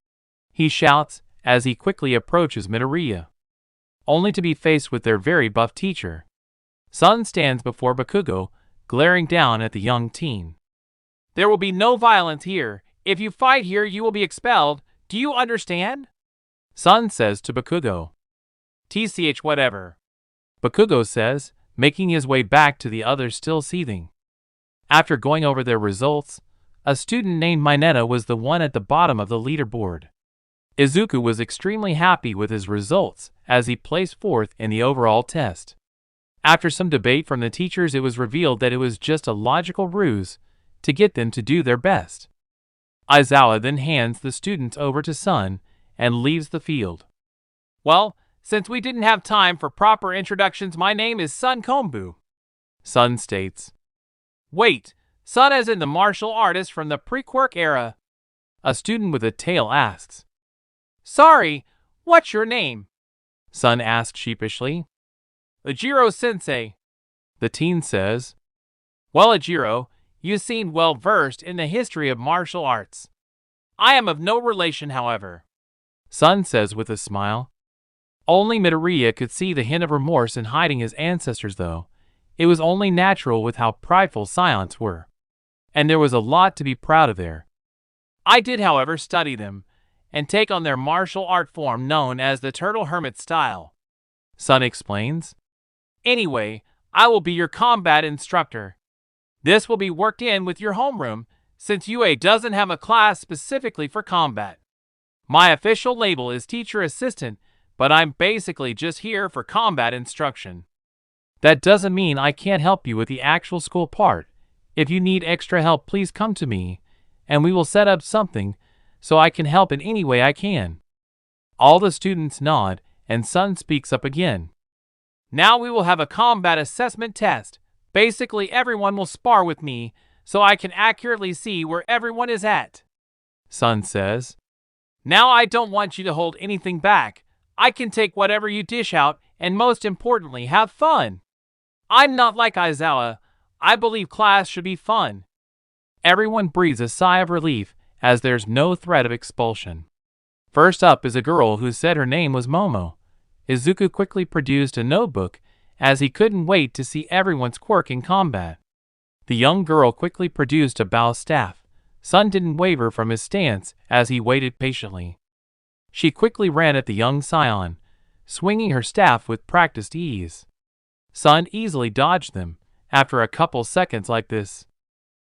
He shouts as he quickly approaches Midoriya, only to be faced with their very buff teacher. Sun stands before Bakugo, glaring down at the young teen. There will be no violence here. If you fight here, you will be expelled. Do you understand? Sun says to Bakugo. TCH whatever, Bakugo says, making his way back to the others still seething. After going over their results, a student named Mineta was the one at the bottom of the leaderboard. Izuku was extremely happy with his results as he placed fourth in the overall test. After some debate from the teachers, it was revealed that it was just a logical ruse to get them to do their best. Aizawa then hands the students over to Sun and leaves the field. Well, since we didn't have time for proper introductions, my name is Sun Kombu, Sun states. Wait, Sun as in the martial artist from the pre-quirk era? A student with a tail asks. Sorry, what's your name? Sun asks sheepishly. Ejiro sensei, the teen says. Well, Ejiro, you seem well versed in the history of martial arts. I am of no relation, however, Sun says with a smile. Only Midoriya could see the hint of remorse in hiding his ancestors, though. It was only natural with how prideful scions were. And there was a lot to be proud of there. I did, however, study them, and take on their martial art form known as the Turtle Hermit style. Sun explains. Anyway, I will be your combat instructor. This will be worked in with your homeroom, since UA doesn't have a class specifically for combat. My official label is teacher assistant, but I'm basically just here for combat instruction. That doesn't mean I can't help you with the actual school part. If you need extra help, please come to me, and we will set up something so I can help in any way I can. All the students nod, and Sun speaks up again. Now we will have a combat assessment test. Basically, everyone will spar with me, so I can accurately see where everyone is at. Sun says. Now I don't want you to hold anything back. I can take whatever you dish out, and most importantly, have fun. I'm not like Aizawa. I believe class should be fun. Everyone breathes a sigh of relief, as there's no threat of expulsion. First up is a girl who said her name was Momo. Izuku quickly produced a notebook, as he couldn't wait to see everyone's quirk in combat. The young girl quickly produced a bow staff. Sun didn't waver from his stance as he waited patiently. She quickly ran at the young scion, swinging her staff with practiced ease. Sun easily dodged them. After a couple seconds like this,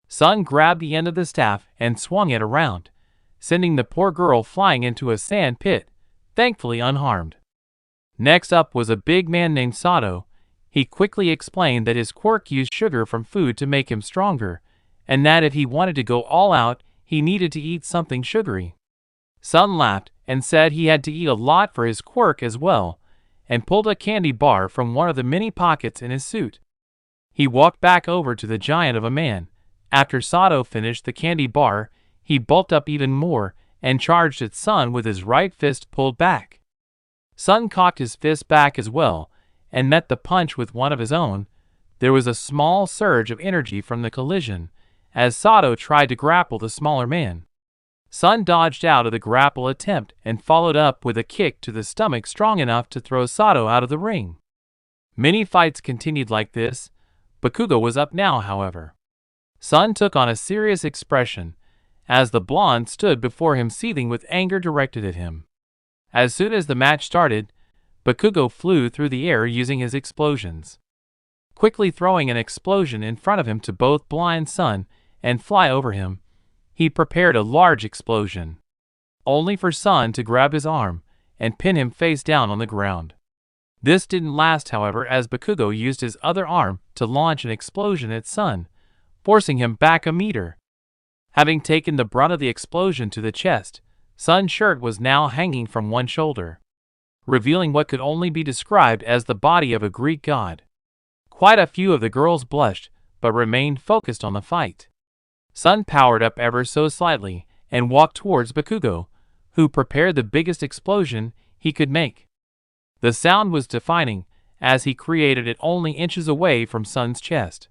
Sun grabbed the end of the staff and swung it around, sending the poor girl flying into a sand pit, thankfully unharmed. Next up was a big man named Sato. He quickly explained that his quirk used sugar from food to make him stronger, and that if he wanted to go all out, he needed to eat something sugary. Sun laughed and said he had to eat a lot for his quirk as well, and pulled a candy bar from one of the many pockets in his suit. He walked back over to the giant of a man. After Sato finished the candy bar, he bulked up even more and charged at Sun with his right fist pulled back. Sun cocked his fist back as well and met the punch with one of his own. There was a small surge of energy from the collision as Sato tried to grapple the smaller man. Sun dodged out of the grapple attempt and followed up with a kick to the stomach strong enough to throw Sato out of the ring. Many fights continued like this. Bakugo was up now, however. Sun took on a serious expression as the blonde stood before him seething with anger directed at him. As soon as the match started, Bakugo flew through the air using his explosions, quickly throwing an explosion in front of him to both blind Sun and fly over him. He prepared a large explosion, only for Sun to grab his arm and pin him face down on the ground. This didn't last, however, as Bakugo used his other arm to launch an explosion at Sun, forcing him back a meter. Having taken the brunt of the explosion to the chest, Sun's shirt was now hanging from one shoulder, revealing what could only be described as the body of a Greek god. Quite a few of the girls blushed, but remained focused on the fight. Sun powered up ever so slightly and walked towards Bakugo, who prepared the biggest explosion he could make. The sound was deafening, as he created it only inches away from Sun's chest.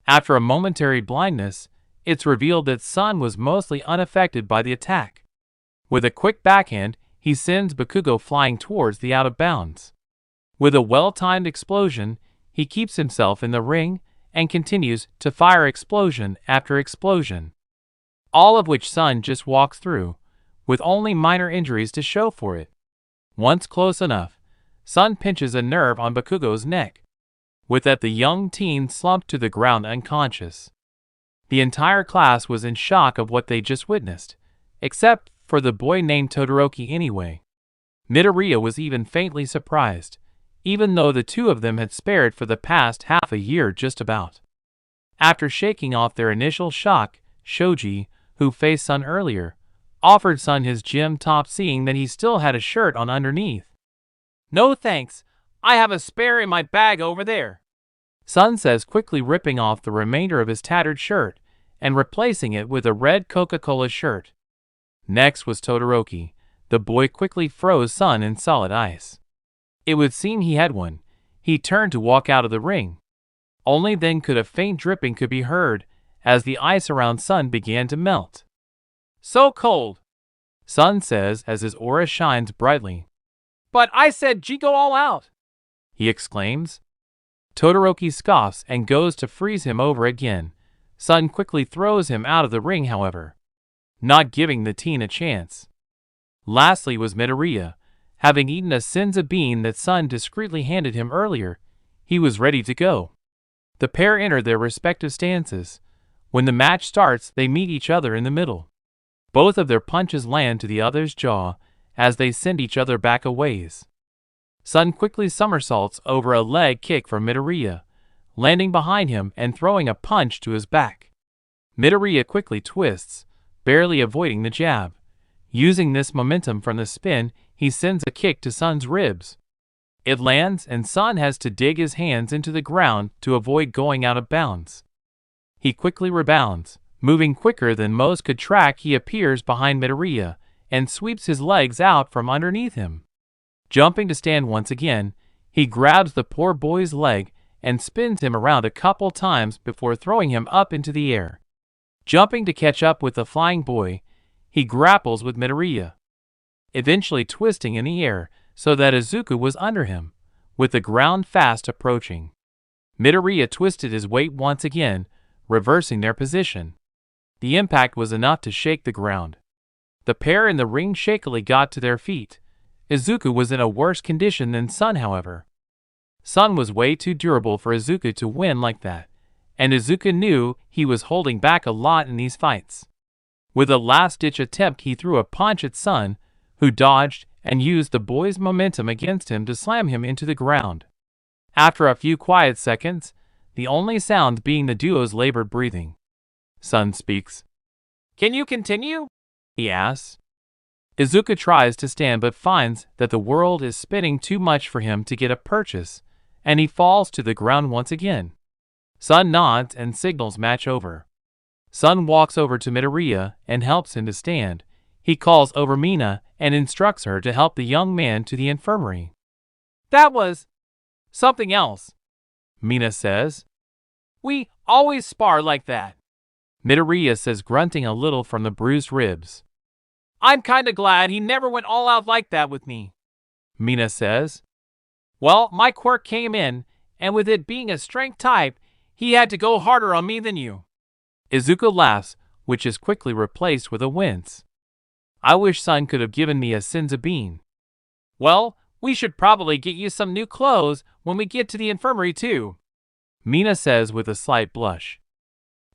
After a momentary blindness, it's revealed that Sun was mostly unaffected by the attack. With a quick backhand, he sends Bakugo flying towards the out of bounds. With a well-timed explosion, he keeps himself in the ring and continues to fire explosion after explosion, all of which Sun just walks through, with only minor injuries to show for it. Once close enough, Sun pinches a nerve on Bakugo's neck. With that, the young teen slumped to the ground unconscious. The entire class was in shock of what they just witnessed, except for the boy named Todoroki anyway. Midoriya was even faintly surprised, even though the two of them had spared for the past half a year just about. After shaking off their initial shock, Shoji, who faced Sun earlier, offered Sun his gym top, seeing that he still had a shirt on underneath. "No thanks, I have a spare in my bag over there," Sun says, quickly ripping off the remainder of his tattered shirt and replacing it with a red Coca-Cola shirt. Next was Todoroki. The boy quickly froze Sun in solid ice. It would seem he had one. He turned to walk out of the ring. Only then could a faint dripping could be heard as the ice around Sun began to melt. "So cold," Sun says as his aura shines brightly. "But I said go all out," he exclaims. Todoroki scoffs and goes to freeze him over again. Sun quickly throws him out of the ring, however, not giving the teen a chance. Lastly was Midoriya. Having eaten a senzu bean that Sun discreetly handed him earlier, he was ready to go. The pair enter their respective stances. When the match starts, they meet each other in the middle. Both of their punches land to the other's jaw as they send each other back a ways. Sun quickly somersaults over a leg kick from Midoriya, landing behind him and throwing a punch to his back. Midoriya quickly twists, barely avoiding the jab. Using this momentum from the spin, he sends a kick to Sun's ribs. It lands and Sun has to dig his hands into the ground to avoid going out of bounds. He quickly rebounds. Moving quicker than most could track, he appears behind Midoriya and sweeps his legs out from underneath him. Jumping to stand once again, he grabs the poor boy's leg and spins him around a couple times before throwing him up into the air. Jumping to catch up with the flying boy, he grapples with Midoriya, eventually twisting in the air so that Izuku was under him, with the ground fast approaching. Midoriya twisted his weight once again, reversing their position. The impact was enough to shake the ground. The pair in the ring shakily got to their feet. Izuku was in a worse condition than Sun, however. Sun was way too durable for Izuku to win like that, and Izuku knew he was holding back a lot in these fights. With a last-ditch attempt, he threw a punch at Sun, who dodged and used the boy's momentum against him to slam him into the ground. After a few quiet seconds, the only sound being the duo's labored breathing, Sun speaks. "Can you continue?" he asks. Izuku tries to stand but finds that the world is spinning too much for him to get a purchase, and he falls to the ground once again. Sun nods and signals match over. Sun walks over to Midoriya and helps him to stand. He calls over Mina and instructs her to help the young man to the infirmary. "That was something else," Mina says. "We always spar like that," Midoriya says, grunting a little from the bruised ribs. "I'm kinda glad he never went all out like that with me," Mina says. "Well, my quirk came in, and with it being a strength type, he had to go harder on me than you." Izuku laughs, which is quickly replaced with a wince. "I wish Sun could have given me a senzu bean." "Well, we should probably get you some new clothes when we get to the infirmary too," Mina says with a slight blush.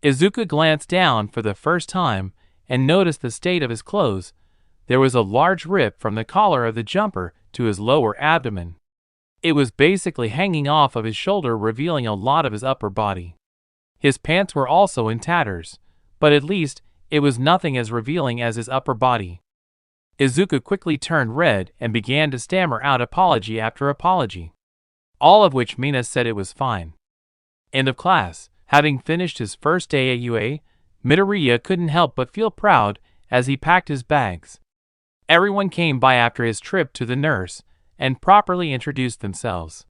Izuku glanced down for the first time and noticed the state of his clothes. There was a large rip from the collar of the jumper to his lower abdomen. It was basically hanging off of his shoulder, revealing a lot of his upper body. His pants were also in tatters, but at least it was nothing as revealing as his upper body. Izuku quickly turned red and began to stammer out apology after apology, all of which Mina said it was fine. End of class. Having finished his first day at UA, Midoriya couldn't help but feel proud as he packed his bags. Everyone came by after his trip to the nurse and properly introduced themselves.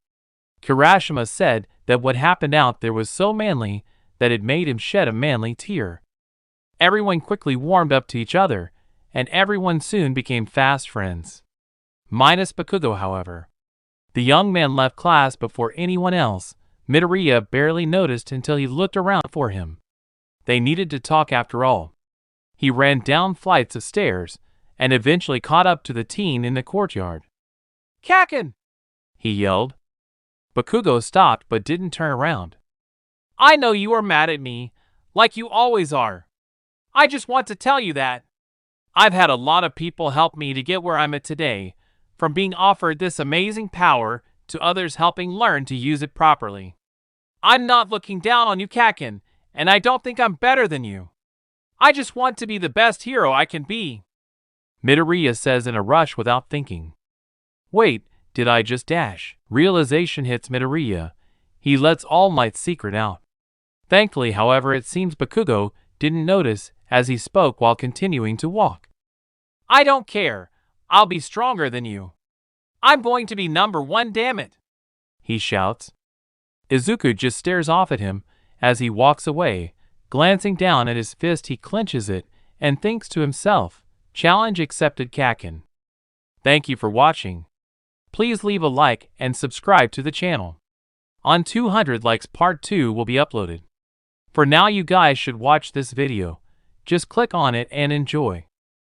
Kirashima said that what happened out there was so manly that it made him shed a manly tear. Everyone quickly warmed up to each other, and everyone soon became fast friends. Minus Bakugo, however. The young man left class before anyone else. Midoriya barely noticed until he looked around for him. They needed to talk after all. He ran down flights of stairs and eventually caught up to the teen in the courtyard. "Kaken!" he yelled. Bakugo stopped but didn't turn around. "I know you are mad at me, like you always are. I just want to tell you that I've had a lot of people help me to get where I'm at today, from being offered this amazing power to others helping learn to use it properly. I'm not looking down on you, Kaken, and I don't think I'm better than you. I just want to be the best hero I can be," Midoriya says in a rush without thinking. Wait, did I just dash? Realization hits Midoriya. He lets All Might's secret out. Thankfully, however, it seems Bakugo didn't notice as he spoke while continuing to walk. "I don't care. I'll be stronger than you. I'm going to be number one, damn it," he shouts. Izuku just stares off at him as he walks away. Glancing down at his fist, he clenches it and thinks to himself, "Challenge accepted, Kaken." Thank you for watching. Please leave a like and subscribe to the channel. On 200 likes, part 2 will be uploaded. For now, you guys should watch this video. Just click on it and enjoy.